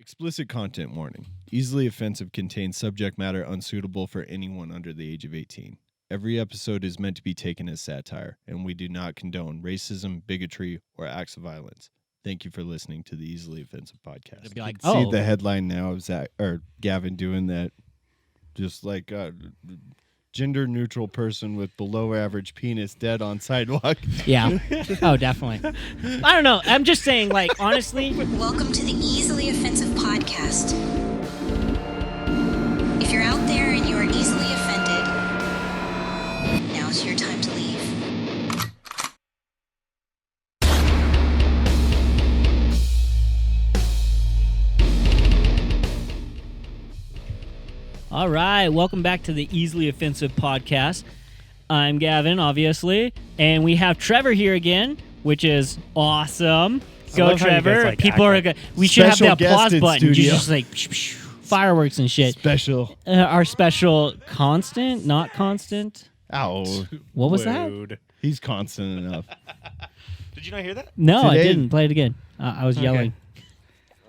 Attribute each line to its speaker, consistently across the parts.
Speaker 1: Explicit content warning. Easily offensive contains subject matter unsuitable for anyone under the age of 18. Every episode is meant to be taken as satire, and we do not condone racism, bigotry, or acts of violence. Thank you for listening to the Easily Offensive podcast.
Speaker 2: It'd be like,
Speaker 1: See the headline now of Gavin doing that, just like gender neutral person with below average penis dead on sidewalk.
Speaker 2: Yeah. Oh, definitely. I don't know. I'm just saying, like, honestly.
Speaker 3: Welcome to the Easily Offensive podcast. If you're out there and you are easily offended, now's your time to leave.
Speaker 2: All right. Welcome back to the Easily Offensive podcast. I'm Gavin, obviously. And we have Trevor here again, which is awesome. Go,
Speaker 4: love how you guys,
Speaker 2: Trevor.
Speaker 4: like,
Speaker 2: People
Speaker 4: act
Speaker 2: are
Speaker 4: like
Speaker 2: good. We should have the
Speaker 1: special guest
Speaker 2: applause
Speaker 1: in
Speaker 2: button. You
Speaker 1: studio.
Speaker 2: just like fireworks and shit.
Speaker 1: Special.
Speaker 2: Our special constant, not constant.
Speaker 1: Ow.
Speaker 2: What was that?
Speaker 4: Dude.
Speaker 1: He's constant enough.
Speaker 4: Did you not hear that?
Speaker 2: No, I
Speaker 1: Today-
Speaker 2: didn't. Play it again. I was yelling.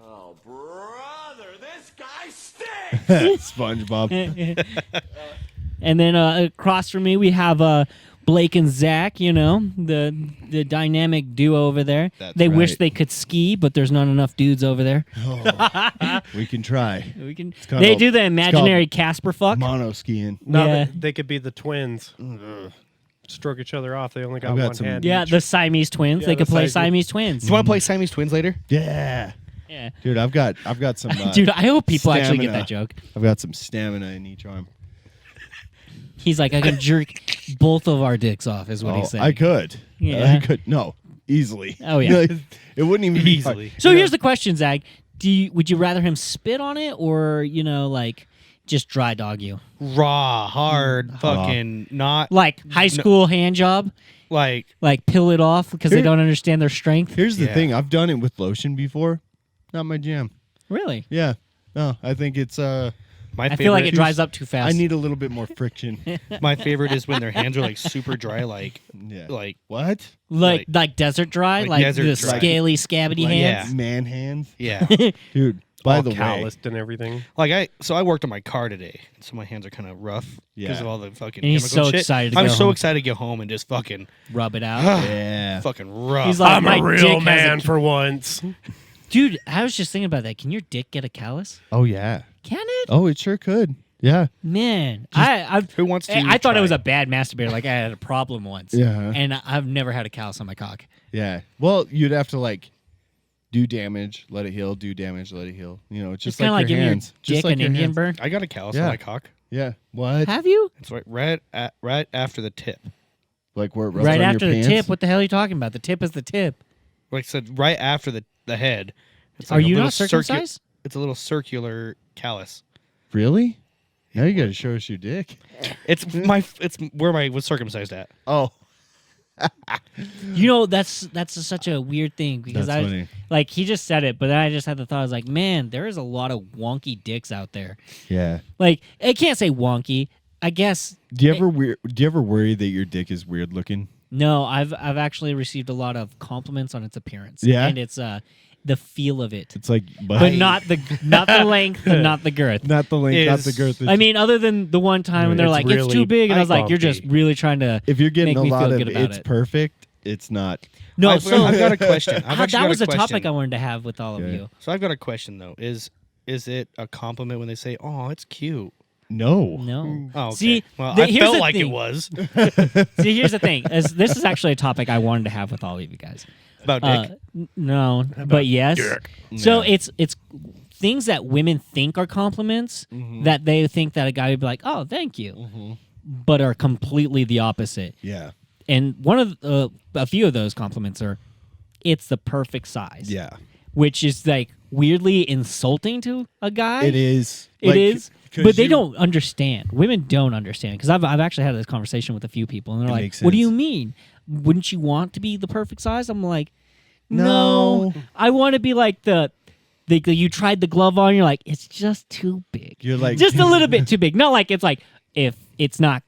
Speaker 4: Oh, brother, this guy stinks.
Speaker 1: SpongeBob.
Speaker 2: And then across from me, we have Blake and Zach, you know, the dynamic duo over there.
Speaker 1: That's
Speaker 2: they wish
Speaker 1: right.
Speaker 2: they could ski, but there's not enough dudes over there.
Speaker 1: We can try.
Speaker 2: We can.
Speaker 1: called-
Speaker 2: They do the
Speaker 1: it's
Speaker 2: imaginary Casper fuck.
Speaker 1: Mono skiing.
Speaker 4: No,
Speaker 2: Yeah.
Speaker 4: they could be the twins. Stroke each other off. They only got
Speaker 1: I've got
Speaker 4: one
Speaker 1: some-
Speaker 4: hand.
Speaker 2: Yeah,
Speaker 4: each.
Speaker 2: the Siamese twins.
Speaker 4: Yeah,
Speaker 2: they
Speaker 4: the
Speaker 2: could play
Speaker 4: Siamese-
Speaker 2: Siamese twins.
Speaker 5: Do you want to play Siamese Twins later?
Speaker 1: Yeah.
Speaker 2: Yeah.
Speaker 1: Dude, I've got some
Speaker 2: Dude, I hope people actually get
Speaker 1: stamina.
Speaker 2: that joke.
Speaker 1: I've got some stamina in each arm.
Speaker 2: He's like, I can jerk both of our dicks off, is what
Speaker 1: Oh,
Speaker 2: he's saying.
Speaker 1: I could.
Speaker 2: Yeah.
Speaker 1: I could. No, easily.
Speaker 2: Oh, yeah.
Speaker 1: It wouldn't even be hard.
Speaker 4: Easily.
Speaker 2: So here's the question, Zach. Would you rather him spit on it or, like, just dry dog you?
Speaker 5: Raw, hard, fucking not
Speaker 2: Like high school hand job?
Speaker 5: like
Speaker 2: Like peel it off because they
Speaker 1: Here-
Speaker 2: don't understand their strength?
Speaker 1: Here's the
Speaker 5: Yeah.
Speaker 1: thing. I've done it with lotion before. Not my jam.
Speaker 2: Really?
Speaker 1: Yeah. No, I think it's
Speaker 5: my
Speaker 2: I
Speaker 5: favorite.
Speaker 2: feel like it dries up too fast.
Speaker 1: I need a little bit more friction.
Speaker 5: My favorite is when their hands are like super dry, like
Speaker 1: Yeah.
Speaker 5: like
Speaker 1: What?
Speaker 2: like desert dry,
Speaker 5: like
Speaker 2: like
Speaker 5: desert
Speaker 2: the
Speaker 5: dry.
Speaker 2: scaly, scabby hands.
Speaker 5: Yeah.
Speaker 1: Man hands.
Speaker 5: yeah.
Speaker 1: Dude, by
Speaker 4: all
Speaker 1: the way.
Speaker 4: calloused and everything.
Speaker 5: Like I worked on my car today, so my hands are kind of rough because
Speaker 1: Yeah.
Speaker 5: of all the fucking.
Speaker 2: And he's
Speaker 5: chemical
Speaker 2: so
Speaker 5: shit.
Speaker 2: excited to
Speaker 5: I'm
Speaker 2: go
Speaker 5: so
Speaker 2: home.
Speaker 5: excited to get home and just fucking
Speaker 2: Rub it out.
Speaker 1: Yeah.
Speaker 5: fucking rough.
Speaker 2: He's like,
Speaker 4: I'm
Speaker 2: my
Speaker 4: a real
Speaker 2: dick has
Speaker 4: man
Speaker 2: a-
Speaker 4: for once.
Speaker 2: Dude, I was just thinking about that. Can your dick get a callus?
Speaker 1: Oh, yeah.
Speaker 2: Can it?
Speaker 1: Oh, it sure could. Yeah.
Speaker 2: Man, I
Speaker 5: who wants to?
Speaker 2: I thought
Speaker 5: try
Speaker 2: it was a bad masturbator. Like I had a problem once.
Speaker 1: Yeah.
Speaker 2: And I've never had a callus on my cock.
Speaker 1: Yeah. Well, you'd have to like do damage, let it heal, do damage, let it heal. You know, it's just
Speaker 2: It's kind of like
Speaker 1: like your
Speaker 2: giving
Speaker 1: hands.
Speaker 2: your
Speaker 1: Just
Speaker 2: dick
Speaker 1: like
Speaker 2: an
Speaker 1: your
Speaker 2: Indian
Speaker 1: hands.
Speaker 2: burn.
Speaker 5: I got a callus
Speaker 1: Yeah.
Speaker 5: on my cock.
Speaker 1: Yeah. What?
Speaker 2: Have you?
Speaker 5: It's right after the tip.
Speaker 1: Like where it rubs
Speaker 2: Right
Speaker 1: on
Speaker 2: after
Speaker 1: your
Speaker 2: the
Speaker 1: pants?
Speaker 2: tip. What the hell are you talking about? The tip is the tip.
Speaker 5: Like I said, right after the head. It's
Speaker 2: Are
Speaker 5: like a
Speaker 2: you
Speaker 5: little
Speaker 2: not circumcised?
Speaker 5: It's a little circular callus.
Speaker 1: Really? Now you got to show us your dick.
Speaker 5: It's where I was circumcised at.
Speaker 1: Oh.
Speaker 2: You know, that's such a weird thing because
Speaker 1: That's funny.
Speaker 2: like he just said it, but then I just had the thought. I was like, man, there is a lot of wonky dicks out there.
Speaker 1: Yeah.
Speaker 2: Like I can't say wonky. I guess
Speaker 1: Do you ever worry that your dick is weird looking?
Speaker 2: no. I've actually received a lot of compliments on its appearance.
Speaker 1: Yeah?
Speaker 2: and it's the feel of it,
Speaker 1: It's like
Speaker 2: but not the length and not the girth.
Speaker 1: not the length, not the
Speaker 5: Is-
Speaker 1: girth.
Speaker 2: I mean, other than the one time when they're
Speaker 4: It's
Speaker 2: like, it's too
Speaker 4: really
Speaker 2: big, and I was like, you're
Speaker 4: bumpy.
Speaker 2: just really trying to.
Speaker 1: if you're getting
Speaker 2: make
Speaker 1: a
Speaker 2: me
Speaker 1: lot
Speaker 2: feel
Speaker 1: of
Speaker 2: good about
Speaker 1: it's
Speaker 2: it.
Speaker 1: perfect, it's not.
Speaker 2: No,
Speaker 5: I've got a question. I've actually
Speaker 2: that
Speaker 5: got
Speaker 2: was
Speaker 5: a
Speaker 2: a topic
Speaker 5: question.
Speaker 2: I wanted to have with all of
Speaker 1: Okay.
Speaker 2: you.
Speaker 5: So I've got a question though. Is it a compliment when they say, "Oh, it's cute"?
Speaker 1: No.
Speaker 2: No.
Speaker 5: Oh, okay.
Speaker 2: See,
Speaker 5: well,
Speaker 2: the-
Speaker 5: I
Speaker 2: here's
Speaker 5: felt
Speaker 2: the
Speaker 5: like
Speaker 2: thing.
Speaker 5: it was
Speaker 2: See, here's the thing. This is actually a topic I wanted to have with all of you guys.
Speaker 5: about dick.
Speaker 2: No, but yes. So
Speaker 1: Yeah.
Speaker 2: it's things that women think are compliments that they think that a guy would be like, "Oh, thank you," but are completely the opposite.
Speaker 1: Yeah.
Speaker 2: And one of a few of those compliments are, "It's the perfect size."
Speaker 1: Yeah.
Speaker 2: which is like weirdly insulting to a guy.
Speaker 1: It is.
Speaker 2: It
Speaker 1: Like,
Speaker 2: is,
Speaker 1: 'cause
Speaker 2: but they
Speaker 1: you-
Speaker 2: don't understand. Women don't understand because I've actually had this conversation with a few people, and they're
Speaker 1: It
Speaker 2: like,
Speaker 1: makes
Speaker 2: "What do you
Speaker 1: sense.
Speaker 2: mean? Wouldn't you want to be the perfect size?" I'm like,
Speaker 1: No.
Speaker 2: "No, I want to be like the you tried the glove on, you're like, it's just too big.
Speaker 1: You're like
Speaker 2: Just a little bit too big. Not like it's like if it's not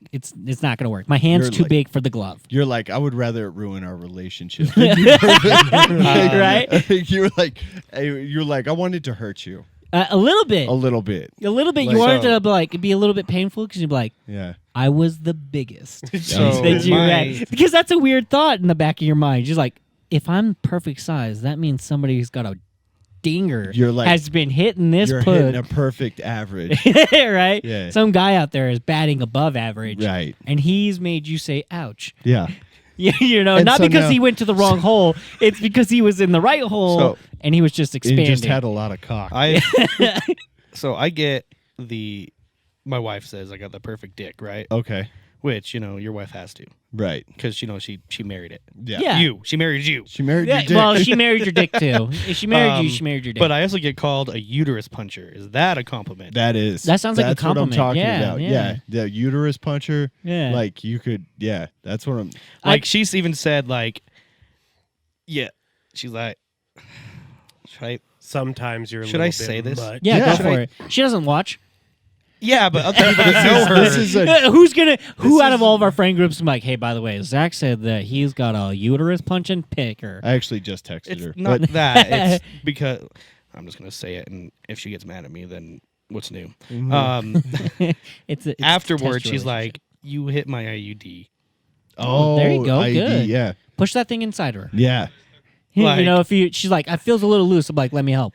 Speaker 2: gonna work. My hand's
Speaker 1: You're
Speaker 2: too
Speaker 1: like-
Speaker 2: big for the glove.
Speaker 1: You're like, I would rather it ruin our relationship.
Speaker 2: Right?
Speaker 1: You're like, I wanted to hurt you.
Speaker 2: A little bit.
Speaker 1: A little bit.
Speaker 2: A little bit.
Speaker 1: Like-
Speaker 2: You wanted
Speaker 5: So-
Speaker 2: to like be a little bit painful because you'd be like,
Speaker 1: Yeah.
Speaker 2: I was the biggest.
Speaker 5: So
Speaker 2: that you
Speaker 5: my-
Speaker 2: had. Because that's a weird thought in the back of your mind. Just like, if I'm perfect size, that means somebody who's got a dinger
Speaker 1: You're like-
Speaker 2: has been hitting this
Speaker 1: You're
Speaker 2: put.
Speaker 1: hitting a perfect average.
Speaker 2: Right?
Speaker 1: Yeah.
Speaker 2: Some guy out there is batting above average.
Speaker 1: Right.
Speaker 2: And he's made you say, ouch.
Speaker 1: Yeah.
Speaker 2: Yeah, you know,
Speaker 1: And
Speaker 2: not
Speaker 1: so
Speaker 2: because
Speaker 1: now-
Speaker 2: he went to the wrong hole. It's because he was in the right hole
Speaker 5: So-
Speaker 2: and he was just
Speaker 1: He
Speaker 2: expanding.
Speaker 1: just had a lot of cock.
Speaker 5: So I get my wife says I got the perfect dick, right?
Speaker 1: Okay.
Speaker 5: Which, your wife has to.
Speaker 1: Right.
Speaker 5: Because, she married it.
Speaker 1: Yeah.
Speaker 2: Yeah.
Speaker 5: She married you.
Speaker 1: She married
Speaker 2: Yeah,
Speaker 1: your dick.
Speaker 2: well, she married your dick too. If she married you,
Speaker 5: Um,
Speaker 2: she married your dick.
Speaker 5: But I also get called a uterus puncher. Is that a compliment?
Speaker 1: That is.
Speaker 2: That sounds like a
Speaker 1: that's what I'm
Speaker 2: compliment.
Speaker 1: talking
Speaker 2: Yeah,
Speaker 1: about.
Speaker 2: yeah.
Speaker 1: The uterus puncher.
Speaker 2: Yeah.
Speaker 1: Like you could. Yeah. That's what I'm.
Speaker 5: Like, she's even said, like, yeah. She's like,
Speaker 4: Sometimes you're. A
Speaker 5: Should
Speaker 4: little
Speaker 5: I
Speaker 4: bit
Speaker 5: say this?
Speaker 4: much.
Speaker 2: yeah,
Speaker 1: Yeah.
Speaker 2: go for it. She doesn't watch.
Speaker 5: yeah, but other people that know her.
Speaker 1: This is a.
Speaker 2: Who out of all of our friend groups is like, hey, by the way, Zach said that he's got a uterus punching picker.
Speaker 1: I actually just texted her.
Speaker 5: It's not
Speaker 1: but
Speaker 5: that. It's because I'm just gonna say it, and if she gets mad at me, then what's new?
Speaker 2: It's
Speaker 5: Afterwards,
Speaker 2: test
Speaker 5: she's
Speaker 2: relationship.
Speaker 5: like, "You hit my IUD."
Speaker 1: oh,
Speaker 2: there you go,
Speaker 1: IED,
Speaker 2: good.
Speaker 1: Yeah.
Speaker 2: push that thing inside her.
Speaker 1: Yeah.
Speaker 5: Like-
Speaker 2: you know, she's like, I feels a little loose. I'm like, let me help.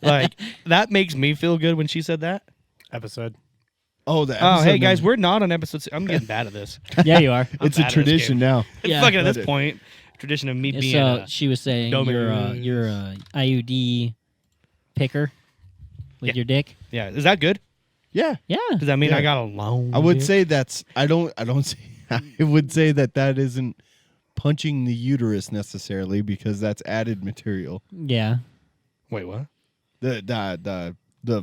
Speaker 5: Like that makes me feel good when she said that.
Speaker 4: Episode.
Speaker 1: Oh, that.
Speaker 5: Oh, hey guys, we're not on episode. I'm getting bad at this.
Speaker 2: Yeah, you are.
Speaker 1: It's
Speaker 5: bad
Speaker 1: a
Speaker 5: at this
Speaker 1: tradition
Speaker 5: game.
Speaker 1: now.
Speaker 5: It's
Speaker 2: Yeah.
Speaker 5: fucking at
Speaker 1: Let
Speaker 5: this
Speaker 1: it-
Speaker 5: point, tradition of me being.
Speaker 2: So she was saying
Speaker 5: dumbass.
Speaker 2: you're a IUD picker with
Speaker 5: Yeah.
Speaker 2: your dick.
Speaker 5: Yeah, is that good?
Speaker 1: Yeah.
Speaker 2: Yeah.
Speaker 5: Does that mean
Speaker 1: Yeah.
Speaker 5: I got a long?
Speaker 1: I would
Speaker 5: dick?
Speaker 1: say that's. I don't say. I would say that isn't punching the uterus necessarily because that's added material.
Speaker 2: Yeah.
Speaker 5: Wait, what?
Speaker 1: The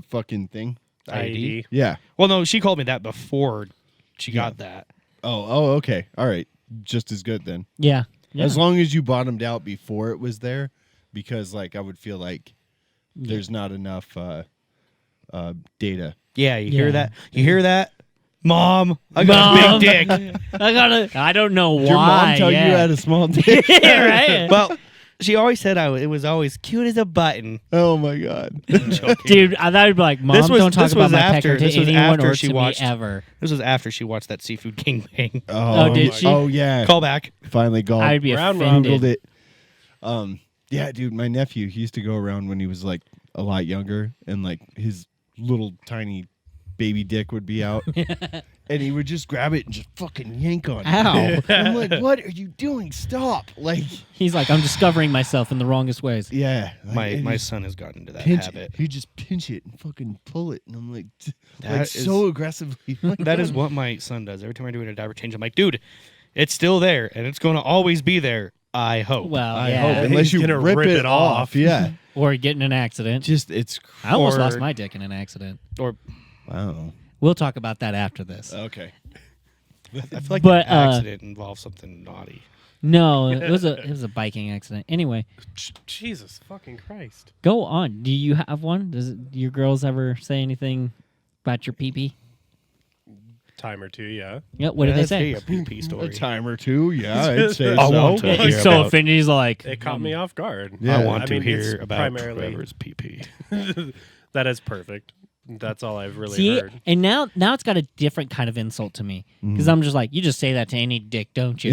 Speaker 1: fucking thing.
Speaker 4: IED.
Speaker 1: Yeah.
Speaker 5: Well, no, she called me that before she got that.
Speaker 1: Oh, okay. All right. Just as good then.
Speaker 2: Yeah. Yeah.
Speaker 1: As long as you bottomed out before it was there, because like I would feel like there's not enough data.
Speaker 5: Yeah, you
Speaker 2: Yeah.
Speaker 5: hear that? You hear that? Mom, I got a
Speaker 2: Mom.
Speaker 5: big dick.
Speaker 2: I don't know why.
Speaker 1: Did your mom tell
Speaker 2: yeah.
Speaker 1: you had a small dick?
Speaker 2: Yeah, right.
Speaker 5: Well, she always said it was always cute as a button.
Speaker 1: Oh my god.
Speaker 5: Joking.
Speaker 2: Dude, I thought you'd be like, Mom,
Speaker 5: This was-
Speaker 2: don't talk
Speaker 5: this
Speaker 2: about
Speaker 5: was
Speaker 2: my
Speaker 5: after-
Speaker 2: pecker to
Speaker 5: this was
Speaker 2: anyone
Speaker 5: after
Speaker 2: or
Speaker 5: she
Speaker 2: to
Speaker 5: watched-
Speaker 2: me ever.
Speaker 5: This was after she watched that Seafood Gangbang.
Speaker 2: Oh, did she?
Speaker 1: Oh yeah.
Speaker 5: Call back.
Speaker 1: Finally got
Speaker 2: I'd be
Speaker 4: Round
Speaker 2: offended.
Speaker 1: Googled it. Yeah, dude, my nephew, he used to go around when he was like a lot younger and like his little tiny baby dick would be out. And he would just grab it and just fucking yank on it.
Speaker 2: Ow.
Speaker 1: I'm like, what are you doing? Stop. Like,
Speaker 2: He's like, I'm discovering myself in the wrongest ways.
Speaker 1: yeah. Like, and
Speaker 5: My
Speaker 1: just
Speaker 5: son has gotten into that
Speaker 1: pinch
Speaker 5: habit.
Speaker 1: it. He just pinch it and fucking pull it. And I'm like,
Speaker 5: That is-
Speaker 1: so aggressively. Like,
Speaker 5: That is what my son does. Every time I do a diaper change, I'm like, dude, it's still there and it's going to always be there. I hope.
Speaker 2: Well,
Speaker 1: I
Speaker 2: yeah.
Speaker 1: hope. Unless
Speaker 4: He's
Speaker 1: you
Speaker 4: gonna
Speaker 1: rip it off. Yeah.
Speaker 2: Or get in an accident.
Speaker 1: Just, it's.
Speaker 2: I almost
Speaker 5: or-
Speaker 2: lost my dick in an accident.
Speaker 5: Or
Speaker 1: Wow.
Speaker 2: We'll talk about that after this.
Speaker 1: Okay.
Speaker 5: I feel like
Speaker 2: But,
Speaker 5: the accident involves something naughty.
Speaker 2: No, it was a biking accident. Anyway,
Speaker 4: Jesus fucking Christ.
Speaker 2: go on. Do you have one? Does your girls ever say anything about your pee-pee?
Speaker 4: Time or two, yeah.
Speaker 2: Yeah, what did they say?
Speaker 5: A pee
Speaker 1: A
Speaker 5: story.
Speaker 1: time or two. Yeah, I'd say
Speaker 5: I
Speaker 1: so.
Speaker 5: want to
Speaker 2: Yeah,
Speaker 5: hear
Speaker 2: he's so
Speaker 5: about-
Speaker 2: offended. He's like,
Speaker 4: It caught me off guard.
Speaker 1: Yeah.
Speaker 5: I want
Speaker 4: I
Speaker 5: to
Speaker 4: mean,
Speaker 5: hear
Speaker 4: it's
Speaker 5: about
Speaker 4: primarily-
Speaker 5: Trevor's pee.
Speaker 4: That is perfect. That's all I've really
Speaker 2: See,
Speaker 4: heard.
Speaker 2: and now it's got a different kind of insult to me because I'm just like, you just say that to any dick, don't you?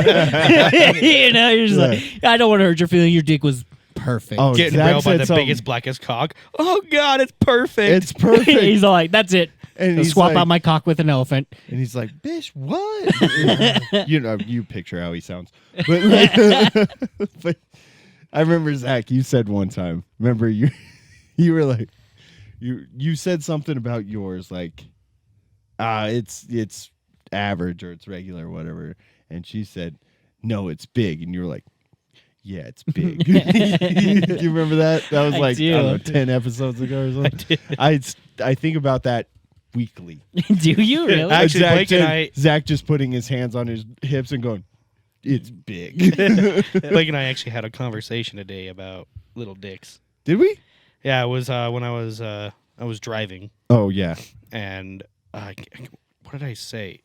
Speaker 2: You know, you're just like, I don't want to hurt your feeling. Your dick was perfect.
Speaker 1: Oh,
Speaker 5: Getting
Speaker 1: Zach
Speaker 5: railed by
Speaker 1: said
Speaker 5: the
Speaker 1: something.
Speaker 5: biggest, blackest cock. Oh, God, it's perfect.
Speaker 1: It's perfect.
Speaker 2: He's all like, that's it.
Speaker 1: And
Speaker 2: I'll
Speaker 1: he's
Speaker 2: swap
Speaker 1: like-
Speaker 2: out my cock with an elephant.
Speaker 1: And he's like, "Bitch, what?" You know, you picture how he sounds. But, like, but I remember Zach. You said one time. Remember you were like, you said something about yours like, it's average or it's regular or whatever. And she said, "No, it's big." And you were like, "Yeah, it's big." Do you remember that? That was
Speaker 2: I
Speaker 1: like
Speaker 2: do.
Speaker 1: I don't know, 10 episodes ago or something. I think about that weekly.
Speaker 2: Do you really?
Speaker 5: Actually, Blake and I-
Speaker 1: Zach just putting his hands on his hips and going, "It's big."
Speaker 5: Blake and I actually had a conversation today about little dicks.
Speaker 1: Did we?
Speaker 5: Yeah, it was when I was driving,
Speaker 1: Oh yeah.
Speaker 5: and what did I say?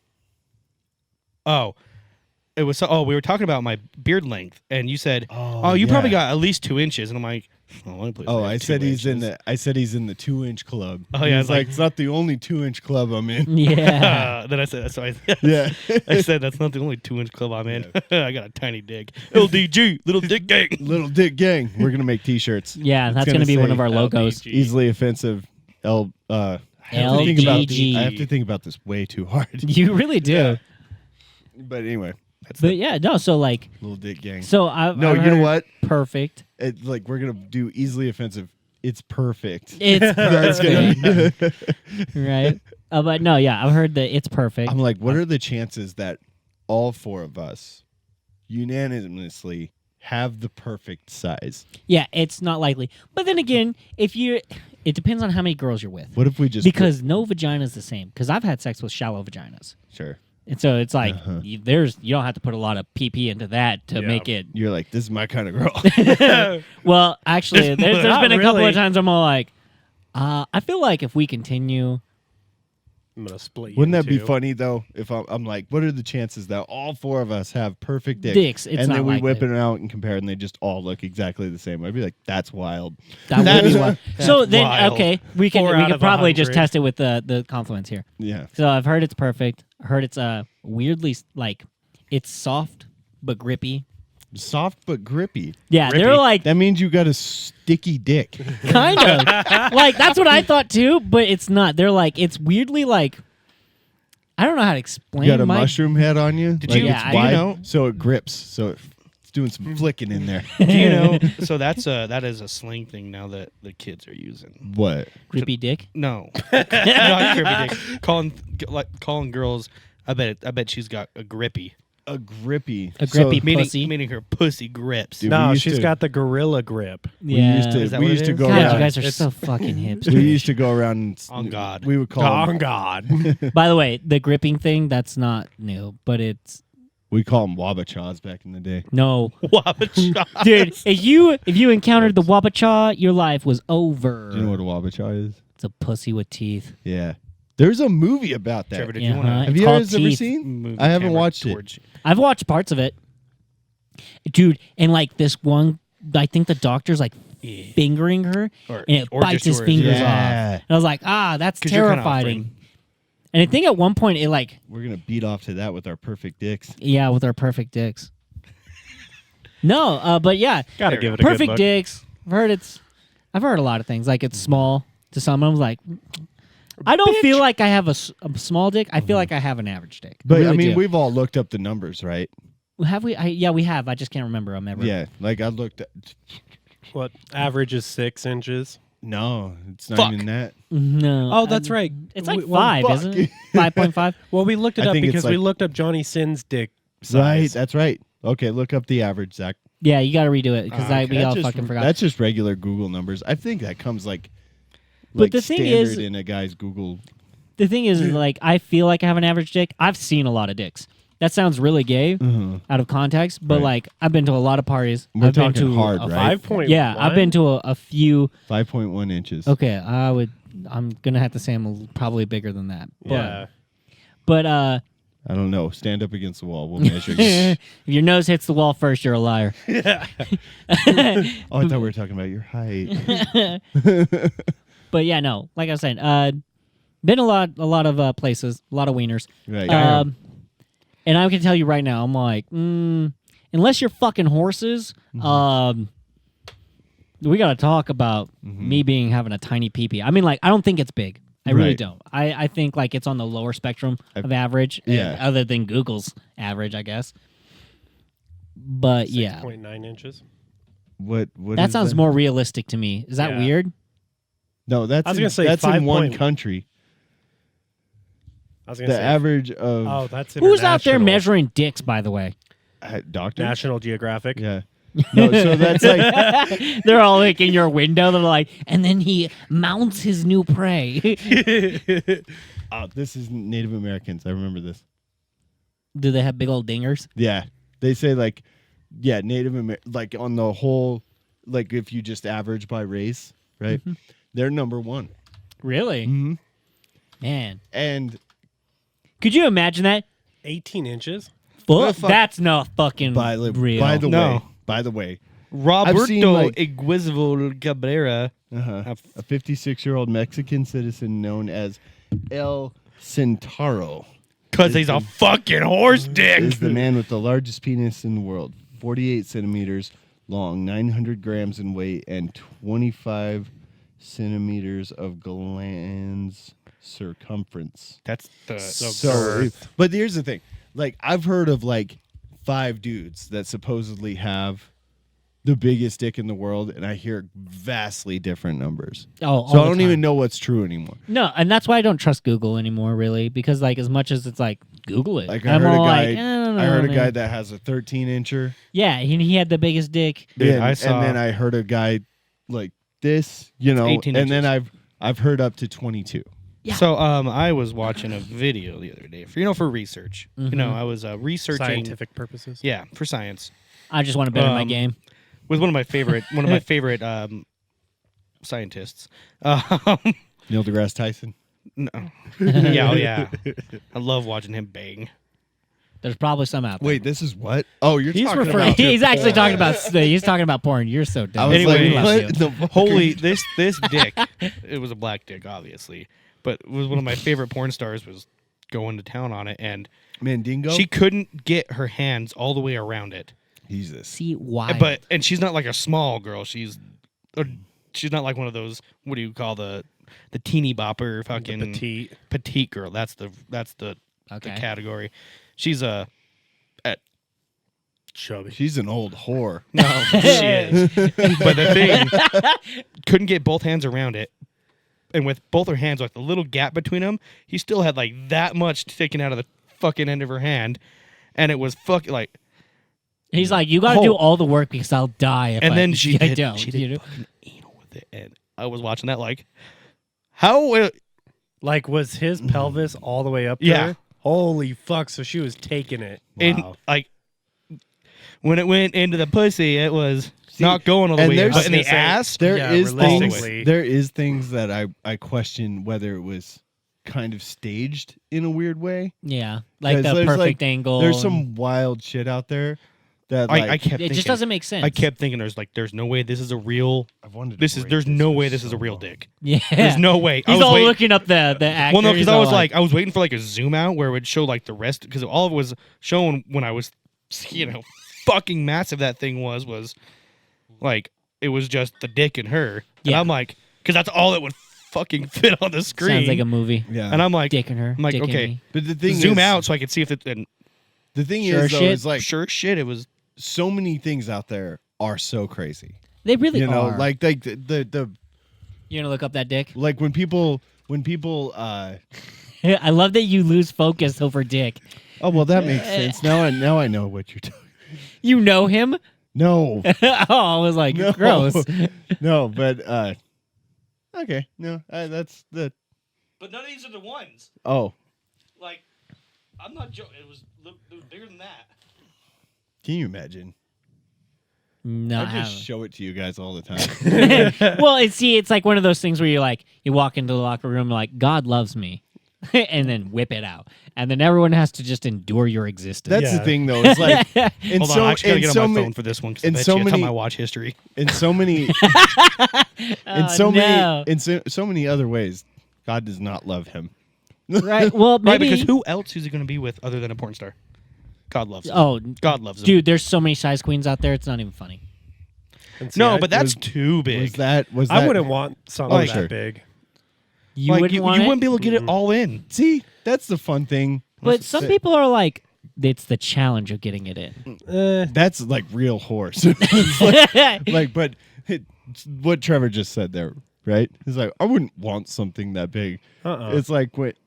Speaker 5: Oh, it was we were talking about my beard length, and you said, "Oh, you probably got at least 2 inches," and I'm like, Only place
Speaker 1: Oh,
Speaker 5: they have
Speaker 1: I
Speaker 5: 2
Speaker 1: said he's in
Speaker 5: inches.
Speaker 1: the. I said he's in the 2-inch club.
Speaker 5: Oh, yeah,
Speaker 1: He's
Speaker 5: it's like-
Speaker 1: it's not the only 2-inch club I'm in.
Speaker 2: Yeah.
Speaker 5: Then I said, so I,
Speaker 1: Yeah.
Speaker 5: I said that's not the only 2-inch club I'm in. I got a tiny dick. LDG, little dick gang.
Speaker 1: Little Dick Gang. We're gonna make T-shirts.
Speaker 2: Yeah,
Speaker 1: It's
Speaker 2: that's gonna be one
Speaker 1: say
Speaker 2: of our logos.
Speaker 4: LDG.
Speaker 1: Easily offensive. I have to think about
Speaker 2: LGG.
Speaker 1: I have to think about this way too hard.
Speaker 2: You really do.
Speaker 1: But anyway, that's
Speaker 2: But yeah, no. So like,
Speaker 1: Little Dick Gang.
Speaker 2: so I've
Speaker 1: No,
Speaker 2: I've
Speaker 1: you know
Speaker 2: heard
Speaker 1: what?
Speaker 2: Perfect.
Speaker 1: Like we're gonna do easily offensive. It's perfect.
Speaker 2: It's
Speaker 1: That's
Speaker 2: perfect,
Speaker 1: gonna.
Speaker 2: right? But no, yeah, I've heard that it's perfect.
Speaker 1: I'm like, what are the chances that all 4 of us unanimously have the perfect size?
Speaker 2: Yeah, it's not likely. But then again, it depends on how many girls you're with.
Speaker 1: What if we just
Speaker 2: Because no vagina is the same. Because I've had sex with shallow vaginas,
Speaker 1: sure.
Speaker 2: and so it's like
Speaker 1: Uh-huh.
Speaker 2: you don't have to put a lot of PP into that to
Speaker 4: Yeah.
Speaker 2: make it.
Speaker 1: You're like, this is my kind of girl.
Speaker 2: Well, actually, there's
Speaker 4: Not
Speaker 2: been a couple
Speaker 4: really.
Speaker 2: of times I'm all like, I feel like if we continue,
Speaker 4: I'm gonna split you.
Speaker 1: Wouldn't that
Speaker 4: in
Speaker 1: be
Speaker 4: two.
Speaker 1: funny though? If I'm like, what are the chances that all 4 of us have perfect
Speaker 2: Dicks, it's
Speaker 1: and
Speaker 2: not
Speaker 1: then we
Speaker 2: likely.
Speaker 1: whip it out and compare, and they just all look exactly the same? I'd be like, that's wild.
Speaker 2: that
Speaker 1: That's-
Speaker 2: would be wild. So then,
Speaker 5: wild.
Speaker 2: okay, we
Speaker 4: 4
Speaker 2: can
Speaker 4: out
Speaker 2: we
Speaker 4: of
Speaker 2: could probably just
Speaker 4: 100.
Speaker 2: test it with the compliments here.
Speaker 1: Yeah.
Speaker 2: So I've heard it's perfect. I heard it's weirdly like it's soft but grippy.
Speaker 1: Soft but grippy.
Speaker 2: Yeah, they're
Speaker 5: Grippy.
Speaker 2: like
Speaker 1: That means you got a sticky dick.
Speaker 2: kind of like that's what I thought too, but it's not. They're like it's weirdly like I don't know how to explain.
Speaker 1: You got a
Speaker 2: my-
Speaker 1: mushroom head on you.
Speaker 5: Did
Speaker 1: Like,
Speaker 5: you-
Speaker 1: it's
Speaker 2: yeah, I-
Speaker 1: wide,
Speaker 5: you know-
Speaker 1: so it grips. So it's doing some flicking in there.
Speaker 5: Do you know? So that is a slang thing now that the kids are using.
Speaker 1: What?
Speaker 2: grippy dick.
Speaker 5: No, not grippy dick. Calling girls. I bet she's got a grippy.
Speaker 1: A grippy.
Speaker 2: A grippy
Speaker 5: Meaning,
Speaker 2: pussy.
Speaker 5: meaning her pussy grips.
Speaker 1: Dude, we
Speaker 4: No,
Speaker 1: used
Speaker 4: she's
Speaker 1: to-
Speaker 4: got the gorilla grip.
Speaker 1: We
Speaker 2: Yeah.
Speaker 1: used to.
Speaker 5: Is that
Speaker 1: We
Speaker 5: what
Speaker 1: used
Speaker 5: it
Speaker 1: to
Speaker 5: is?
Speaker 1: go
Speaker 2: God,
Speaker 1: around.
Speaker 2: you guys are
Speaker 4: It's-
Speaker 2: so fucking hipster.
Speaker 1: We used to go around. And,
Speaker 5: On God.
Speaker 1: We would call.
Speaker 4: Oh
Speaker 1: them,
Speaker 4: God.
Speaker 2: By the way, the gripping thing that's not new, but it's
Speaker 1: we call them wabachaws back in the day.
Speaker 2: no,
Speaker 5: Wabacha.
Speaker 2: dude. If you encountered the wabachaw, your life was over.
Speaker 1: Do you know what a wabachaw is?
Speaker 2: It's a pussy with teeth.
Speaker 1: Yeah. There's a movie about that.
Speaker 5: Trevor, did
Speaker 2: Yeah,
Speaker 5: you want
Speaker 2: huh?
Speaker 5: to
Speaker 1: Have
Speaker 2: It's
Speaker 1: you
Speaker 2: called
Speaker 1: guys ever
Speaker 2: Teeth.
Speaker 1: seen?
Speaker 5: move
Speaker 1: I
Speaker 5: the
Speaker 1: haven't
Speaker 5: camera
Speaker 1: watched it.
Speaker 5: towards you?
Speaker 2: I've watched parts of it, dude, and like this one, I think the doctor's like
Speaker 5: Yeah.
Speaker 2: fingering her,
Speaker 5: Or,
Speaker 2: and it
Speaker 5: or
Speaker 2: bites
Speaker 5: just
Speaker 2: his
Speaker 5: yours.
Speaker 2: fingers
Speaker 1: Yeah.
Speaker 2: off. And I was like, that's
Speaker 5: 'Cause you're kinda
Speaker 2: terrifying. And I think at one point it like,
Speaker 1: We're gonna beat off to that with our perfect dicks.
Speaker 2: yeah, with our perfect dicks. No, but yeah,
Speaker 4: Gotta
Speaker 5: There
Speaker 4: give
Speaker 5: we
Speaker 4: it a
Speaker 2: perfect
Speaker 4: good look.
Speaker 2: dicks. I've heard a lot of things. Like it's small to some. I was like, I don't feel like I have a small dick. I feel like I have an average dick.
Speaker 1: But
Speaker 2: really
Speaker 1: I mean,
Speaker 2: do.
Speaker 1: we've all looked up the numbers, right?
Speaker 2: have we? Yeah, we have. I just can't remember them ever.
Speaker 1: Yeah. Like I looked at.
Speaker 4: What average is 6 inches?
Speaker 1: No, it's not
Speaker 5: Fuck.
Speaker 1: even that.
Speaker 2: No.
Speaker 4: Oh, that's right.
Speaker 2: It's like
Speaker 4: Well,
Speaker 2: 5,
Speaker 1: fuck.
Speaker 2: isn't it? 5.5.
Speaker 4: Well, we looked it
Speaker 1: I
Speaker 4: up
Speaker 1: think it's
Speaker 4: because we
Speaker 1: like-
Speaker 4: looked up Johnny Sin's dick
Speaker 1: Right.
Speaker 4: size.
Speaker 1: That's right. Okay, look up the average, Zach.
Speaker 2: Yeah, you got to redo it because we
Speaker 1: That's
Speaker 2: all
Speaker 1: just-
Speaker 2: fucking forgot.
Speaker 1: That's just regular Google numbers. I think that comes like.
Speaker 2: But
Speaker 1: Like
Speaker 2: the thing
Speaker 1: standard
Speaker 2: is-
Speaker 1: in a guy's Google.
Speaker 2: The thing is, like, I feel like I have an average dick. I've seen a lot of dicks. That sounds really gay out of context, but
Speaker 1: Right.
Speaker 2: like, I've been to a lot of parties.
Speaker 1: We're
Speaker 2: I've been
Speaker 1: talking
Speaker 2: to
Speaker 1: hard,
Speaker 2: a
Speaker 1: right?
Speaker 4: 5.1.
Speaker 2: Yeah, I've been to a few.
Speaker 1: 5.1 inches.
Speaker 2: Okay, I'm gonna have to say I'm probably bigger than that.
Speaker 4: Yeah.
Speaker 2: But
Speaker 1: I don't know. Stand up against the wall. We'll measure.
Speaker 2: if your nose hits the wall first, you're a liar.
Speaker 1: Oh, I thought we were talking about your height.
Speaker 2: But yeah, no. Like I was saying, been a lot of places, a lot of wieners.
Speaker 1: Right.
Speaker 2: And I can tell you right now, I'm like, unless you're fucking horses, we got to talk about me having a tiny peepee. I mean, like, I don't think it's big. I really
Speaker 1: Right.
Speaker 2: don't. I think like it's on the lower spectrum of average,
Speaker 1: yeah.
Speaker 2: other than Google's average, I guess. But yeah,
Speaker 4: 6.9 inches.
Speaker 1: What
Speaker 2: that
Speaker 1: is
Speaker 2: sounds more realistic to me. Is that
Speaker 4: Yeah.
Speaker 2: weird?
Speaker 1: No, that's
Speaker 4: I was
Speaker 1: in,
Speaker 4: gonna say
Speaker 1: that's in
Speaker 4: 5
Speaker 1: one
Speaker 4: point-
Speaker 1: country.
Speaker 4: I was gonna
Speaker 1: The
Speaker 4: say.
Speaker 1: average of
Speaker 4: Oh, that's
Speaker 2: Who's out there
Speaker 4: international.
Speaker 2: measuring dicks, by the way?
Speaker 1: doctors.
Speaker 4: National Geographic.
Speaker 1: Yeah. No, so that's like
Speaker 2: They're all like in your window. They're like, and then he mounts his new prey.
Speaker 1: this is Native Americans. I remember this.
Speaker 2: Do they have big old dingers?
Speaker 1: Yeah, they say like, yeah, Native like on the whole, like if you just average by race, right? They're number one.
Speaker 2: Really?
Speaker 1: Mm-hmm.
Speaker 2: Man.
Speaker 1: And
Speaker 2: Could you imagine that?
Speaker 4: 18 inches.
Speaker 1: What the fuck?
Speaker 2: That's not fucking
Speaker 1: by the
Speaker 2: real.
Speaker 1: by the
Speaker 5: No.
Speaker 1: way, by the way,
Speaker 5: Roberto
Speaker 1: seen, like-
Speaker 5: Iguizabal Cabrera.
Speaker 1: A 56-year-old Mexican citizen known as El Centauro
Speaker 5: Because he's a fucking horse dick.
Speaker 1: is the man with the largest penis in the world, 48 centimeters long, 900 grams in weight, and 25 centimeters of glands circumference.
Speaker 5: That's the
Speaker 1: So, but here's the thing: like, I've heard of like 5 dudes that supposedly have the biggest dick in the world, and I hear vastly different numbers.
Speaker 2: Oh,
Speaker 1: So I don't even know what's true anymore.
Speaker 2: No, and that's why I don't trust Google anymore, really, because like as much as it's like Google it,
Speaker 1: Like I
Speaker 2: I'm
Speaker 1: heard a
Speaker 2: all
Speaker 1: guy,
Speaker 2: like, I don't know,
Speaker 1: I heard a
Speaker 2: man.
Speaker 1: guy that has a 13-incher.
Speaker 2: Yeah, he had the biggest dick.
Speaker 5: Dude,
Speaker 1: and,
Speaker 5: I saw-
Speaker 1: and then I heard a guy like this, you know,
Speaker 5: 18
Speaker 1: and then
Speaker 5: inches.
Speaker 1: I've heard up to 22.
Speaker 2: Yeah.
Speaker 5: So I was watching a video the other day for research. You know, I was researching
Speaker 4: Scientific purposes.
Speaker 5: Yeah, for science.
Speaker 2: I just want to better my
Speaker 5: Um,
Speaker 2: game.
Speaker 5: With one of my favorite scientists.
Speaker 1: Neil deGrasse Tyson.
Speaker 5: No. Yeah, oh yeah. I love watching him bang.
Speaker 2: There's probably some out there.
Speaker 1: Wait, this is what? Oh, you're
Speaker 4: He's
Speaker 1: talking
Speaker 4: referring
Speaker 1: about.
Speaker 4: to
Speaker 2: He's actually
Speaker 1: porn.
Speaker 2: talking about he's talking about porn. You're so
Speaker 1: I
Speaker 2: dumb.
Speaker 1: was
Speaker 5: Anyway,
Speaker 1: like,
Speaker 2: love you.
Speaker 1: what the fuck are
Speaker 5: Holy
Speaker 1: you-
Speaker 5: this dick. It was a black dick, obviously, but it was one of my favorite porn stars. Was going to town on it, and
Speaker 1: Mandingo?
Speaker 5: she couldn't get her hands all the way around it.
Speaker 1: Jesus.
Speaker 2: See why?
Speaker 5: And she's not like a small girl. She's not like one of those. What do you call the teeny bopper fucking
Speaker 4: Petite.
Speaker 5: girl? That's the
Speaker 2: okay.
Speaker 5: category. She's
Speaker 4: Chubby.
Speaker 1: She's an old whore.
Speaker 5: no she is. But the thing couldn't get both hands around it, and with both her hands, like the little gap between them, he still had like that much taken out of the fucking end of her hand, and it was fucking like.
Speaker 2: He's like, you got to do all the work because I'll die if
Speaker 5: And
Speaker 2: I,
Speaker 5: then she
Speaker 2: I
Speaker 5: did.
Speaker 2: don't.
Speaker 5: She
Speaker 2: you know?
Speaker 5: did fucking anal with it, and I was watching that like, how?
Speaker 4: Like, was his pelvis all the way up
Speaker 5: Yeah.
Speaker 4: there? Holy fuck! So she was taking it.
Speaker 5: In
Speaker 4: Wow.
Speaker 5: like when it went into the pussy, it was not going all the
Speaker 1: and
Speaker 5: way.
Speaker 1: there's-
Speaker 5: But in the
Speaker 4: I was gonna say-
Speaker 5: ass,
Speaker 1: There
Speaker 4: Yeah,
Speaker 1: is
Speaker 4: realistically.
Speaker 1: things. There is things that I question whether it was kind of staged in a weird way.
Speaker 2: Yeah, like
Speaker 1: 'Cause
Speaker 2: the
Speaker 1: there's,
Speaker 2: perfect
Speaker 1: like,
Speaker 2: angle.
Speaker 1: There's
Speaker 2: and-
Speaker 1: some wild shit out there that like,
Speaker 5: I kept.
Speaker 2: It
Speaker 5: thinking,
Speaker 2: just doesn't make sense.
Speaker 5: I kept thinking there's no way this is a real.
Speaker 1: I've wanted to
Speaker 5: This is
Speaker 1: break
Speaker 5: there's
Speaker 1: this
Speaker 5: no
Speaker 1: for
Speaker 5: way this is
Speaker 1: so
Speaker 5: a real
Speaker 1: long.
Speaker 5: dick.
Speaker 2: Yeah,
Speaker 5: There's no way. I
Speaker 2: He's
Speaker 5: was
Speaker 2: all
Speaker 5: waiting-
Speaker 2: looking up the actor.
Speaker 5: Well, no, because
Speaker 2: He's
Speaker 5: I
Speaker 2: all
Speaker 5: was like, I was waiting for like a zoom out where it would show like the rest, because all it was showing when I was seeing how fucking massive that thing was like it was just the dick and her, and
Speaker 2: Yeah.
Speaker 5: I'm like, because that's all it would fucking fit on the screen.
Speaker 2: sounds like a movie.
Speaker 1: Yeah,
Speaker 5: and I'm like,
Speaker 2: Dick in her.
Speaker 5: I'm like,
Speaker 2: dick in
Speaker 5: okay.
Speaker 2: me.
Speaker 1: but the thing
Speaker 5: zoom
Speaker 1: is,
Speaker 5: out so I could see if it. And
Speaker 1: The thing
Speaker 2: Sure
Speaker 1: is, though,
Speaker 2: shit.
Speaker 1: is like
Speaker 5: sure as shit, it was.
Speaker 1: so many things out there are so crazy.
Speaker 2: They really
Speaker 1: You know,
Speaker 2: are.
Speaker 1: like the
Speaker 2: You're gonna look up that dick.
Speaker 1: like when people
Speaker 2: I love that you lose focus over dick.
Speaker 1: oh well that makes sense. Now I know what you're talking.
Speaker 2: You know him?
Speaker 1: No.
Speaker 2: Oh, I was like,
Speaker 1: No.
Speaker 2: gross.
Speaker 1: No, but okay. No, that's the
Speaker 5: But none of these are the ones.
Speaker 1: oh.
Speaker 5: Like, I'm not joking. It was bigger than that.
Speaker 1: Can you imagine?
Speaker 2: No,
Speaker 1: I
Speaker 2: I
Speaker 1: just
Speaker 2: haven't.
Speaker 1: show it to you guys all the time.
Speaker 2: Well, it's like one of those things where you walk into the locker room like God loves me, and then whip it out, and then everyone has to just endure your existence.
Speaker 1: That's the
Speaker 4: Yeah.
Speaker 1: thing, though. It's like in
Speaker 5: Hold
Speaker 1: so
Speaker 5: on, I actually gotta
Speaker 1: in
Speaker 5: get
Speaker 1: so
Speaker 5: on my
Speaker 1: many
Speaker 5: phone for this one because
Speaker 1: in
Speaker 5: I bet
Speaker 1: so
Speaker 5: you it's on
Speaker 1: many-
Speaker 5: my watch history.
Speaker 1: in so many
Speaker 2: Oh,
Speaker 1: so
Speaker 2: no.
Speaker 1: many in so many other ways, God does not love him.
Speaker 2: Right. Well,
Speaker 5: Right,
Speaker 2: maybe.
Speaker 5: because who else is he going to be with other than a porn star? God loves him.
Speaker 2: Oh,
Speaker 5: God loves him.
Speaker 2: dude, there's so many size queens out there. It's not even funny.
Speaker 4: And see,
Speaker 5: No,
Speaker 4: I-
Speaker 5: but that's
Speaker 1: was-
Speaker 5: too big.
Speaker 1: Was that
Speaker 4: I wouldn't want something
Speaker 1: Oh,
Speaker 4: that
Speaker 1: sure.
Speaker 4: big.
Speaker 2: You
Speaker 5: like,
Speaker 2: wouldn't
Speaker 5: you
Speaker 2: want it.
Speaker 5: wouldn't be able to get it all in.
Speaker 1: See, that's the fun thing.
Speaker 2: But some people are like, it's the challenge of getting it in.
Speaker 1: That's like real horse. It's like, but it's what Trevor just said there, right? He's like, I wouldn't want something that big. It's like, wait,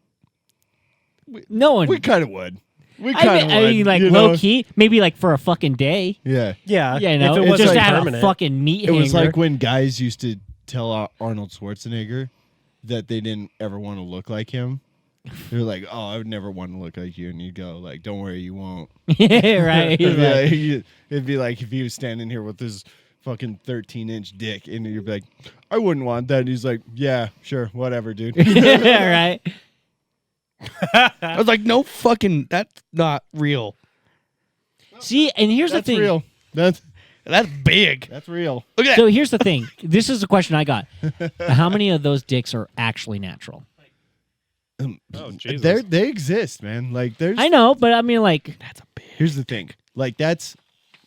Speaker 2: No one.
Speaker 1: we kind of would. We
Speaker 2: I
Speaker 1: kind of
Speaker 2: mean,
Speaker 1: would.
Speaker 2: I mean, like
Speaker 1: you
Speaker 2: low
Speaker 1: know?
Speaker 2: key, maybe like for a fucking day.
Speaker 1: Yeah.
Speaker 4: Yeah,
Speaker 2: Yeah, you know,
Speaker 4: if it
Speaker 2: just
Speaker 4: wasn't
Speaker 2: to have
Speaker 4: permanent.
Speaker 2: a fucking meat
Speaker 1: It was
Speaker 2: hanger.
Speaker 1: like when guys used to tell Arnold Schwarzenegger that they didn't ever want to look like him. They're like, "Oh, I would never want to look like you," and you go, "Like, don't worry, you won't."
Speaker 2: Yeah, right. He's
Speaker 1: It'd be
Speaker 2: like,
Speaker 1: like, it'd be like if he was standing here with his fucking 13-inch dick, and you'd be like, "I wouldn't want that." And he's like, "Yeah, sure, whatever, dude."
Speaker 2: right.
Speaker 5: I was like, no fucking, that's not real.
Speaker 2: See, and here's
Speaker 1: That's
Speaker 2: the thing.
Speaker 1: real. That's
Speaker 5: That's big.
Speaker 1: That's real.
Speaker 5: Look at
Speaker 2: So here's the thing. This is the question I got. How many of those dicks are actually natural?
Speaker 4: Oh, Jesus.
Speaker 1: They exist, man. Like there's.
Speaker 2: I know, but I mean, like,
Speaker 5: That's a big.
Speaker 1: Here's the thing. Like that's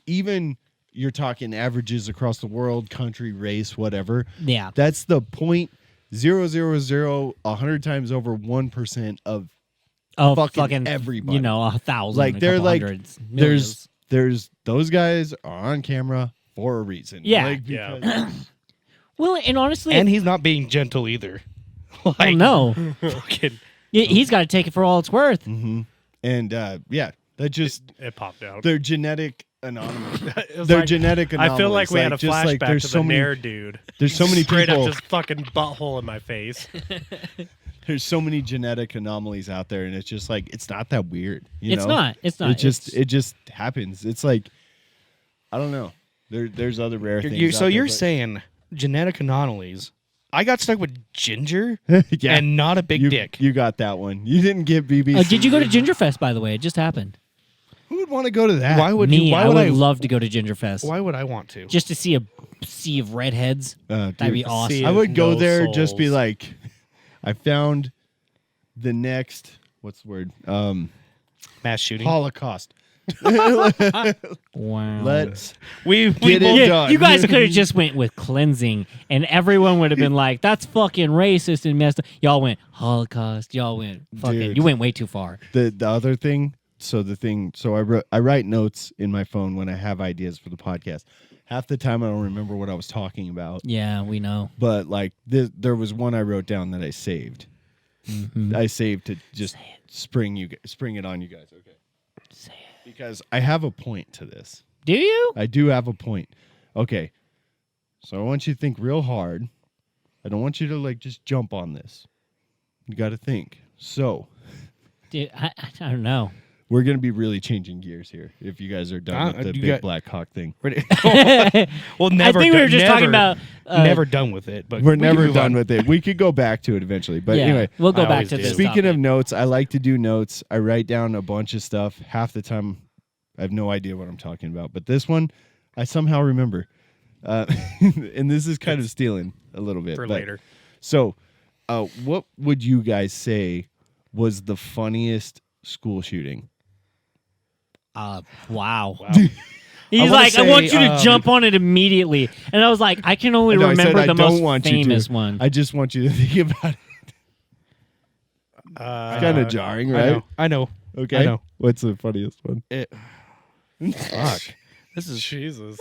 Speaker 1: even you're talking averages across the world, country, race, whatever.
Speaker 2: yeah.
Speaker 1: That's the 0.000 100 times over 1% of
Speaker 2: Oh,
Speaker 1: fucking everybody.
Speaker 2: You know, 1,000.
Speaker 1: Like,
Speaker 2: a
Speaker 1: they're
Speaker 2: couple
Speaker 1: like-
Speaker 2: hundreds, millions.
Speaker 1: there's those guys are on camera for a reason.
Speaker 2: Yeah.
Speaker 1: Like,
Speaker 4: Yeah.
Speaker 1: because-
Speaker 2: Well, and honestly,
Speaker 5: And he's not being gentle either. Like,
Speaker 2: no,
Speaker 5: fucking.
Speaker 2: he's got to take it for all it's worth.
Speaker 1: Mhm. And yeah, that just
Speaker 4: It popped out.
Speaker 1: they're genetic anomalies.
Speaker 4: It was
Speaker 1: They're
Speaker 4: like-
Speaker 1: genetic anomalies.
Speaker 4: I feel like we had a
Speaker 1: just
Speaker 4: flashback
Speaker 1: like there's
Speaker 4: to
Speaker 1: so
Speaker 4: the
Speaker 1: many
Speaker 4: Nair dude.
Speaker 1: there's so many
Speaker 4: Straight
Speaker 1: people
Speaker 4: up just fucking butthole in my face.
Speaker 1: there's so many genetic anomalies out there, and it's just like it's not that weird. You
Speaker 2: It's
Speaker 1: know?
Speaker 2: not. It's not.
Speaker 1: It just
Speaker 2: It's-
Speaker 1: it just happens. It's like I don't know. There's other rare things.
Speaker 5: So
Speaker 1: out there,
Speaker 5: you're
Speaker 1: but-
Speaker 5: saying genetic anomalies. I got stuck with ginger
Speaker 1: yeah,
Speaker 5: and not a big
Speaker 1: you,
Speaker 5: dick.
Speaker 1: You got that one. You didn't get BBC.
Speaker 2: Did you go to Gingerfest, by the way? It just happened.
Speaker 1: Who would want to go to that?
Speaker 5: Why would
Speaker 2: Me,
Speaker 5: you? Why
Speaker 2: I
Speaker 5: would
Speaker 2: would
Speaker 5: I?
Speaker 2: love to go to Gingerfest.
Speaker 5: Why would I want to?
Speaker 2: Just to see a sea of redheads. That'd be
Speaker 1: Dude,
Speaker 2: awesome.
Speaker 4: sea
Speaker 1: I would go
Speaker 4: no
Speaker 1: there just be
Speaker 4: souls.
Speaker 1: like, I found the next what's the word
Speaker 5: Mass shooting.
Speaker 1: Holocaust.
Speaker 2: Wow.
Speaker 1: Let's
Speaker 5: We
Speaker 1: get it
Speaker 5: both-
Speaker 1: done.
Speaker 2: You guys could have just went with cleansing, and everyone would have been like, "That's fucking racist and messed up." Y'all went Holocaust. Y'all went fucking.
Speaker 1: Dude.
Speaker 2: You went way too far.
Speaker 1: the other thing. So I write notes in my phone when I have ideas for the podcast. Half the time I don't remember what I was talking about,
Speaker 2: Yeah, we know.
Speaker 1: but like there was one I wrote down that I saved.
Speaker 2: Mhm.
Speaker 1: I saved to just spring it on you guys. Okay.
Speaker 2: Say it.
Speaker 1: Because I have a point to this.
Speaker 2: Do you?
Speaker 1: I do have a point. Okay. So I want you to think real hard. I don't want you to like just jump on this. You got to think. So
Speaker 2: Dude, I don't know.
Speaker 1: we're going to be really changing gears here if you guys are done with the
Speaker 5: you
Speaker 1: big
Speaker 5: got-
Speaker 1: black cock thing.
Speaker 5: well, never.
Speaker 2: I think we were
Speaker 5: done-
Speaker 2: just
Speaker 5: never,
Speaker 2: talking about.
Speaker 5: never done with it, but
Speaker 1: We're
Speaker 5: we can
Speaker 1: never
Speaker 5: move
Speaker 1: done
Speaker 5: on.
Speaker 1: with it. We could go back to it eventually. But
Speaker 2: yeah,
Speaker 1: anyway,
Speaker 2: we'll go
Speaker 4: I
Speaker 2: back
Speaker 4: always
Speaker 2: to
Speaker 4: do.
Speaker 2: this.
Speaker 1: speaking of
Speaker 2: topic.
Speaker 1: notes, I like to do notes. I write down a bunch of stuff. Half the time, I have no idea what I'm talking about. But this one, I somehow remember. And this is kind of stealing a little bit.
Speaker 4: for
Speaker 1: but-
Speaker 4: later.
Speaker 1: So, what would you guys say was the funniest school shooting?
Speaker 2: Wow.
Speaker 5: Wow.
Speaker 2: He's
Speaker 5: wanna
Speaker 2: like, I want
Speaker 5: say,
Speaker 2: you to jump on it immediately, and I was like, I can only
Speaker 1: No, I said
Speaker 2: remember
Speaker 1: I
Speaker 2: the
Speaker 1: don't
Speaker 2: most
Speaker 1: want you to.
Speaker 2: famous one.
Speaker 1: I just want you to think about it. It's kind of jarring, right?
Speaker 5: I know.
Speaker 1: Okay.
Speaker 5: I know.
Speaker 1: What's the funniest one?
Speaker 5: Fuck. This is.
Speaker 4: Jesus.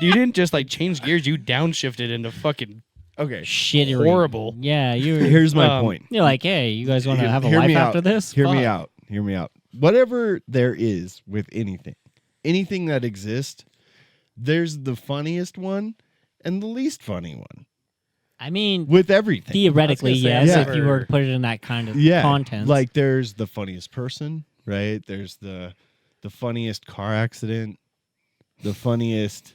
Speaker 5: You didn't just like change gears. You downshifted into fucking.
Speaker 1: Okay.
Speaker 2: Shitty.
Speaker 5: Horrible.
Speaker 2: Yeah, you're.
Speaker 1: Here's my
Speaker 5: Um,
Speaker 1: point.
Speaker 2: You're like, hey, you guys want to have a
Speaker 1: Hear
Speaker 2: life
Speaker 1: me
Speaker 2: after
Speaker 1: out.
Speaker 2: this?
Speaker 1: Hear me
Speaker 2: Fuck.
Speaker 1: out. Hear me out. Whatever there is with anything that exists, there's the funniest one and the least funny one
Speaker 2: I mean,
Speaker 1: with everything.
Speaker 2: theoretically,
Speaker 4: I was gonna
Speaker 2: yes,
Speaker 4: say,
Speaker 2: if
Speaker 4: I've
Speaker 2: you were
Speaker 4: never-
Speaker 2: to put it in that kind of
Speaker 1: Yeah,
Speaker 2: content.
Speaker 1: like there's the funniest person, right? There's the funniest car accident, the funniest,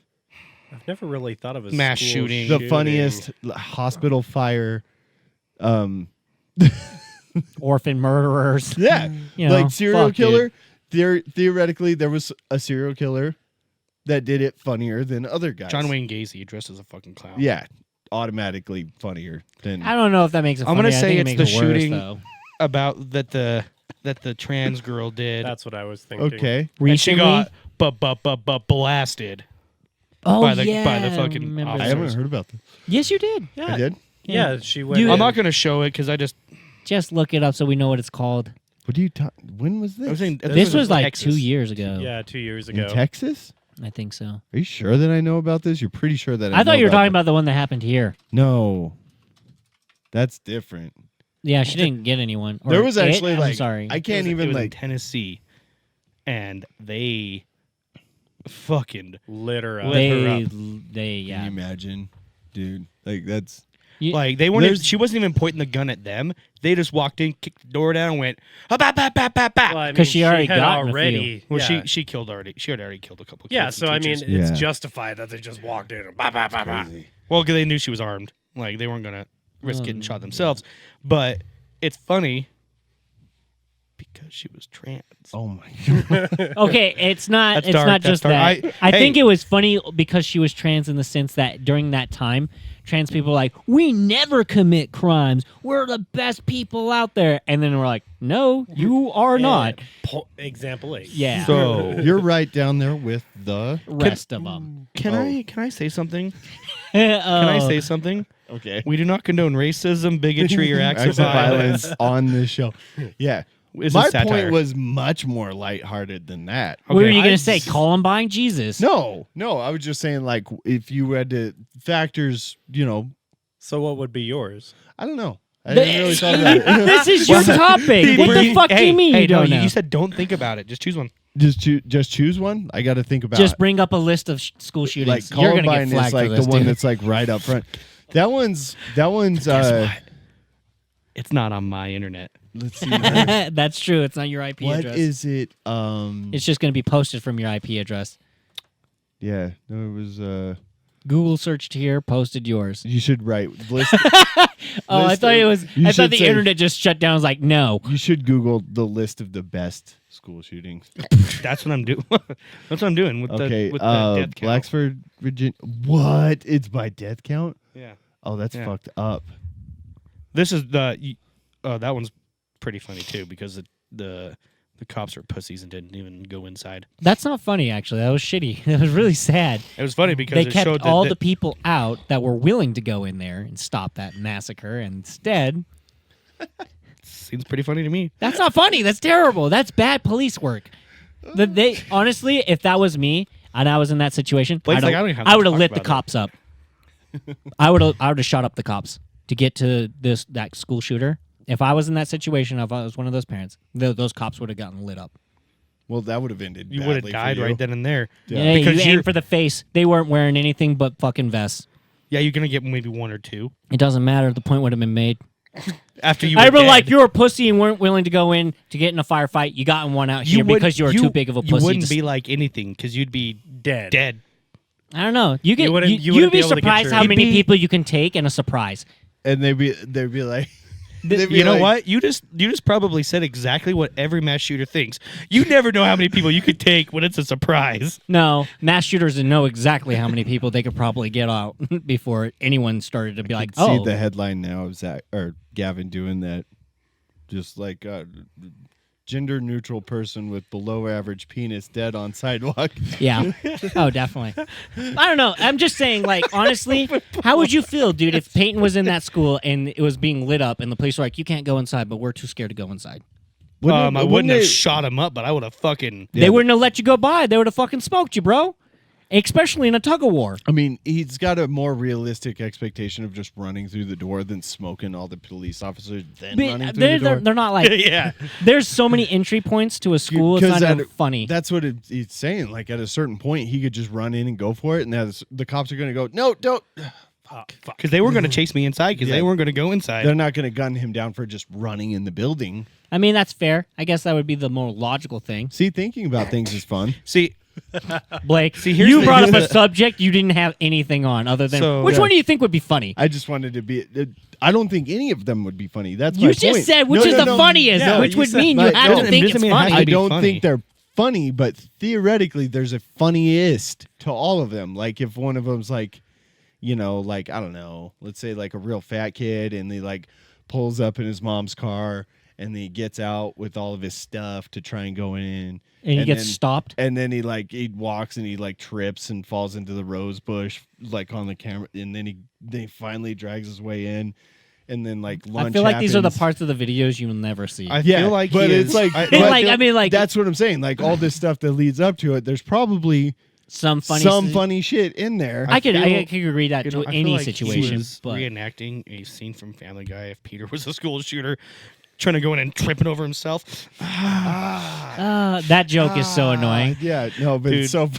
Speaker 4: I've never really thought of a
Speaker 5: Mass
Speaker 4: school
Speaker 5: shooting.
Speaker 1: the funniest hospital fire.
Speaker 2: orphan murderers.
Speaker 1: Yeah,
Speaker 2: You know,
Speaker 1: like serial
Speaker 2: fuck, dude.
Speaker 1: killer. Theoretically, there was a serial killer that did it funnier than other guys.
Speaker 5: John Wayne Gacy dressed as a fucking clown.
Speaker 1: Yeah, automatically funnier than.
Speaker 2: I don't know if that makes it
Speaker 5: I'm
Speaker 2: funny.
Speaker 5: gonna
Speaker 2: I
Speaker 5: say
Speaker 2: think it
Speaker 5: it's
Speaker 2: makes
Speaker 5: the
Speaker 2: it worse,
Speaker 5: shooting
Speaker 2: though.
Speaker 5: About that the trans girl did.
Speaker 4: That's what I was thinking.
Speaker 1: Okay.
Speaker 5: And she
Speaker 2: Recently?
Speaker 5: got blasted.
Speaker 2: Oh,
Speaker 5: by the-
Speaker 2: yeah.
Speaker 5: by the
Speaker 2: I
Speaker 5: fucking
Speaker 2: remember
Speaker 1: I
Speaker 5: officers.
Speaker 2: that.
Speaker 1: haven't heard about this.
Speaker 2: Yes, you did.
Speaker 1: I did.
Speaker 4: Yeah, she went.
Speaker 2: You-
Speaker 4: in-
Speaker 5: I'm not gonna show it because I just.
Speaker 2: Just look it up so we know what it's called.
Speaker 1: What do you talk? When was this?
Speaker 5: I was saying
Speaker 2: This was like
Speaker 5: Texas.
Speaker 2: 2 years ago.
Speaker 4: Yeah, 2 years
Speaker 1: in
Speaker 4: ago.
Speaker 1: Texas.
Speaker 2: I think so.
Speaker 1: Are you sure that I know about this? You're pretty sure that
Speaker 2: I thought you were talking
Speaker 1: about.
Speaker 2: about the one that happened here.
Speaker 1: No, that's different.
Speaker 2: Yeah, she didn't get anyone. Or
Speaker 1: There was
Speaker 2: it?
Speaker 1: actually
Speaker 2: I'm
Speaker 1: like
Speaker 2: sorry.
Speaker 1: I can't
Speaker 5: It
Speaker 1: even
Speaker 5: was in
Speaker 1: like.
Speaker 5: Tennessee, and they fucking
Speaker 4: Lit her up.
Speaker 5: Lit her
Speaker 2: they,
Speaker 5: up.
Speaker 2: they,
Speaker 1: Can
Speaker 2: yeah.
Speaker 1: you imagine, dude? Like that's.
Speaker 5: like they weren't.
Speaker 1: There's-
Speaker 5: She wasn't even pointing the gun at them. They just walked in, kicked the door down, and went ah, bah, bah, bah, bah, bah.
Speaker 4: Well, I
Speaker 2: 'Cause
Speaker 4: mean,
Speaker 2: she already
Speaker 4: had
Speaker 2: got in a
Speaker 4: already.
Speaker 5: Well,
Speaker 4: yeah.
Speaker 5: she killed already. She had already killed a couple.
Speaker 4: Yeah,
Speaker 5: kids
Speaker 4: so
Speaker 5: and
Speaker 4: I mean,
Speaker 5: teachers.
Speaker 4: it's
Speaker 1: Yeah.
Speaker 4: justified that they just walked in and bah, bah, bah, bah.
Speaker 5: well, because they knew she was armed. Like they weren't gonna risk getting shot themselves. But it's funny because she was trans.
Speaker 1: Oh my god.
Speaker 2: Okay, it's not.
Speaker 5: That's
Speaker 2: It's
Speaker 5: dark,
Speaker 2: not
Speaker 5: that's
Speaker 2: just
Speaker 5: dark.
Speaker 2: that.
Speaker 5: I-
Speaker 2: I think
Speaker 5: hey.
Speaker 2: it was funny because she was trans in the sense that during that time, trans people were like, we never commit crimes. We're the best people out there. And then we're like, no, you are not.
Speaker 6: Example 8.
Speaker 2: Yeah.
Speaker 5: So
Speaker 1: You're right down there with the.
Speaker 2: Rest of them.
Speaker 5: can I say something?
Speaker 2: Can
Speaker 5: Can I say something?
Speaker 1: Okay.
Speaker 5: We do not condone racism, bigotry, or acts of
Speaker 1: Acts of
Speaker 5: violence.
Speaker 1: violence on this show. Yeah.
Speaker 5: It's
Speaker 1: My
Speaker 5: a satire.
Speaker 1: point was much more lighthearted than that.
Speaker 2: What were
Speaker 5: Okay.
Speaker 2: you going
Speaker 1: I
Speaker 2: to say?
Speaker 1: just-
Speaker 2: Columbine? Jesus.
Speaker 1: No, I was just saying, like, if you had to factors,
Speaker 6: So what would be yours?
Speaker 1: I don't know. I didn't really thought about it.
Speaker 2: This is your topic. What the fuck do you mean you don't know?
Speaker 5: You said don't think about it. Just choose one.
Speaker 1: Just choose one. I got to think about.
Speaker 2: Just bring up a list of school
Speaker 1: like
Speaker 2: shootings. You're going to
Speaker 1: Columbine
Speaker 2: get flagged
Speaker 1: is like
Speaker 2: for this,
Speaker 1: the one
Speaker 2: dude.
Speaker 1: that's like right up front. That one's.
Speaker 5: Guess what? It's not on my internet.
Speaker 1: Let's see.
Speaker 2: That's true. It's not your IP
Speaker 1: What
Speaker 2: address.
Speaker 1: is it?
Speaker 2: It's just going to be posted from your IP address.
Speaker 1: Yeah. No, it was.
Speaker 2: Google searched here, posted yours.
Speaker 1: You should write list.
Speaker 2: Oh, I
Speaker 1: list
Speaker 2: thought it
Speaker 1: of-
Speaker 2: was.
Speaker 1: you
Speaker 2: I thought
Speaker 1: should
Speaker 2: the
Speaker 1: say-
Speaker 2: internet just shut down. I was like, no.
Speaker 1: You should Google the list of the best school shootings.
Speaker 5: That's what I'm doing. That's what I'm doing with
Speaker 1: Okay.
Speaker 5: the death count.
Speaker 1: Blacksburg, Virginia. What? It's by death count?
Speaker 5: Yeah.
Speaker 1: Oh, that's
Speaker 5: Yeah.
Speaker 1: fucked up.
Speaker 5: This is the. That one's pretty funny too because the cops are pussies and didn't even go inside.
Speaker 2: That's not funny, actually. That was shitty. That was really sad.
Speaker 5: It was funny because
Speaker 2: They
Speaker 5: it
Speaker 2: kept
Speaker 5: showed that
Speaker 2: all the people out that were willing to go in there and stop that massacre. And instead,
Speaker 5: seems pretty funny to me.
Speaker 2: that's not funny. That's terrible. That's bad police work. They honestly, if that was me and I was in that situation,
Speaker 5: Blake's
Speaker 2: I
Speaker 5: like, I don't even have to
Speaker 2: would have
Speaker 5: talk
Speaker 2: lit the
Speaker 5: about it.
Speaker 2: cops up. I would have shot up the cops to get to that school shooter. If I was in that situation, if I was one of those parents, those cops would have gotten lit up.
Speaker 1: Well, that would have ended.
Speaker 5: You would have
Speaker 1: badly for
Speaker 5: died
Speaker 1: you.
Speaker 5: right then and there.
Speaker 2: Yeah,
Speaker 5: Because
Speaker 2: you
Speaker 5: you're-
Speaker 2: aim for the face. They weren't wearing anything but fucking vests.
Speaker 5: Yeah, you're gonna get maybe one or two
Speaker 2: It doesn't matter. The point would have been made.
Speaker 5: after you.
Speaker 2: I
Speaker 5: were
Speaker 2: remember, like,
Speaker 5: dead.
Speaker 2: you were a pussy and weren't willing to go in to get in a firefight. You got in one out here because you were too big of a
Speaker 5: You
Speaker 2: pussy.
Speaker 5: wouldn't
Speaker 2: to
Speaker 5: be like anything because you'd be
Speaker 6: Dead.
Speaker 5: dead.
Speaker 2: I don't know. You get
Speaker 6: wouldn't-
Speaker 2: you,
Speaker 6: you
Speaker 2: you'd
Speaker 6: wouldn't
Speaker 2: be
Speaker 6: be able to get
Speaker 2: surprised
Speaker 6: your-
Speaker 2: how
Speaker 6: You'd
Speaker 2: many
Speaker 5: be-
Speaker 2: people you can take in a surprise.
Speaker 1: And they'd be like, they'd be
Speaker 5: You know
Speaker 1: like,
Speaker 5: what? You just probably said exactly what every mass shooter thinks. You never know how many people you could take when it's a surprise.
Speaker 2: No, mass shooters know exactly how many people they could probably get out before anyone started to be like,
Speaker 1: See
Speaker 2: oh,
Speaker 1: the headline now of Zach or Gavin doing that, just like gender neutral person with below average penis dead on sidewalk.
Speaker 2: yeah. Oh, definitely. I don't know. I'm just saying, like, honestly, how would you feel, dude, if Peyton was in that school and it was being lit up and the police were like, you can't go inside, but we're too scared to go inside?
Speaker 5: I wouldn't have
Speaker 1: it-
Speaker 5: shot him up, but I would have fucking.
Speaker 1: Yeah,
Speaker 2: They wouldn't have let you go by. They would have fucking smoked you, bro. Especially in a tug of war.
Speaker 1: I mean, he's got a more realistic expectation of just running through the door than smoking all the police officers, then running through the door.
Speaker 2: They're not like.
Speaker 5: Yeah.
Speaker 2: There's so many entry points to a school. It's not
Speaker 1: 'Cause
Speaker 2: even
Speaker 1: at-
Speaker 2: funny.
Speaker 1: That's what he's saying. Like at a certain point, he could just run in and go for it, and the cops are going to go, no, don't.
Speaker 5: Because they were going to chase me inside because
Speaker 1: Yeah.
Speaker 5: they weren't going to go inside.
Speaker 1: They're not going to gun him down for just running in the building.
Speaker 2: I mean, that's fair. I guess that would be the more logical thing.
Speaker 1: See, thinking about things is fun.
Speaker 5: See,
Speaker 2: Blake,
Speaker 5: here's
Speaker 2: you
Speaker 5: the-
Speaker 2: brought up
Speaker 5: here's
Speaker 2: a
Speaker 5: the-
Speaker 2: subject you didn't have anything on other than
Speaker 5: So-
Speaker 2: which
Speaker 1: Yeah.
Speaker 2: one do you think would be funny?
Speaker 1: I just wanted to be. I don't think any of them would be funny. That's
Speaker 2: You
Speaker 1: my
Speaker 2: just
Speaker 1: point.
Speaker 2: said which
Speaker 1: No,
Speaker 2: is
Speaker 1: no,
Speaker 2: the
Speaker 1: no.
Speaker 2: funniest,
Speaker 6: Yeah,
Speaker 2: which
Speaker 6: you
Speaker 2: would
Speaker 6: said-
Speaker 2: mean you
Speaker 1: But
Speaker 2: have
Speaker 1: no,
Speaker 2: to
Speaker 5: it
Speaker 2: think
Speaker 5: doesn't
Speaker 2: it's
Speaker 5: mean it has
Speaker 2: funny.
Speaker 5: to
Speaker 1: I
Speaker 5: be
Speaker 1: don't
Speaker 5: funny.
Speaker 1: think they're funny, but theoretically, there's a funniest to all of them. Like if one of them's like, like I don't know, let's say like a real fat kid, and he like pulls up in his mom's car, and he gets out with all of his stuff to try and go in,
Speaker 2: and he gets
Speaker 1: then-
Speaker 2: stopped.
Speaker 1: and then he walks and he like trips and falls into the rose bush like on the camera, and then he finally drags his way in, and then like lunch.
Speaker 2: I feel like these are the
Speaker 1: happens.
Speaker 2: parts of the videos you'll never see.
Speaker 5: I
Speaker 1: Yeah,
Speaker 5: feel like
Speaker 1: but
Speaker 5: he
Speaker 1: it's
Speaker 5: is-
Speaker 1: like,
Speaker 5: I-
Speaker 1: but
Speaker 2: Like, I mean, like-
Speaker 1: that's what I'm saying. Like all this stuff that leads up to it, there's probably
Speaker 2: some funny.
Speaker 1: some funny shit in there.
Speaker 2: I could
Speaker 5: feel-
Speaker 2: agree that
Speaker 5: You know,
Speaker 2: to
Speaker 5: I feel
Speaker 2: any
Speaker 5: like
Speaker 2: situation,
Speaker 5: he was
Speaker 2: but
Speaker 5: reenacting a scene from Family Guy if Peter was a school shooter trying to go in and tripping over himself.
Speaker 2: that joke is so annoying.
Speaker 1: Yeah, no, but it's so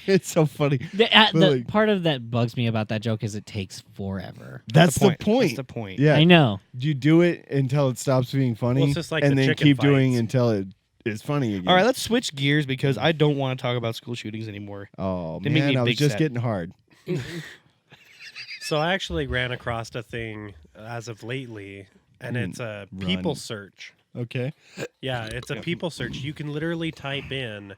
Speaker 1: it's so funny.
Speaker 2: The
Speaker 1: like-
Speaker 2: part of that bugs me about that joke is it takes forever.
Speaker 1: That's the
Speaker 5: That's
Speaker 1: point.
Speaker 5: the point.
Speaker 1: Yeah,
Speaker 2: I know.
Speaker 1: you do it until it stops being funny,
Speaker 6: Well, it's just like
Speaker 1: and
Speaker 6: the
Speaker 1: then
Speaker 6: chicken
Speaker 1: keep doing
Speaker 6: fights.
Speaker 1: until it is funny again.
Speaker 5: All right, let's switch gears because I don't want to talk about school shootings anymore.
Speaker 1: Oh
Speaker 5: They make
Speaker 1: man,
Speaker 5: me
Speaker 1: I was
Speaker 5: big
Speaker 1: just
Speaker 5: sad.
Speaker 1: getting hard.
Speaker 6: So I actually ran across a thing as of lately, and it's a people
Speaker 1: Run.
Speaker 6: search.
Speaker 1: Okay.
Speaker 6: Yeah, it's a people search. You can literally type in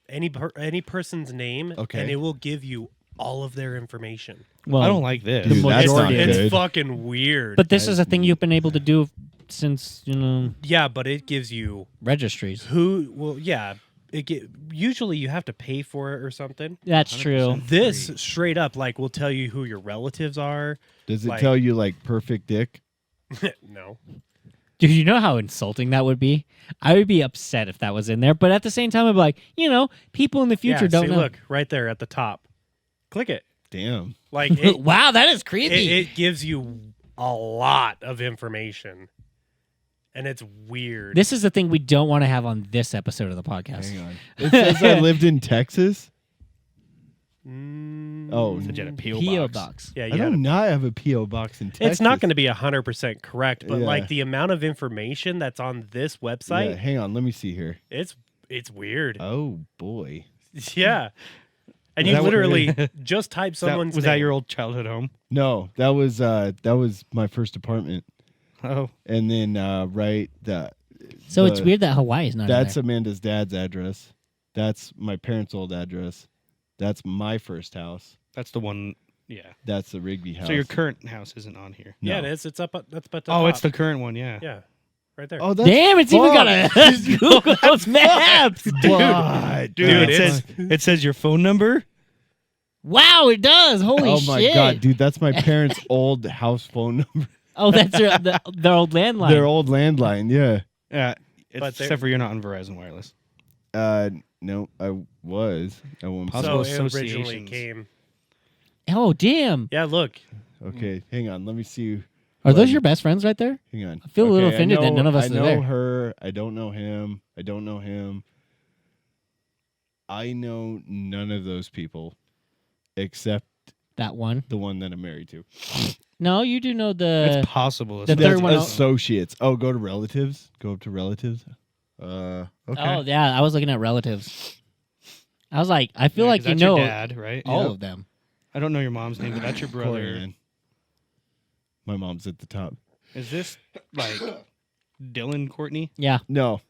Speaker 6: any person's name,
Speaker 1: Okay.
Speaker 6: and it will give you all of their information.
Speaker 2: Well,
Speaker 5: I don't like this.
Speaker 1: Dude, that's not
Speaker 6: It's
Speaker 1: good.
Speaker 6: fucking weird.
Speaker 2: But this is a thing you've been able to do since
Speaker 6: yeah, but it gives you
Speaker 2: registries.
Speaker 6: who. Well, yeah, usually you have to pay for it or something.
Speaker 2: That's true.
Speaker 6: This straight up like will tell you who your relatives are.
Speaker 1: Does it
Speaker 6: Like-
Speaker 1: tell you like perfect dick?
Speaker 6: No.
Speaker 2: Dude, you know how insulting that would be? I would be upset if that was in there, but at the same time, I'd be like, people in the future
Speaker 6: Yeah,
Speaker 2: don't
Speaker 6: see,
Speaker 2: know.
Speaker 6: Look right there at the top. Click it.
Speaker 1: Damn.
Speaker 6: Like it,
Speaker 2: Wow, that is creepy.
Speaker 6: it gives you a lot of information, and it's weird.
Speaker 2: This is the thing we don't want to have on this episode of the podcast.
Speaker 1: Hang on. It says I lived in Texas.
Speaker 6: Mm,
Speaker 1: Oh,
Speaker 5: Said you had a P.O.
Speaker 2: P.O.
Speaker 5: box.
Speaker 2: box.
Speaker 6: yeah,
Speaker 1: I
Speaker 6: you
Speaker 1: do
Speaker 6: had
Speaker 1: not have a P.O. box in Texas.
Speaker 6: it's not going to be 100% correct, but
Speaker 1: Yeah.
Speaker 6: like the amount of information that's on this
Speaker 1: Yeah,
Speaker 6: website,
Speaker 1: hang on. Let me see here.
Speaker 6: it's weird.
Speaker 1: Oh, boy.
Speaker 6: Yeah, and
Speaker 5: Is
Speaker 6: you
Speaker 5: that what-
Speaker 6: literally just type someone's
Speaker 5: Was that
Speaker 6: name.
Speaker 5: your old childhood home?
Speaker 1: No, that was my first apartment.
Speaker 5: Oh,
Speaker 1: And then
Speaker 2: So it's
Speaker 1: the-
Speaker 2: weird that Hawaii is not in
Speaker 1: That's
Speaker 2: there.
Speaker 1: Amanda's dad's address. That's my parents' old address. That's my first house.
Speaker 5: that's the one. Yeah.
Speaker 1: That's the Rigby house.
Speaker 5: So your current house isn't on here.
Speaker 6: Yeah,
Speaker 1: No.
Speaker 6: it is. It's up. That's but.
Speaker 5: Oh, it's the current one. Yeah.
Speaker 6: yeah, right there.
Speaker 1: Oh, that's
Speaker 2: Damn, it's even got a Google those maps.
Speaker 1: What?
Speaker 5: Dude,
Speaker 6: Dude,
Speaker 5: it says your phone number.
Speaker 2: Wow, it does. Holy
Speaker 1: Oh
Speaker 2: shit.
Speaker 1: my god, dude, that's my parents' old house phone number.
Speaker 2: Oh, that's their old landline.
Speaker 1: Their old landline, yeah.
Speaker 5: Yeah.
Speaker 6: But they're-
Speaker 5: Except for you're not on Verizon Wireless.
Speaker 1: No, I was at one
Speaker 6: so
Speaker 5: Possible
Speaker 6: it originally
Speaker 5: associations.
Speaker 6: came.
Speaker 2: Oh, damn.
Speaker 6: Yeah, look.
Speaker 1: Okay, hang on. Let me see.
Speaker 2: Are those your best friends right there?
Speaker 1: Hang on.
Speaker 2: I feel a little
Speaker 1: Okay,
Speaker 2: offended that none of us
Speaker 1: I
Speaker 2: are
Speaker 1: know
Speaker 2: there.
Speaker 1: her. I don't know him. I don't know him. I know none of those people except
Speaker 2: That one.
Speaker 1: the one that I'm married to.
Speaker 2: No, you do know the.
Speaker 5: It's possible.
Speaker 2: the
Speaker 5: It's
Speaker 2: third
Speaker 1: That's
Speaker 2: one-
Speaker 1: associates. Oh, go to relatives. Go up to relatives. Okay.
Speaker 2: Oh, yeah. I was looking at relatives. I was like, I feel
Speaker 5: Yeah,
Speaker 2: like
Speaker 5: 'cause
Speaker 2: you
Speaker 5: that's
Speaker 2: know
Speaker 5: your dad, right?
Speaker 2: all
Speaker 1: Yep.
Speaker 2: of them.
Speaker 5: I don't know your mom's name, but that's your brother.
Speaker 1: Corian. My mom's at the top.
Speaker 5: Is this like Dylan Courtney?
Speaker 2: Yeah.
Speaker 1: No,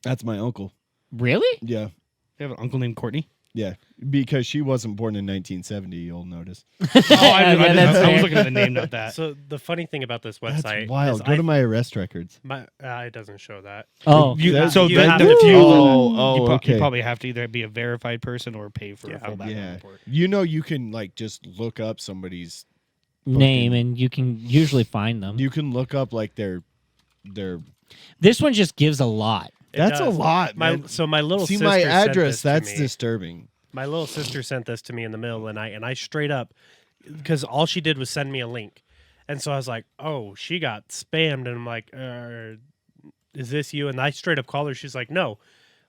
Speaker 1: that's my uncle.
Speaker 2: Really?
Speaker 1: Yeah,
Speaker 5: You have an uncle named Courtney?
Speaker 1: yeah. Because she wasn't born in 1970. You'll notice.
Speaker 5: Oh, I
Speaker 2: that's
Speaker 5: was
Speaker 2: fair.
Speaker 5: looking at the name, not that.
Speaker 6: So the funny thing about this website
Speaker 1: That's wild.
Speaker 6: is
Speaker 1: Go to my arrest records.
Speaker 6: it doesn't show that.
Speaker 2: Oh,
Speaker 5: So
Speaker 6: you
Speaker 5: that-
Speaker 6: have
Speaker 5: the
Speaker 6: to-
Speaker 5: few-
Speaker 1: Oh,
Speaker 5: you
Speaker 1: okay.
Speaker 5: probably have to either be a verified person or pay for
Speaker 6: Yeah.
Speaker 5: a full background
Speaker 1: Yeah.
Speaker 5: report.
Speaker 1: You know, you can like just look up somebody's.
Speaker 2: name, and you can usually find them.
Speaker 1: You can look up like their.
Speaker 2: This one just gives a lot.
Speaker 6: It
Speaker 1: That's a
Speaker 6: does.
Speaker 1: lot,
Speaker 6: My
Speaker 1: man.
Speaker 6: so my little
Speaker 1: See
Speaker 6: sister
Speaker 1: my
Speaker 6: sent
Speaker 1: address.
Speaker 6: this to
Speaker 1: That's
Speaker 6: me.
Speaker 1: disturbing.
Speaker 6: My little sister sent this to me in the middle of the night, and I straight up, because all she did was send me a link, and so I was like, "Oh, she got spammed," and I'm like, "Is this you?" And I straight up called her. She's like, "No,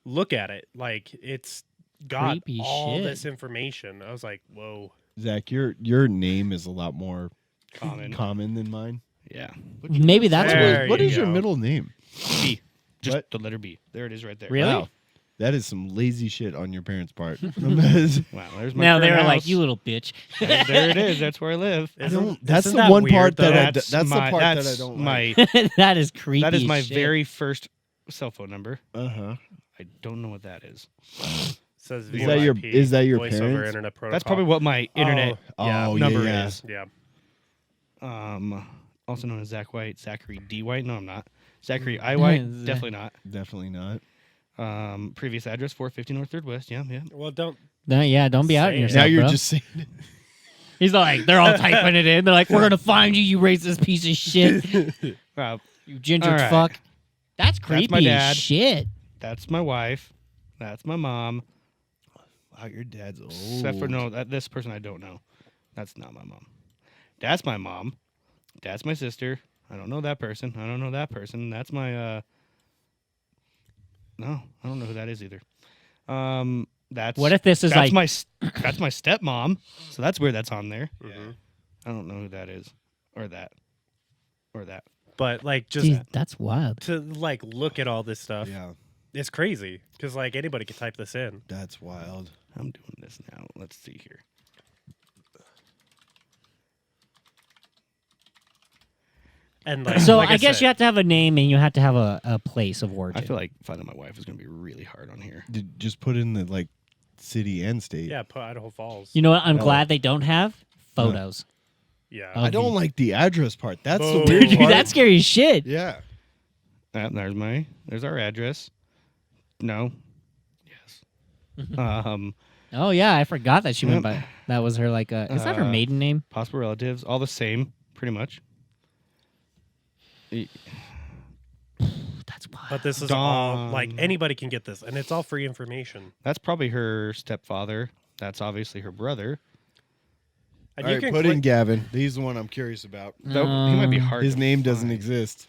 Speaker 6: look at it. Like it's got
Speaker 2: Creepy
Speaker 6: all
Speaker 2: shit.
Speaker 6: this information." I was like, "Whoa."
Speaker 1: Zach, your name is a lot more common than mine.
Speaker 5: Yeah.
Speaker 2: Maybe that's
Speaker 6: There
Speaker 2: what.
Speaker 1: What
Speaker 6: you
Speaker 1: is your
Speaker 6: go.
Speaker 1: middle name?
Speaker 5: B. Just
Speaker 1: What?
Speaker 5: the letter B. There it is right there.
Speaker 2: Really?
Speaker 1: Wow. That is some lazy shit on your parents' part.
Speaker 5: Wow, there's my
Speaker 2: Now they
Speaker 5: current
Speaker 2: were like,
Speaker 5: house.
Speaker 2: "You little bitch."
Speaker 5: There it is. That's where I live.
Speaker 1: That's
Speaker 6: Isn't
Speaker 1: the
Speaker 6: that
Speaker 1: one
Speaker 6: weird,
Speaker 1: part that
Speaker 6: though?
Speaker 1: I, that's the part that I
Speaker 5: that's
Speaker 1: don't
Speaker 5: my
Speaker 2: That is creepy.
Speaker 5: that is my
Speaker 2: as shit.
Speaker 5: very first cell phone number.
Speaker 1: Uh-huh.
Speaker 5: I don't know what that is.
Speaker 6: Says
Speaker 1: Is that your-
Speaker 6: VoIP,
Speaker 1: is that your
Speaker 6: voice over
Speaker 1: parents?
Speaker 6: internet protocol.
Speaker 5: That's probably what my internet
Speaker 6: yeah,
Speaker 1: Oh,
Speaker 5: number
Speaker 1: yeah.
Speaker 5: is.
Speaker 6: Yeah.
Speaker 5: Also known as Zach White, Zachary D White. No, I'm not. Zachary I White. Definitely not.
Speaker 1: Definitely not.
Speaker 5: Previous address 450 North 3rd West. Yeah, yeah.
Speaker 6: Well, don't.
Speaker 2: No, yeah, don't be outing
Speaker 6: Say it.
Speaker 2: yourself.
Speaker 1: Now you're
Speaker 2: bro.
Speaker 1: just saying it.
Speaker 2: He's like, they're all typing it in. They're like, "We're gonna find you, you racist piece of shit, you ginger
Speaker 5: All right.
Speaker 2: fuck." That's creepy.
Speaker 5: my
Speaker 2: as
Speaker 5: dad.
Speaker 2: Shit.
Speaker 5: That's my wife. That's my mom.
Speaker 1: Wow, your dad's old.
Speaker 5: Except for no, this person I don't know. That's not my mom. That's my mom. That's my sister. I don't know that person. I don't know that person. That's my no, I don't know who that is either. That's
Speaker 2: What if this is
Speaker 5: that's
Speaker 2: like?
Speaker 5: that's my stepmom. So that's weird. That's on there.
Speaker 6: Mhm.
Speaker 5: I don't know who that is, or that.
Speaker 6: But like, just
Speaker 2: Geez, that's wild.
Speaker 6: to like look at all this stuff,
Speaker 1: Yeah,
Speaker 6: it's crazy because like anybody can type this in.
Speaker 1: that's wild.
Speaker 5: I'm doing this now. Let's see here.
Speaker 6: And like,
Speaker 2: So
Speaker 6: like
Speaker 2: I guess
Speaker 6: said,
Speaker 2: you have to have a name and you have to have a place of origin.
Speaker 5: I feel like finding my wife is going to be really hard on here.
Speaker 1: Just put in the like city and state.
Speaker 6: yeah, put Idaho Falls.
Speaker 2: You know what? I'm
Speaker 1: Oh.
Speaker 2: glad they don't have photos.
Speaker 6: yeah,
Speaker 2: Oh.
Speaker 1: I don't like the address part. That's
Speaker 6: Boom.
Speaker 1: the weird
Speaker 2: Dude,
Speaker 1: part.
Speaker 2: that's scary as shit.
Speaker 1: Yeah.
Speaker 5: There's our address. No. Yes.
Speaker 2: Oh yeah, I forgot that she went
Speaker 5: Yep.
Speaker 2: by. That was her like. Is that her maiden name?
Speaker 5: Possible relatives, all the same, pretty much.
Speaker 2: That's wild.
Speaker 6: but this is all like
Speaker 5: Dawn.
Speaker 6: anybody can get this, and it's all free information.
Speaker 5: That's probably her stepfather. That's obviously her brother.
Speaker 6: And
Speaker 1: All
Speaker 6: you
Speaker 1: right,
Speaker 6: can
Speaker 1: put
Speaker 6: click,
Speaker 1: in Gavin. He's the one I'm curious about.
Speaker 5: Though he might be hard.
Speaker 1: His
Speaker 5: to
Speaker 1: name doesn't
Speaker 5: find.
Speaker 1: exist.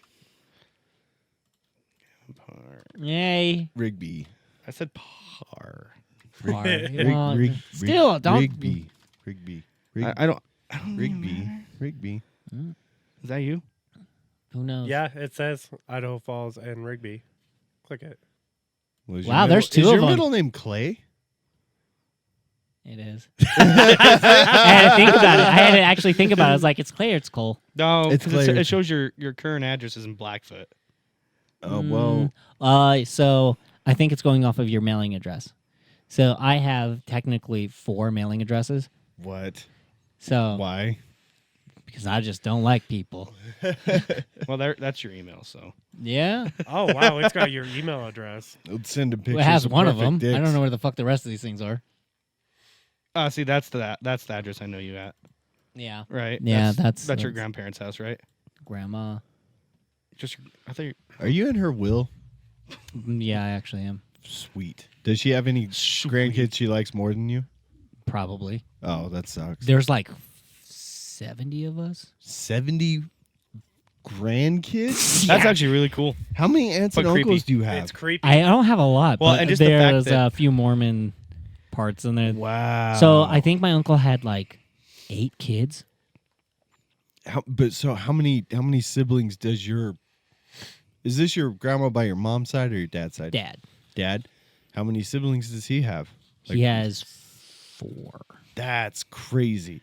Speaker 2: Yay.
Speaker 1: Rigby.
Speaker 5: I said par.
Speaker 2: Hard.
Speaker 1: Rig-
Speaker 2: Well,
Speaker 1: Rig-
Speaker 2: still, don't.
Speaker 1: Rigby. Rigby.
Speaker 5: I don't.
Speaker 1: Rigby. Rigby.
Speaker 5: Is that you?
Speaker 2: Who knows?
Speaker 6: yeah, it says Idaho Falls and Rigby. Click it.
Speaker 1: Was
Speaker 2: Wow, there's two
Speaker 1: Is
Speaker 2: of
Speaker 1: your
Speaker 2: them.
Speaker 1: middle name Clay?
Speaker 2: It is. I had to think about it. I had to actually think about it. I was like, it's Clay or it's Cole.
Speaker 5: No,
Speaker 1: It's
Speaker 5: 'cause
Speaker 1: Claire.
Speaker 5: it shows your current address is in Blackfoot.
Speaker 1: Oh, well.
Speaker 2: So I think it's going off of your mailing address. So I have technically 4 mailing addresses.
Speaker 1: What?
Speaker 2: So
Speaker 1: Why?
Speaker 2: because I just don't like people.
Speaker 5: Well, that's your email, so.
Speaker 2: Yeah.
Speaker 6: Oh wow, it's got your email address.
Speaker 1: Let's send a picture.
Speaker 2: It has one of them. I don't know where the fuck the rest of these things are.
Speaker 5: See, that's the address I know you at,
Speaker 2: Yeah.
Speaker 5: right?
Speaker 2: Yeah,
Speaker 5: that's
Speaker 2: that's-
Speaker 5: your
Speaker 2: that's-
Speaker 5: grandparents' house, right?
Speaker 2: Grandma.
Speaker 5: I thought.
Speaker 1: Are you in her will?
Speaker 2: Yeah, I actually am.
Speaker 1: Sweet. Does she have any grandkids she likes more than you?
Speaker 2: Probably.
Speaker 1: Oh, that sucks.
Speaker 2: There's like 70 of us.
Speaker 1: 70 grandkids?
Speaker 5: That's actually really cool.
Speaker 1: How many aunts and
Speaker 5: But creepy.
Speaker 1: uncles do you have?
Speaker 6: It's creepy.
Speaker 2: I don't have a lot,
Speaker 5: Well,
Speaker 2: but
Speaker 5: and just the fact
Speaker 2: there's
Speaker 5: that-
Speaker 2: a few Mormon parts in there.
Speaker 1: Wow.
Speaker 2: So I think my uncle had like 8 kids.
Speaker 1: How many siblings does your? Is this your grandma by your mom's side or your dad's side?
Speaker 2: Dad.
Speaker 1: Dad. How many siblings does he have?
Speaker 2: He has 4.
Speaker 1: That's crazy.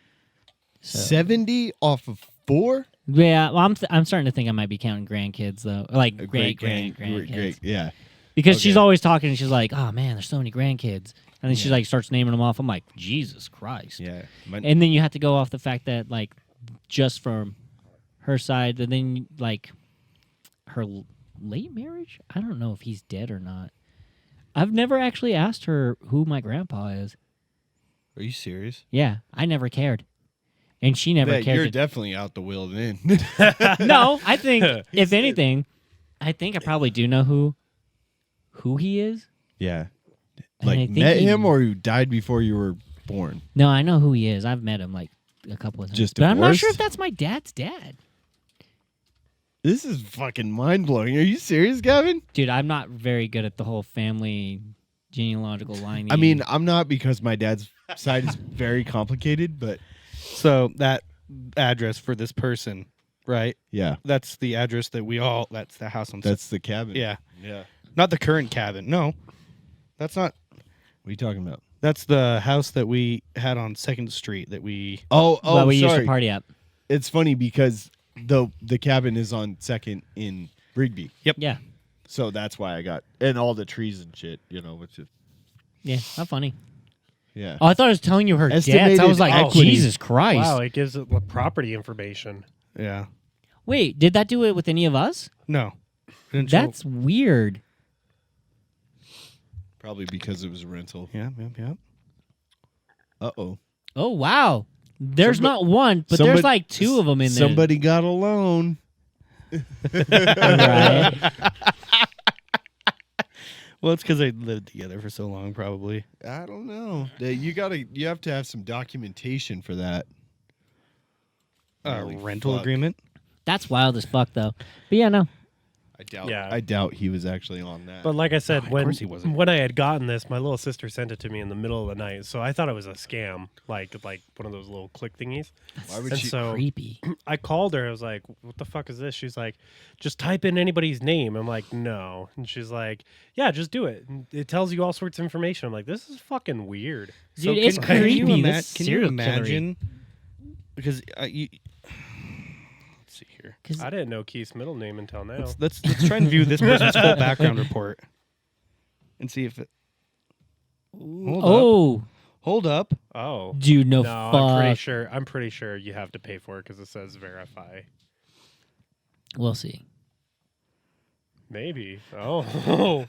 Speaker 2: So-
Speaker 1: 70 off of 4?
Speaker 2: Yeah, well, I'm starting to think I might be counting grandkids though, like grandkids.
Speaker 1: Great. Yeah.
Speaker 2: Because she's
Speaker 1: Okay.
Speaker 2: always talking and she's like, "Oh man, there's so many grandkids," and then she like starts naming them off. I'm like, Jesus Christ!
Speaker 1: Yeah.
Speaker 2: And then you have to go off the fact that like just from her side, and then like her late marriage. I don't know if he's dead or not. I've never actually asked her who my grandpa is.
Speaker 1: Are you serious?
Speaker 2: Yeah, I never cared, and she never
Speaker 1: Bet
Speaker 2: cared.
Speaker 1: you're
Speaker 2: to-
Speaker 1: definitely out the will then.
Speaker 2: No, I think if anything, I think I probably do know who he is.
Speaker 1: yeah.
Speaker 2: And I
Speaker 1: Like
Speaker 2: think
Speaker 1: met
Speaker 2: he-
Speaker 1: him or you died before you were born?
Speaker 2: No, I know who he is. I've met him like a couple of times.
Speaker 1: Just
Speaker 2: but I'm not sure
Speaker 1: divorced?
Speaker 2: if that's my dad's dad.
Speaker 1: This is fucking mind blowing. Are you serious, Gavin?
Speaker 2: Dude, I'm not very good at the whole family genealogical line.
Speaker 1: I mean, I'm not because my dad's side is very complicated, but
Speaker 5: So that address for this person, right?
Speaker 1: yeah,
Speaker 5: That's the address that that's the house on.
Speaker 1: that's the cabin.
Speaker 5: yeah,
Speaker 1: Yeah.
Speaker 5: not the current cabin. No, that's not.
Speaker 1: What are you talking about?
Speaker 5: That's the house that we had on 2nd Street that we.
Speaker 1: Oh,
Speaker 2: but we used
Speaker 1: sorry.
Speaker 2: to party at.
Speaker 1: It's funny because the cabin is on 2nd in Rigby.
Speaker 2: Yeah.
Speaker 1: So that's why I got and all the trees and shit, which is
Speaker 2: Yeah, not funny.
Speaker 1: yeah.
Speaker 2: Oh, I thought I was telling you her dad's. I
Speaker 1: Estimated
Speaker 2: was like,
Speaker 1: equity.
Speaker 2: Jesus Christ.
Speaker 6: Wow, it gives it the property information.
Speaker 5: Yeah.
Speaker 2: Wait, did that do it with any of us?
Speaker 5: No. Didn't show-
Speaker 2: That's weird.
Speaker 1: Probably because it was a rental.
Speaker 5: Yeah.
Speaker 1: Uh-oh.
Speaker 2: Oh, wow. There's
Speaker 1: Somebody-
Speaker 2: not one, but there's like 2 of them in there.
Speaker 1: Somebody got a loan.
Speaker 2: Right.
Speaker 5: Well, it's because they lived together for so long, probably.
Speaker 1: I don't know. You have to have some documentation for that. Holy
Speaker 5: Rental
Speaker 1: fuck.
Speaker 5: agreement.
Speaker 2: That's wild as fuck, though. But yeah, no.
Speaker 6: Yeah.
Speaker 1: I doubt he was actually on that.
Speaker 6: But like I said,
Speaker 5: of
Speaker 6: when
Speaker 5: course he wasn't.
Speaker 6: when I had gotten this, my little sister sent it to me in the middle of the night, so I thought it was a scam, like one of those little click thingies.
Speaker 1: why would
Speaker 6: And
Speaker 1: she?
Speaker 6: so
Speaker 2: Creepy.
Speaker 6: I called her. I was like, "What the fuck is this?" She's like, "Just type in anybody's name." I'm like, "No," and she's like, "Yeah, just do it. And it tells you all sorts of information." I'm like, "This is fucking weird."
Speaker 2: Dude, it's creepy. This
Speaker 5: Can you
Speaker 2: serial killery.
Speaker 5: imagine? Because Let's see here.
Speaker 6: I didn't know Keith's middle name until now.
Speaker 5: Let's try and view this person's full background report and see if it. Hold up.
Speaker 6: Oh,
Speaker 2: dude, no,
Speaker 6: no,
Speaker 2: fuck.
Speaker 6: I'm pretty sure you have to pay for it because it says verify.
Speaker 2: We'll see.
Speaker 6: Maybe. Oh.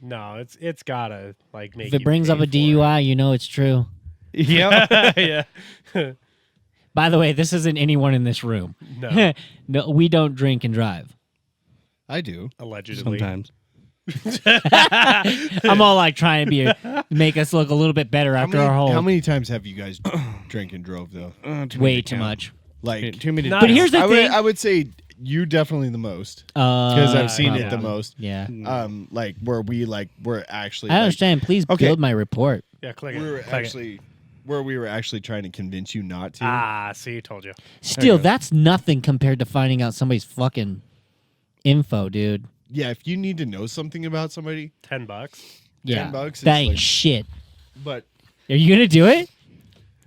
Speaker 6: No, it's gotta like make.
Speaker 2: If it
Speaker 6: you
Speaker 2: brings
Speaker 6: pay
Speaker 2: up a
Speaker 6: for
Speaker 2: DUI, you know it's true.
Speaker 5: Yeah.
Speaker 6: it. Yeah.
Speaker 2: By the way, this isn't anyone in this room.
Speaker 6: No.
Speaker 2: No, we don't drink and drive.
Speaker 1: I do.
Speaker 6: Allegedly.
Speaker 5: Sometimes.
Speaker 2: I'm all like trying to make us look a little bit better after our whole
Speaker 1: How many times have you guys drank and drove though?
Speaker 2: way too much.
Speaker 1: Like,
Speaker 5: Too many.
Speaker 6: Not-
Speaker 2: But here's the thing.
Speaker 1: I would say you definitely the most because I've seen it the
Speaker 6: probably.
Speaker 1: most.
Speaker 2: Yeah.
Speaker 1: Like where we're actually.
Speaker 2: I understand. Please
Speaker 1: Okay.
Speaker 2: build my report.
Speaker 6: Yeah, click it.
Speaker 1: We were
Speaker 6: Click it.
Speaker 1: actually where we were actually trying to convince you not to.
Speaker 6: Ah, see, told you.
Speaker 2: Still, that's nothing compared to finding out somebody's fucking info, dude.
Speaker 1: Yeah, if you need to know something about somebody,
Speaker 6: $10.
Speaker 2: Yeah.
Speaker 1: $10
Speaker 2: That
Speaker 1: is
Speaker 2: ain't
Speaker 1: like-
Speaker 2: shit.
Speaker 1: but
Speaker 2: Are you gonna do it?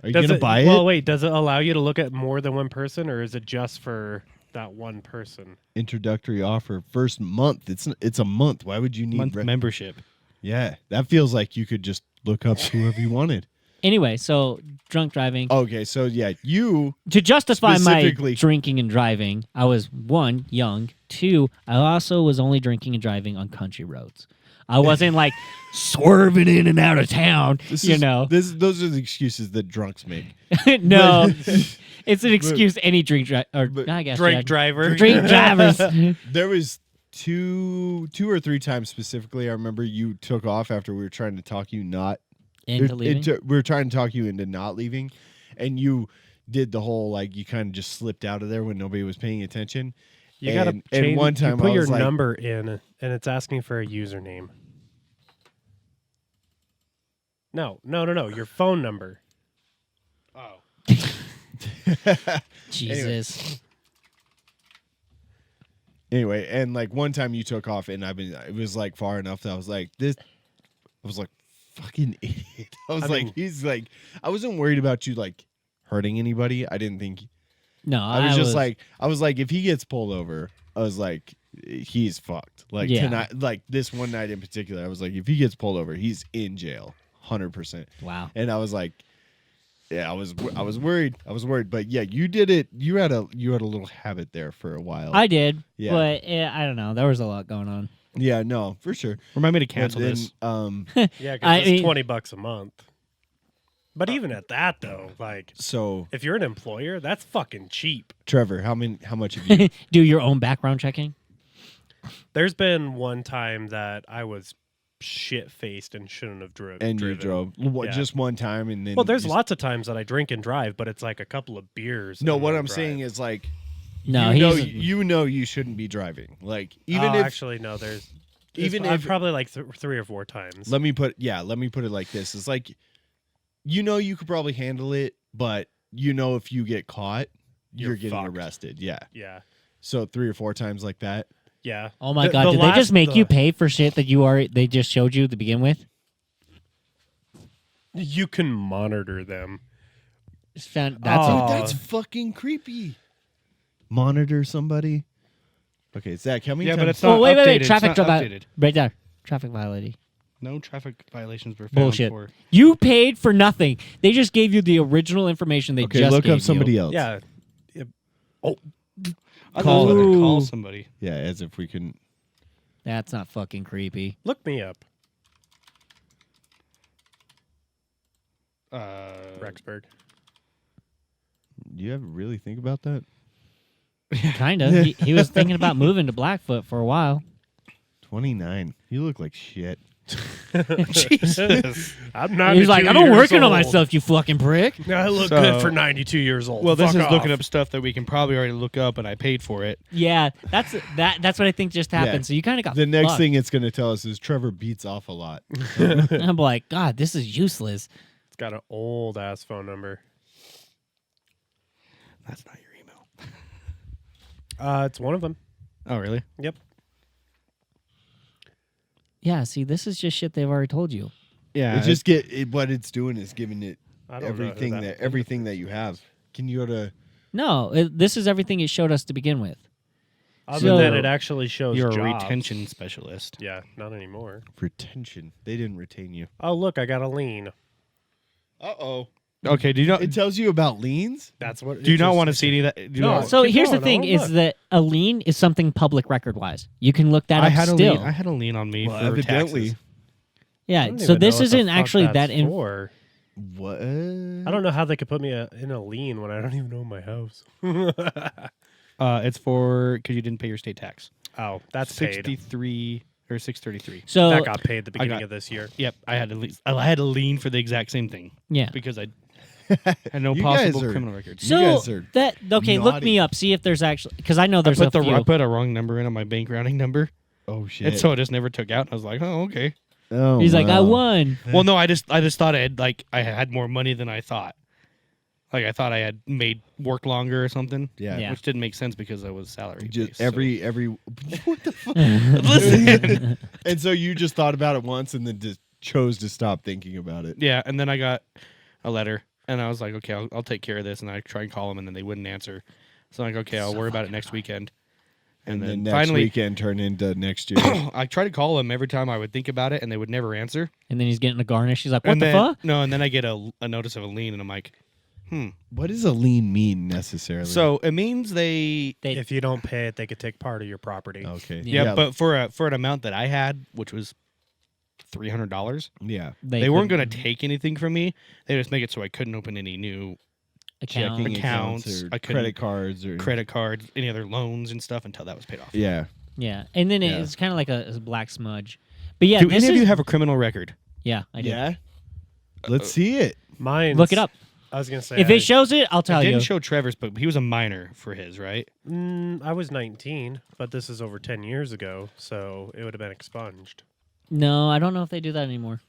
Speaker 1: are you
Speaker 6: Does
Speaker 1: gonna
Speaker 6: it,
Speaker 1: buy
Speaker 6: well,
Speaker 1: it?
Speaker 6: wait. Does it allow you to look at more than one person, or is it just for that one person?
Speaker 1: Introductory offer, first month. It's a month. Why would you need?
Speaker 5: Month membership.
Speaker 1: Yeah, that feels like you could just look up whoever you wanted.
Speaker 2: Anyway, so drunk driving.
Speaker 1: Okay, so yeah, you
Speaker 2: To justify my
Speaker 1: Specifically-
Speaker 2: drinking and driving, I was one, young. Two, I also was only drinking and driving on country roads. I wasn't like swerving in and out of town,
Speaker 1: those are the excuses that drunks make.
Speaker 2: No, it's an excuse any drink driver, or
Speaker 1: but
Speaker 2: I guess
Speaker 6: Drink
Speaker 2: yeah,
Speaker 6: driver.
Speaker 2: drink drivers.
Speaker 1: There was two or three times specifically. I remember you took off after we were trying to talk you not.
Speaker 2: Into leaving.
Speaker 1: We were trying to talk you into not leaving, and you did the whole like you kind of just slipped out of there when nobody was paying attention.
Speaker 6: You gotta
Speaker 1: and
Speaker 6: change.
Speaker 1: one time
Speaker 6: you put
Speaker 1: I
Speaker 6: your
Speaker 1: was like,
Speaker 6: number in, and it's asking for a username. No. Your phone number. Oh.
Speaker 2: Jesus.
Speaker 1: Anyway, and like one time you took off, and it was like far enough that I was like, fucking idiot. I was like,
Speaker 6: mean-
Speaker 1: he's like, I wasn't worried about you like hurting anybody. I didn't think.
Speaker 2: No,
Speaker 1: I was just like, I was like, if he gets pulled over, I was like, he's fucked. Like
Speaker 2: Yeah.
Speaker 1: tonight, like this one night in particular, I was like, if he gets pulled over, he's in jail, 100%.
Speaker 2: wow.
Speaker 1: And I was like, yeah, I was worried. But yeah, you did it. You had a little habit there for a while.
Speaker 2: I did,
Speaker 1: Yeah.
Speaker 2: but I don't know. There was a lot going on.
Speaker 1: Yeah, no, for sure.
Speaker 5: Remind me to
Speaker 1: But
Speaker 5: cancel
Speaker 1: then,
Speaker 5: this.
Speaker 6: Yeah,
Speaker 2: I
Speaker 6: because
Speaker 2: mean-
Speaker 6: it's $20 a month. But even at that though, like
Speaker 1: So
Speaker 6: if you're an employer, that's fucking cheap.
Speaker 1: Trevor, how much have you?
Speaker 2: Do your own background checking.
Speaker 6: There's been one time that I was shit faced and shouldn't have
Speaker 1: And
Speaker 6: driven.
Speaker 1: you drove what,
Speaker 6: Yeah.
Speaker 1: just one time, and then
Speaker 6: Well, there's
Speaker 1: you-
Speaker 6: lots of times that I drink and drive, but it's like a couple of beers.
Speaker 1: No,
Speaker 6: and
Speaker 1: what
Speaker 6: I
Speaker 1: I'm
Speaker 6: drive.
Speaker 1: saying is like,
Speaker 2: No,
Speaker 1: you know you shouldn't be driving. Like even
Speaker 6: Oh,
Speaker 1: if
Speaker 6: actually no, there's
Speaker 1: even
Speaker 6: I've
Speaker 1: if
Speaker 6: probably like 3 or 4 times.
Speaker 1: let me put it like this: it's like, you could probably handle it, but if you get caught, you're
Speaker 6: You're
Speaker 1: getting
Speaker 6: fucked.
Speaker 1: arrested. Yeah.
Speaker 6: Yeah,
Speaker 1: So 3 or 4 times like that.
Speaker 6: yeah.
Speaker 2: Oh my
Speaker 6: The-
Speaker 2: god!
Speaker 6: the
Speaker 2: Did they
Speaker 6: last-
Speaker 2: just make you
Speaker 6: the-
Speaker 2: pay for shit that they just showed you to begin with?
Speaker 6: You can monitor them.
Speaker 2: Just found
Speaker 1: Dude,
Speaker 6: Oh.
Speaker 1: that's fucking creepy. Monitor somebody. Okay, Zach, how many
Speaker 5: Yeah,
Speaker 1: times?
Speaker 5: but it's
Speaker 2: Oh
Speaker 5: not
Speaker 2: wait,
Speaker 5: updated. It's
Speaker 2: traffic
Speaker 5: not
Speaker 2: drop
Speaker 5: updated.
Speaker 2: right there. Traffic violated.
Speaker 5: No traffic violations were found
Speaker 2: Bullshit.
Speaker 5: for.
Speaker 2: You paid for nothing. They just gave you the original information they
Speaker 1: Okay,
Speaker 2: just
Speaker 1: look
Speaker 2: gave
Speaker 1: up somebody else.
Speaker 6: Yeah.
Speaker 5: I thought
Speaker 1: Call
Speaker 5: it was
Speaker 2: her.
Speaker 5: to call somebody.
Speaker 1: Yeah, as if we can.
Speaker 2: That's not fucking creepy.
Speaker 6: Look me up, Rexburg.
Speaker 1: Do you ever really think about that?
Speaker 2: Kinda. he was thinking about moving to Blackfoot for a while.
Speaker 1: 29. You look like shit.
Speaker 6: Jesus. I'm not.
Speaker 2: He's like, I'm working on myself, you fucking prick.
Speaker 6: I look
Speaker 5: So-
Speaker 6: good for 92 years old.
Speaker 5: Well, this
Speaker 6: Fuck
Speaker 5: is looking
Speaker 6: off.
Speaker 5: up stuff that we can probably already look up, and I paid for it.
Speaker 2: Yeah, that's what I think just happened.
Speaker 1: Yeah.
Speaker 2: So you kind of got
Speaker 1: The next
Speaker 2: fucked.
Speaker 1: thing it's going to tell us is Trevor beats off a lot.
Speaker 2: I'm like, God, this is useless.
Speaker 6: It's got an old ass phone number.
Speaker 5: That's not your email.
Speaker 6: It's one of them.
Speaker 5: Oh, really?
Speaker 6: Yep.
Speaker 2: Yeah, see, this is just shit they've already told you.
Speaker 5: Yeah.
Speaker 1: It just what it's doing is giving it
Speaker 6: I don't know who
Speaker 1: everything that you have. Can you go to
Speaker 2: No, this is everything it showed us to begin with.
Speaker 6: Other
Speaker 2: So-
Speaker 6: than it actually shows
Speaker 5: You're a
Speaker 6: jobs.
Speaker 5: retention specialist.
Speaker 6: Yeah, not anymore.
Speaker 1: Retention. They didn't retain you.
Speaker 6: Oh, look, I got a lien.
Speaker 1: Uh-oh.
Speaker 5: Okay, do you not
Speaker 1: It tells you about liens?
Speaker 6: That's what.
Speaker 5: do you not want to see any of that? Do you
Speaker 6: No.
Speaker 5: not-
Speaker 2: So
Speaker 6: keep
Speaker 2: here's the
Speaker 6: going,
Speaker 2: thing:
Speaker 6: I'll
Speaker 2: is
Speaker 6: look.
Speaker 2: that a lien is something public record-wise. You can look that
Speaker 5: I
Speaker 2: up
Speaker 5: had a
Speaker 2: still.
Speaker 5: lien. I had a lien on me
Speaker 1: Well,
Speaker 5: for
Speaker 1: evidently.
Speaker 5: taxes.
Speaker 2: Yeah.
Speaker 6: don't
Speaker 2: So
Speaker 6: even
Speaker 2: this
Speaker 6: know what the
Speaker 2: isn't
Speaker 6: fuck
Speaker 2: actually
Speaker 6: that's
Speaker 2: that.
Speaker 6: for.
Speaker 1: What?
Speaker 6: I don't know how they could put me in a lien when I don't even own my house.
Speaker 5: It's for because you didn't pay your state tax.
Speaker 6: Oh, that's paid.
Speaker 5: 63 or 633.
Speaker 2: So
Speaker 6: That got paid the
Speaker 5: I
Speaker 6: beginning
Speaker 5: got-
Speaker 6: of this year.
Speaker 5: Yep, I had a lien for the exact same thing
Speaker 2: yeah.
Speaker 5: because I had no
Speaker 1: You
Speaker 5: possible
Speaker 1: guys are-
Speaker 5: criminal records.
Speaker 2: So
Speaker 1: guys are
Speaker 2: that okay? Look
Speaker 1: naughty.
Speaker 2: me up. See if there's actually because I know there's
Speaker 5: I
Speaker 2: a few.
Speaker 5: put a wrong number in on my bank routing number,
Speaker 1: Oh, shit.
Speaker 5: and so it just never took out. I was like, oh, okay.
Speaker 1: oh,
Speaker 2: He's like, I
Speaker 1: wow.
Speaker 2: won.
Speaker 5: Well, no, I just thought I had more money than I thought. Like I thought I had made work longer or something.
Speaker 1: Yeah.
Speaker 2: Yeah.
Speaker 5: Which didn't make sense because I was salary.
Speaker 1: Just every what the fuck?
Speaker 5: Listen.
Speaker 1: And so you just thought about it once and then just chose to stop thinking about it.
Speaker 5: Yeah, and then I got a letter, and I was like, okay, I'll take care of this. And I try and call them, and then they wouldn't answer. So I'm like, okay, I'll worry about it next weekend.
Speaker 1: And
Speaker 5: And
Speaker 1: then
Speaker 5: then
Speaker 1: next
Speaker 5: finally,
Speaker 1: weekend turned into next year.
Speaker 5: I try to call them every time I would think about it, and they would never answer.
Speaker 2: And then he's getting a garnish. He's like, what
Speaker 5: and
Speaker 2: the
Speaker 5: then,
Speaker 2: fuck?
Speaker 5: No, and then I get a notice of a lien, and I'm like,
Speaker 1: What does a lien mean necessarily?
Speaker 5: So it means they.
Speaker 2: They-
Speaker 6: If you don't pay it, they could take part of your property.
Speaker 1: okay.
Speaker 5: Yeah, but for an amount that I had, which was $300,
Speaker 1: yeah.
Speaker 5: they weren't
Speaker 2: couldn't-
Speaker 5: going to take anything from me. They just make it so I couldn't open any new
Speaker 2: account.
Speaker 1: Checking accounts
Speaker 5: accounts,
Speaker 1: or
Speaker 5: I couldn't-
Speaker 1: credit cards or
Speaker 5: credit cards, any other loans and stuff until that was paid off.
Speaker 1: Yeah.
Speaker 2: Yeah, and then
Speaker 1: Yeah.
Speaker 2: it's kind of like a black smudge. But yeah,
Speaker 5: Do
Speaker 2: this
Speaker 5: any of
Speaker 2: is
Speaker 5: you have a criminal record?
Speaker 2: yeah, I do.
Speaker 1: Yeah. Let's see it.
Speaker 6: Mine.
Speaker 2: Look it up.
Speaker 6: I was gonna say
Speaker 2: If it shows it, I'll tell
Speaker 5: I
Speaker 2: you.
Speaker 5: didn't show Trevor's, but he was a minor for his, right?
Speaker 6: I was 19, but this is over 10 years ago, so it would have been expunged.
Speaker 2: No, I don't know if they do that anymore.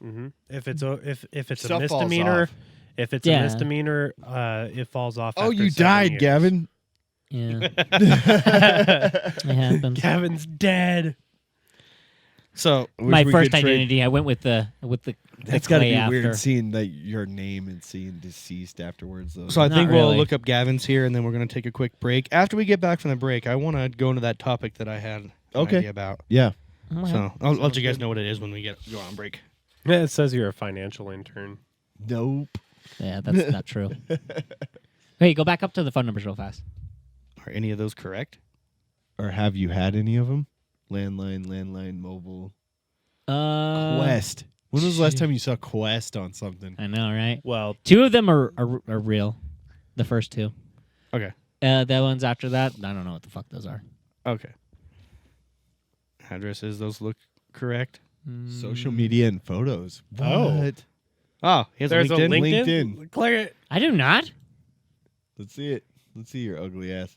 Speaker 6: If it's a
Speaker 1: Stuff falls
Speaker 6: misdemeanor,
Speaker 1: off.
Speaker 6: if it's
Speaker 2: Yeah.
Speaker 6: a misdemeanor, it falls off.
Speaker 1: Oh,
Speaker 6: after
Speaker 1: you
Speaker 6: 7
Speaker 1: died,
Speaker 6: years.
Speaker 1: Gavin.
Speaker 2: Yeah, it happens.
Speaker 6: Gavin's dead.
Speaker 5: So
Speaker 1: Wish
Speaker 2: My
Speaker 1: we
Speaker 2: first
Speaker 1: could trade-
Speaker 2: identity, I went with the
Speaker 1: That's got to
Speaker 2: clay
Speaker 1: be
Speaker 2: after.
Speaker 1: weird seeing that your name and seeing deceased afterwards, though.
Speaker 5: So I
Speaker 2: Not
Speaker 5: think
Speaker 2: really.
Speaker 5: we'll look up Gavin's here, and then we're going to take a quick break. After we get back from the break, I want to go into that topic that I had an
Speaker 1: Okay.
Speaker 5: idea about.
Speaker 1: yeah.
Speaker 5: So I'll let you guys know what it is when we go on break.
Speaker 6: Yeah, it says you're a financial intern.
Speaker 1: Nope.
Speaker 2: Yeah, that's not true. Hey, go back up to the phone numbers real fast.
Speaker 5: Are any of those correct?
Speaker 1: Or have you had any of them? Landline, mobile.
Speaker 2: Uh,
Speaker 1: Quest. When was the last time you saw Quest on something?
Speaker 2: I know, right?
Speaker 6: Well,
Speaker 2: Two of them are real. The first two.
Speaker 5: Okay.
Speaker 2: The ones after that, I don't know what the fuck those are.
Speaker 5: Okay. Addresses, those look correct.
Speaker 1: Social media and photos.
Speaker 6: Oh.
Speaker 1: What?
Speaker 5: Oh, he has
Speaker 6: there's
Speaker 5: LinkedIn.
Speaker 6: a LinkedIn.
Speaker 1: LinkedIn.
Speaker 6: Click it.
Speaker 2: I do not.
Speaker 1: Let's see it. Let's see your ugly ass.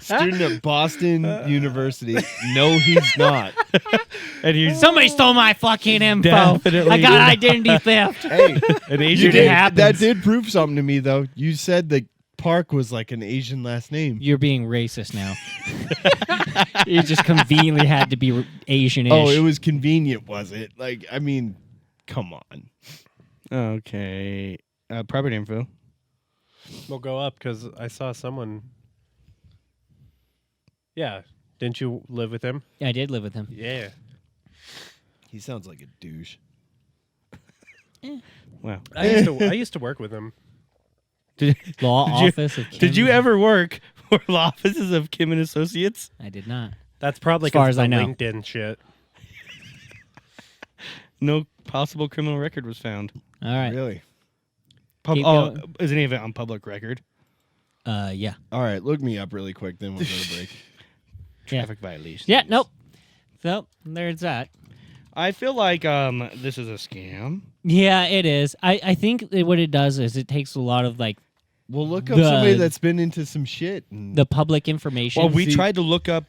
Speaker 1: Student at Boston University. No, he's not.
Speaker 5: And he's
Speaker 2: Somebody stole my fucking info.
Speaker 5: Definitely
Speaker 2: I got
Speaker 5: did.
Speaker 2: identity theft.
Speaker 1: Hey,
Speaker 5: an
Speaker 1: you
Speaker 5: Asian.
Speaker 1: did,
Speaker 2: happens.
Speaker 1: that did prove something to me, though. You said that Park was like an Asian last name.
Speaker 2: You're being racist now. You just conveniently had to be Asian-ish.
Speaker 1: Oh, it was convenient, was it? Like, I mean, come on.
Speaker 5: Okay. Property info.
Speaker 6: We'll go up because I saw someone. Yeah. Didn't you live with him?
Speaker 2: I did live with him.
Speaker 6: Yeah.
Speaker 1: He sounds like a douche.
Speaker 5: Wow.
Speaker 6: I used to work with him.
Speaker 2: Law
Speaker 5: Did you-
Speaker 2: office of Kim.
Speaker 5: Did you ever work for law offices of Kim and Associates?
Speaker 2: I did not.
Speaker 6: That's probably
Speaker 2: As far
Speaker 6: 'cause
Speaker 2: as
Speaker 6: the
Speaker 2: I know.
Speaker 6: LinkedIn shit.
Speaker 5: No possible criminal record was found.
Speaker 2: All right.
Speaker 1: Really?
Speaker 2: Keep
Speaker 5: Oh,
Speaker 2: going.
Speaker 5: is any of it on public record?
Speaker 2: Yeah.
Speaker 1: All right, look me up really quick, then we'll go to break.
Speaker 2: Yeah.
Speaker 5: Traffic violation.
Speaker 2: Yeah. Nope. So there's that.
Speaker 5: I feel like this is a scam.
Speaker 2: Yeah, it is. I think that what it does is it takes a lot of like
Speaker 1: We'll look up
Speaker 2: The-
Speaker 1: somebody that's been into some shit. And
Speaker 2: the public information.
Speaker 5: Well, we
Speaker 1: See-
Speaker 5: tried to look up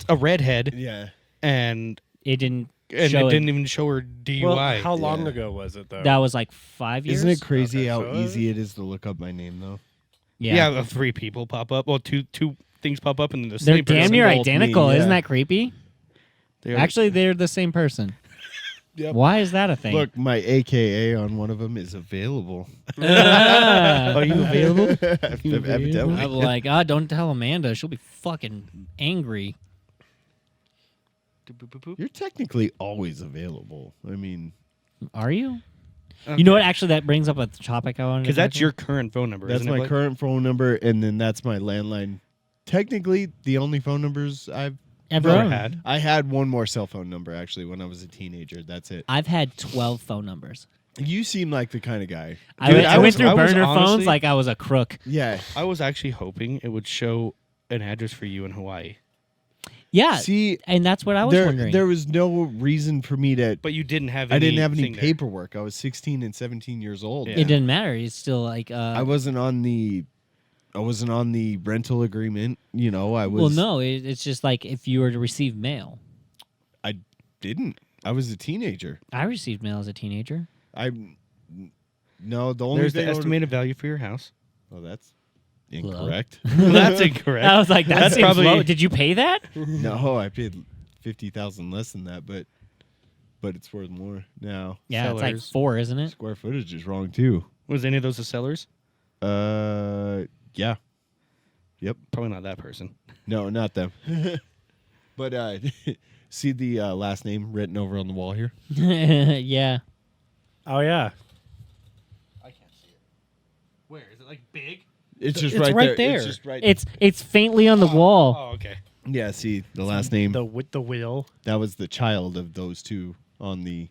Speaker 5: a redhead,
Speaker 1: yeah.
Speaker 5: and
Speaker 2: it didn't
Speaker 5: it
Speaker 2: show
Speaker 5: didn't even show her DUI.
Speaker 6: Well, how long
Speaker 1: Yeah.
Speaker 6: ago was it though?
Speaker 2: That was like 5 years.
Speaker 1: Isn't it crazy
Speaker 6: Okay,
Speaker 1: how
Speaker 6: so-
Speaker 1: easy it is to look up my name, though?
Speaker 5: yeah, 3 people pop up. Well, two things pop up, and then the
Speaker 2: They're
Speaker 5: same
Speaker 2: damn
Speaker 5: person.
Speaker 2: near
Speaker 1: both me,
Speaker 2: identical.
Speaker 1: yeah.
Speaker 2: Isn't that creepy?
Speaker 5: They're-
Speaker 2: Actually, they're the same person.
Speaker 1: Yep.
Speaker 2: Why is that a thing?
Speaker 1: Look, my AKA on one of them is available.
Speaker 5: Are you available?
Speaker 1: Evidently.
Speaker 2: I'm like, don't tell Amanda. She'll be fucking angry.
Speaker 1: You're technically always available. I mean,
Speaker 2: Are you? You know what? Actually, that brings up a topic I wanted to
Speaker 5: Because
Speaker 2: talk
Speaker 5: that's
Speaker 2: about.
Speaker 5: your current phone number.
Speaker 1: that's
Speaker 5: isn't it,
Speaker 1: my
Speaker 5: Blake?
Speaker 1: current phone number, and then that's my landline. Technically, the only phone numbers I've
Speaker 2: ever
Speaker 5: Never
Speaker 2: owned.
Speaker 5: had.
Speaker 1: I had one more cell phone number actually when I was a teenager. That's it.
Speaker 2: I've had 12 phone numbers.
Speaker 1: You seem like the kind of guy.
Speaker 2: I
Speaker 5: Dude,
Speaker 2: went,
Speaker 5: I
Speaker 2: I went
Speaker 5: was-
Speaker 2: through
Speaker 5: I was
Speaker 2: burner phones
Speaker 5: honestly-
Speaker 2: like I was a crook.
Speaker 1: Yeah.
Speaker 5: I was actually hoping it would show an address for you in Hawaii.
Speaker 2: Yeah,
Speaker 1: See,
Speaker 2: and that's what I was wondering.
Speaker 1: there was no reason for me to.
Speaker 5: But you didn't have
Speaker 1: I didn't have any
Speaker 5: anything there.
Speaker 1: paperwork. I was 16 and 17 years old.
Speaker 5: Yeah.
Speaker 2: It didn't matter. It's still like.
Speaker 1: I wasn't on the rental agreement. You know, I was.
Speaker 2: well, no, it's just like if you were to receive mail.
Speaker 1: I didn't. I was a teenager.
Speaker 2: I received mail as a teenager.
Speaker 1: No, the only
Speaker 5: There's the
Speaker 1: thing I would've-
Speaker 5: estimated value for your house.
Speaker 1: Oh, that's incorrect.
Speaker 5: Well, that's incorrect.
Speaker 2: I was like, that
Speaker 5: That's
Speaker 2: seems
Speaker 5: probably-
Speaker 2: low. Did you pay that?
Speaker 1: No, I paid 50,000 less than that, but it's worth more now.
Speaker 2: Yeah, it's like
Speaker 5: Sellers.
Speaker 2: 4, isn't it?
Speaker 1: Square footage is wrong too.
Speaker 5: Was any of those the sellers?
Speaker 1: Yeah.
Speaker 5: Probably not that person.
Speaker 1: No, not them. But see the last name written over on the wall here?
Speaker 2: Yeah.
Speaker 6: Oh yeah.
Speaker 5: I can't see it. Where is it? Like big?
Speaker 1: It's just
Speaker 6: It's
Speaker 1: right,
Speaker 6: right
Speaker 1: there.
Speaker 6: there.
Speaker 1: It's just right.
Speaker 2: It's faintly on the wall.
Speaker 5: Oh, okay.
Speaker 1: Yeah, see the last name.
Speaker 6: With the wheel.
Speaker 1: That was the child of those two on the.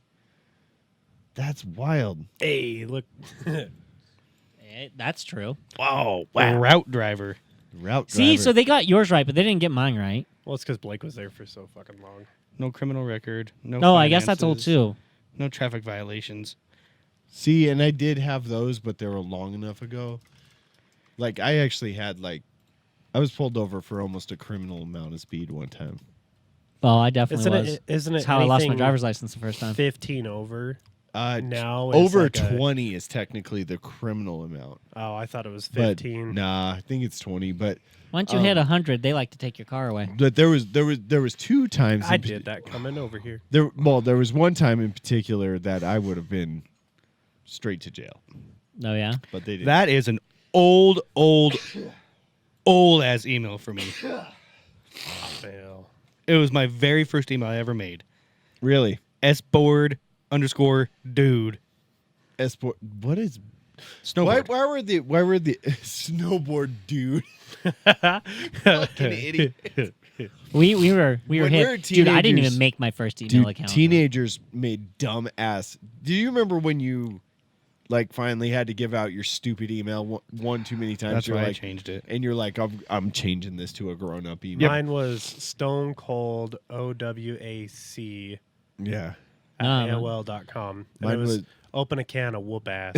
Speaker 1: That's wild.
Speaker 6: Hey, look.
Speaker 2: That's true.
Speaker 6: Wow.
Speaker 5: Route driver.
Speaker 1: Route
Speaker 2: See,
Speaker 1: driver.
Speaker 2: so they got yours right, but they didn't get mine right.
Speaker 6: Well, it's because Blake was there for so fucking long.
Speaker 5: No criminal record. No.
Speaker 2: Oh, I guess that's old
Speaker 5: finances,
Speaker 2: too.
Speaker 5: No traffic violations.
Speaker 1: See, and I did have those, but they were long enough ago. Like I actually had I was pulled over for almost a criminal amount of speed one time.
Speaker 2: Well, I definitely was.
Speaker 6: Isn't it?
Speaker 2: That's how I lost my
Speaker 6: anything
Speaker 2: driver's license the first time.
Speaker 6: 15 over. Now
Speaker 1: over
Speaker 6: it's like
Speaker 1: 20 is technically the criminal amount.
Speaker 6: Oh, I thought it was
Speaker 1: But
Speaker 6: 15.
Speaker 1: nah, I think it's 20. But
Speaker 2: Once you hit 100, they like to take your car away.
Speaker 1: there was two times
Speaker 6: I
Speaker 1: in
Speaker 6: did that coming over here.
Speaker 1: There was one time in particular that I would have been straight to jail,
Speaker 2: Oh yeah.
Speaker 1: but they didn't.
Speaker 5: That is an old ass email for me.
Speaker 6: Fail.
Speaker 5: It was my very first email I ever made.
Speaker 1: Really?
Speaker 5: _dude.
Speaker 1: Esport. What is?
Speaker 5: Snowboard.
Speaker 1: Why were the snowboard dude? Fucking idiot.
Speaker 2: We were
Speaker 1: When we
Speaker 2: hit.
Speaker 1: were
Speaker 2: Dude, I didn't
Speaker 1: teenagers-
Speaker 2: even make my first email
Speaker 1: Dude,
Speaker 2: account.
Speaker 1: teenagers made dumb ass. Do you remember when you finally had to give out your stupid email one too many times?
Speaker 5: That's
Speaker 1: You're
Speaker 5: why I
Speaker 1: like,
Speaker 5: changed it.
Speaker 1: and you're like, I'm changing this to a grown up email.
Speaker 6: Mine was Stone Cold OWAC
Speaker 1: Yeah.
Speaker 6: at
Speaker 2: Nah,
Speaker 6: AOL.com. And
Speaker 1: Mine
Speaker 6: it was
Speaker 1: was-
Speaker 6: open a can of whoop ass.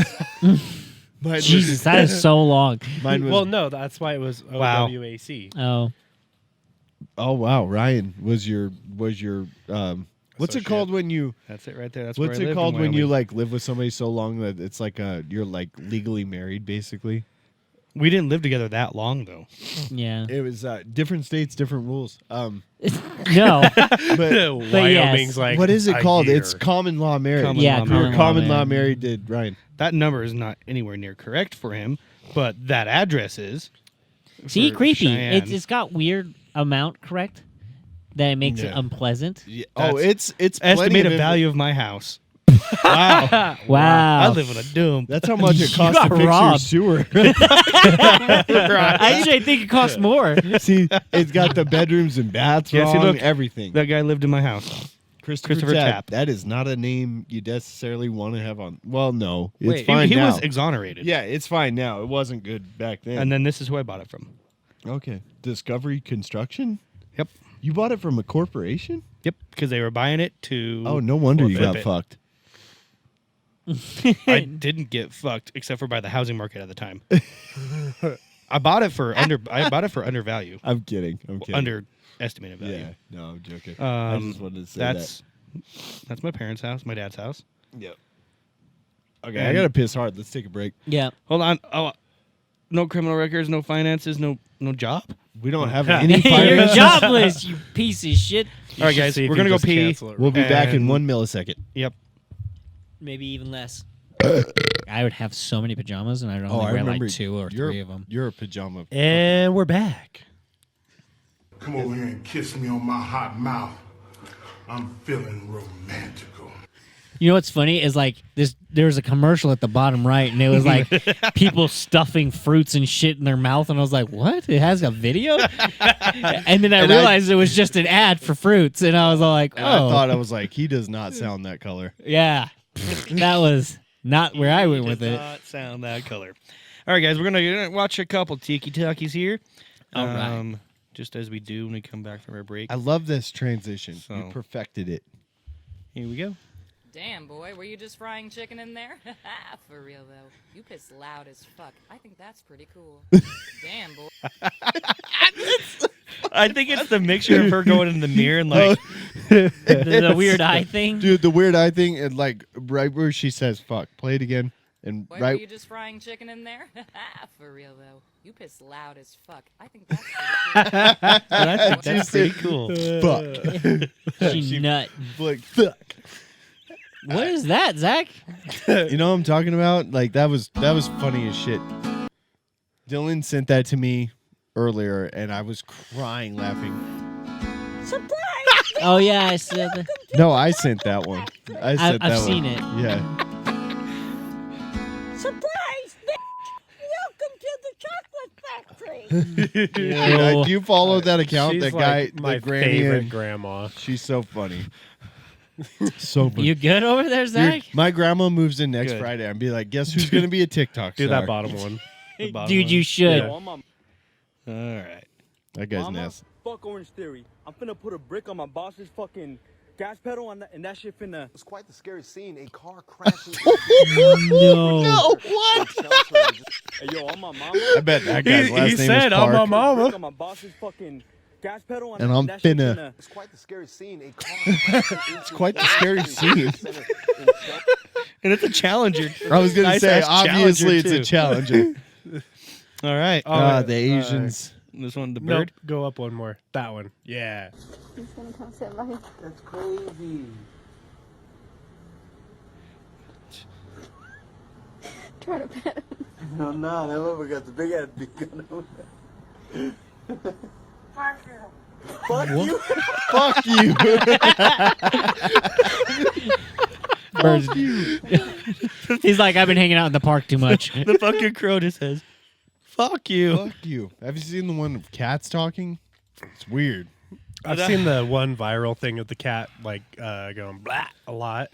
Speaker 1: Mine
Speaker 2: Jesus,
Speaker 1: was,
Speaker 2: that is so long.
Speaker 1: mine was.
Speaker 6: well, no, that's why it was
Speaker 5: Wow.
Speaker 6: OWAC.
Speaker 2: Oh,
Speaker 1: Oh wow, Ryan was your what's it
Speaker 6: Associate.
Speaker 1: called when you
Speaker 5: That's it right there. That's
Speaker 1: what's
Speaker 5: where I
Speaker 1: it
Speaker 5: lived
Speaker 1: called
Speaker 5: in
Speaker 1: when you
Speaker 5: Wyoming.
Speaker 1: live with somebody so long that it's like you're legally married basically?
Speaker 5: We didn't live together that long though.
Speaker 2: yeah.
Speaker 1: It was different states, different rules.
Speaker 2: No.
Speaker 1: But
Speaker 6: Wyoming's like
Speaker 1: what is it
Speaker 6: a
Speaker 1: called?
Speaker 6: year.
Speaker 1: It's common law marriage.
Speaker 5: Common
Speaker 2: Yeah,
Speaker 5: law
Speaker 1: You were
Speaker 5: marriage.
Speaker 1: common law
Speaker 2: man.
Speaker 1: married to Ryan.
Speaker 5: That number is not anywhere near correct for him, but that address is.
Speaker 2: See,
Speaker 5: for
Speaker 2: creepy.
Speaker 5: Cheyenne.
Speaker 2: It's got weird amount correct that it makes it
Speaker 1: Yeah.
Speaker 2: unpleasant.
Speaker 1: Yeah.
Speaker 5: That's
Speaker 1: Oh, it's plenty
Speaker 5: estimated
Speaker 1: of
Speaker 5: value of my house.
Speaker 1: Wow,
Speaker 2: Wow.
Speaker 5: I live in a dome.
Speaker 1: that's how much it
Speaker 2: You
Speaker 1: costs to
Speaker 2: got
Speaker 1: fix
Speaker 2: robbed.
Speaker 1: your sewer.
Speaker 2: Actually, I think it costs more.
Speaker 1: See, it's got the bedrooms and baths
Speaker 5: Yeah, see,
Speaker 1: wrong,
Speaker 5: look,
Speaker 1: everything.
Speaker 5: That guy lived in my house.
Speaker 1: Christopher
Speaker 5: Tapp.
Speaker 1: Tapp. That is not a name you necessarily want to have on. Well, no, it's
Speaker 5: Wait,
Speaker 1: fine
Speaker 5: he
Speaker 1: now.
Speaker 5: was exonerated.
Speaker 1: Yeah, it's fine now. It wasn't good back then.
Speaker 5: And then this is who I bought it from.
Speaker 1: okay, Discovery Construction.
Speaker 5: Yep.
Speaker 1: You bought it from a corporation?
Speaker 5: Yep. Because they were buying it to.
Speaker 1: Oh, no wonder you
Speaker 5: flip
Speaker 1: got
Speaker 5: it.
Speaker 1: fucked.
Speaker 5: I didn't get fucked except for by the housing market at the time. I bought it for undervalue.
Speaker 1: I'm kidding. I'm kidding.
Speaker 5: Underestimated value.
Speaker 1: Yeah. No, I'm joking. I just wanted to say
Speaker 5: That's my parents' house, my dad's house.
Speaker 1: that. Yep. Okay, I gotta piss hard. Let's take a break.
Speaker 2: Yeah.
Speaker 5: Hold on. Oh, no criminal records, no finances, no job.
Speaker 1: We don't have any
Speaker 2: You're
Speaker 1: finance.
Speaker 2: jobless, you piece of shit.
Speaker 5: All right, guys, we're gonna go pee.
Speaker 1: We'll be back in
Speaker 5: And-
Speaker 1: 1 millisecond.
Speaker 5: Yep.
Speaker 2: Maybe even less. I would have so many pajamas, and I'd only
Speaker 1: Oh, I
Speaker 2: wear
Speaker 1: remember.
Speaker 2: like 2 or 3 of them.
Speaker 1: You're a pajama.
Speaker 6: And we're back.
Speaker 7: Come over here and kiss me on my hot mouth. I'm feeling romantical.
Speaker 2: You know what's funny is like this. There was a commercial at the bottom right, and it was like people stuffing fruits and shit in their mouth, and I was like, "What? It has a video?" And then I realized it was just an ad for fruits, and I was all like,
Speaker 1: And
Speaker 2: "Oh,
Speaker 1: I thought I was like, he does not sound that color.
Speaker 2: yeah." That was not where I went with
Speaker 5: Does
Speaker 2: it.
Speaker 5: not sound that color. All right, guys, we're gonna watch a couple tiki talkies here.
Speaker 2: All right.
Speaker 5: Just as we do when we come back from our break.
Speaker 1: I love this transition.
Speaker 5: So-
Speaker 1: You perfected it.
Speaker 5: Here we go.
Speaker 8: Damn, boy, were you just frying chicken in there? For real, though. You piss loud as fuck. I think that's pretty cool. Damn, boy.
Speaker 5: I think it's the mixture of her going in the mirror and like,
Speaker 2: The weird eye thing.
Speaker 1: Dude, the weird eye thing, and like right where she says fuck, play it again. And
Speaker 8: Boy, were
Speaker 1: right
Speaker 8: you just frying chicken in there? For real, though. You piss loud as fuck. I think that's pretty cool.
Speaker 5: that's pretty cool.
Speaker 1: fuck.
Speaker 2: She nut.
Speaker 1: Like fuck.
Speaker 2: What is that, Zach?
Speaker 1: You know what I'm talking about? Like that was funny as shit. Dylan sent that to me earlier and I was crying laughing.
Speaker 2: Oh yeah, I said that.
Speaker 1: No, I sent that one. I sent that
Speaker 2: I've
Speaker 1: one.
Speaker 2: seen it.
Speaker 1: Yeah.
Speaker 9: Surprise, bitch! Welcome to the chocolate factory.
Speaker 1: Dude, do you follow that account?
Speaker 6: She's
Speaker 1: That guy,
Speaker 6: like my
Speaker 1: the granny,
Speaker 6: favorite
Speaker 1: and-
Speaker 6: grandma.
Speaker 1: she's so funny. So funny.
Speaker 2: You good over there, Zach?
Speaker 1: Dude, my grandma moves in next
Speaker 5: Good.
Speaker 1: Friday. I'd be like, guess who's gonna be a TikTok
Speaker 6: Do
Speaker 1: star?
Speaker 6: that bottom one. The bottom
Speaker 2: Dude,
Speaker 6: one.
Speaker 2: you should.
Speaker 6: Yeah.
Speaker 5: All right.
Speaker 1: That guy's an ass.
Speaker 10: Fuck Orange Theory. I'm finna put a brick on my boss's fucking gas pedal and that shit finna.
Speaker 11: It's quite the scary scene. A car crashing.
Speaker 2: No.
Speaker 1: What?
Speaker 10: Hey, yo, I'm my mama.
Speaker 1: I bet that guy's last
Speaker 6: He
Speaker 1: name
Speaker 6: said,
Speaker 1: is
Speaker 6: "I'm
Speaker 1: Park.
Speaker 6: my
Speaker 10: Brick
Speaker 6: mama."
Speaker 10: on my boss's fucking gas pedal
Speaker 1: And I'm
Speaker 10: that shit
Speaker 1: finna-
Speaker 11: It's quite the scary scene. A car crashing into
Speaker 1: quite the scary scene.
Speaker 5: And it's a challenger.
Speaker 1: I was gonna
Speaker 5: Nice
Speaker 1: say,
Speaker 5: ass
Speaker 1: obviously it's
Speaker 5: challenger,
Speaker 1: a
Speaker 5: too.
Speaker 1: challenger.
Speaker 5: All right.
Speaker 1: The Asians.
Speaker 5: This one, the
Speaker 6: Nope,
Speaker 5: bird.
Speaker 6: go up one more. That one. Yeah.
Speaker 9: He's gonna come sit by.
Speaker 11: That's crazy.
Speaker 9: Try to pet him.
Speaker 11: No, nah, that motherfucker got the big ass beacon on
Speaker 1: Fuck you.
Speaker 2: Birds. He's like, I've been hanging out in the park too much.
Speaker 5: The fucking crow just says, "Fuck you."
Speaker 1: Fuck you. Have you seen the one of cats talking? It's weird.
Speaker 6: I've seen the one viral thing of the cat like going blah a lot.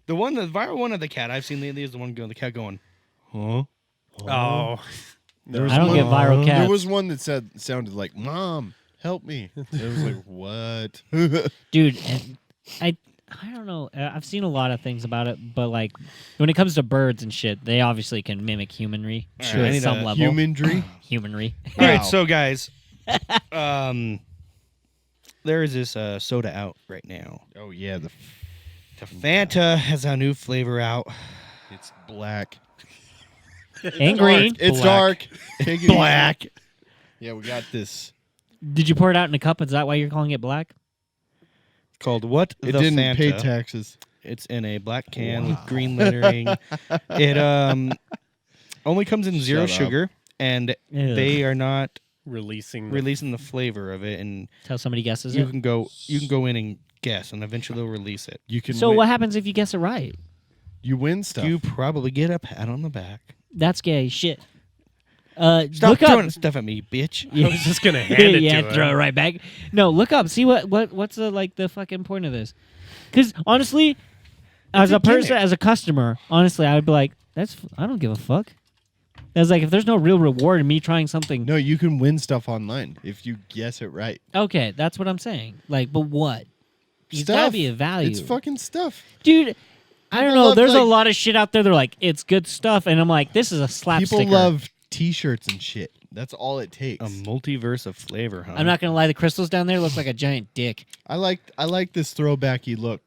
Speaker 5: The viral one of the cat I've seen lately is the one going, the cat going, huh?
Speaker 6: Oh.
Speaker 1: There was
Speaker 2: I don't
Speaker 1: one-
Speaker 2: get viral cats.
Speaker 1: There was one that sounded like, "Mom, help me." It was like, what?
Speaker 2: Dude, and I don't know. I've seen a lot of things about it, but like when it comes to birds and shit, they obviously can mimic humanry
Speaker 5: Sure, I
Speaker 2: to
Speaker 5: need
Speaker 2: some
Speaker 5: a
Speaker 2: level.
Speaker 1: Humanry.
Speaker 2: Humanry.
Speaker 5: All right,
Speaker 1: Wow.
Speaker 5: so guys, there is this soda out right now.
Speaker 1: Oh yeah, the
Speaker 5: The Fanta has a new flavor out.
Speaker 1: it's black.
Speaker 2: And green.
Speaker 1: It's
Speaker 5: Black.
Speaker 1: dark. Take it
Speaker 5: Black.
Speaker 1: easy. Yeah, we got this.
Speaker 2: Did you pour it out in a cup? Is that why you're calling it black?
Speaker 5: Called what?
Speaker 1: It
Speaker 5: the
Speaker 1: didn't
Speaker 5: Fanta.
Speaker 1: pay taxes.
Speaker 5: It's in a black can with green lettering. It only comes in zero
Speaker 1: Shut up.
Speaker 5: sugar, and
Speaker 2: Ew.
Speaker 5: they are not
Speaker 6: Releasing
Speaker 5: releasing the flavor of it. And
Speaker 2: Till somebody guesses
Speaker 5: you
Speaker 2: it.
Speaker 5: can go in and guess, and eventually they'll release it.
Speaker 1: You can.
Speaker 2: So
Speaker 1: win,
Speaker 2: what happens if you guess it right?
Speaker 1: You win stuff.
Speaker 5: You probably get a pat on the back.
Speaker 2: That's gay shit.
Speaker 5: Stop
Speaker 2: Look up.
Speaker 5: throwing stuff at me, bitch.
Speaker 6: I was just gonna hand it
Speaker 2: yeah,
Speaker 6: to
Speaker 2: throw it
Speaker 6: him.
Speaker 2: right back. No, look up. See what's the fucking point of this? Because honestly, as
Speaker 5: a
Speaker 2: a person,
Speaker 5: gimmick.
Speaker 2: as a customer, honestly, I would be like, I don't give a fuck. It's like if there's no real reward in me trying something.
Speaker 1: No, you can win stuff online if you guess it right.
Speaker 2: Okay, that's what I'm saying. Like, but what? There's gotta
Speaker 1: Stuff.
Speaker 2: be a value.
Speaker 1: It's fucking stuff.
Speaker 2: Dude. I don't
Speaker 1: People
Speaker 2: know.
Speaker 1: love,
Speaker 2: There's a
Speaker 1: like-
Speaker 2: lot of shit out there. They're like, it's good stuff, and I'm like, this is a slap
Speaker 1: People
Speaker 2: sticker.
Speaker 1: love T-shirts and shit. That's all it takes.
Speaker 5: A multiverse of flavor, huh?
Speaker 2: I'm not gonna lie. The crystals down there look like a giant dick.
Speaker 1: I like this throwbacky look.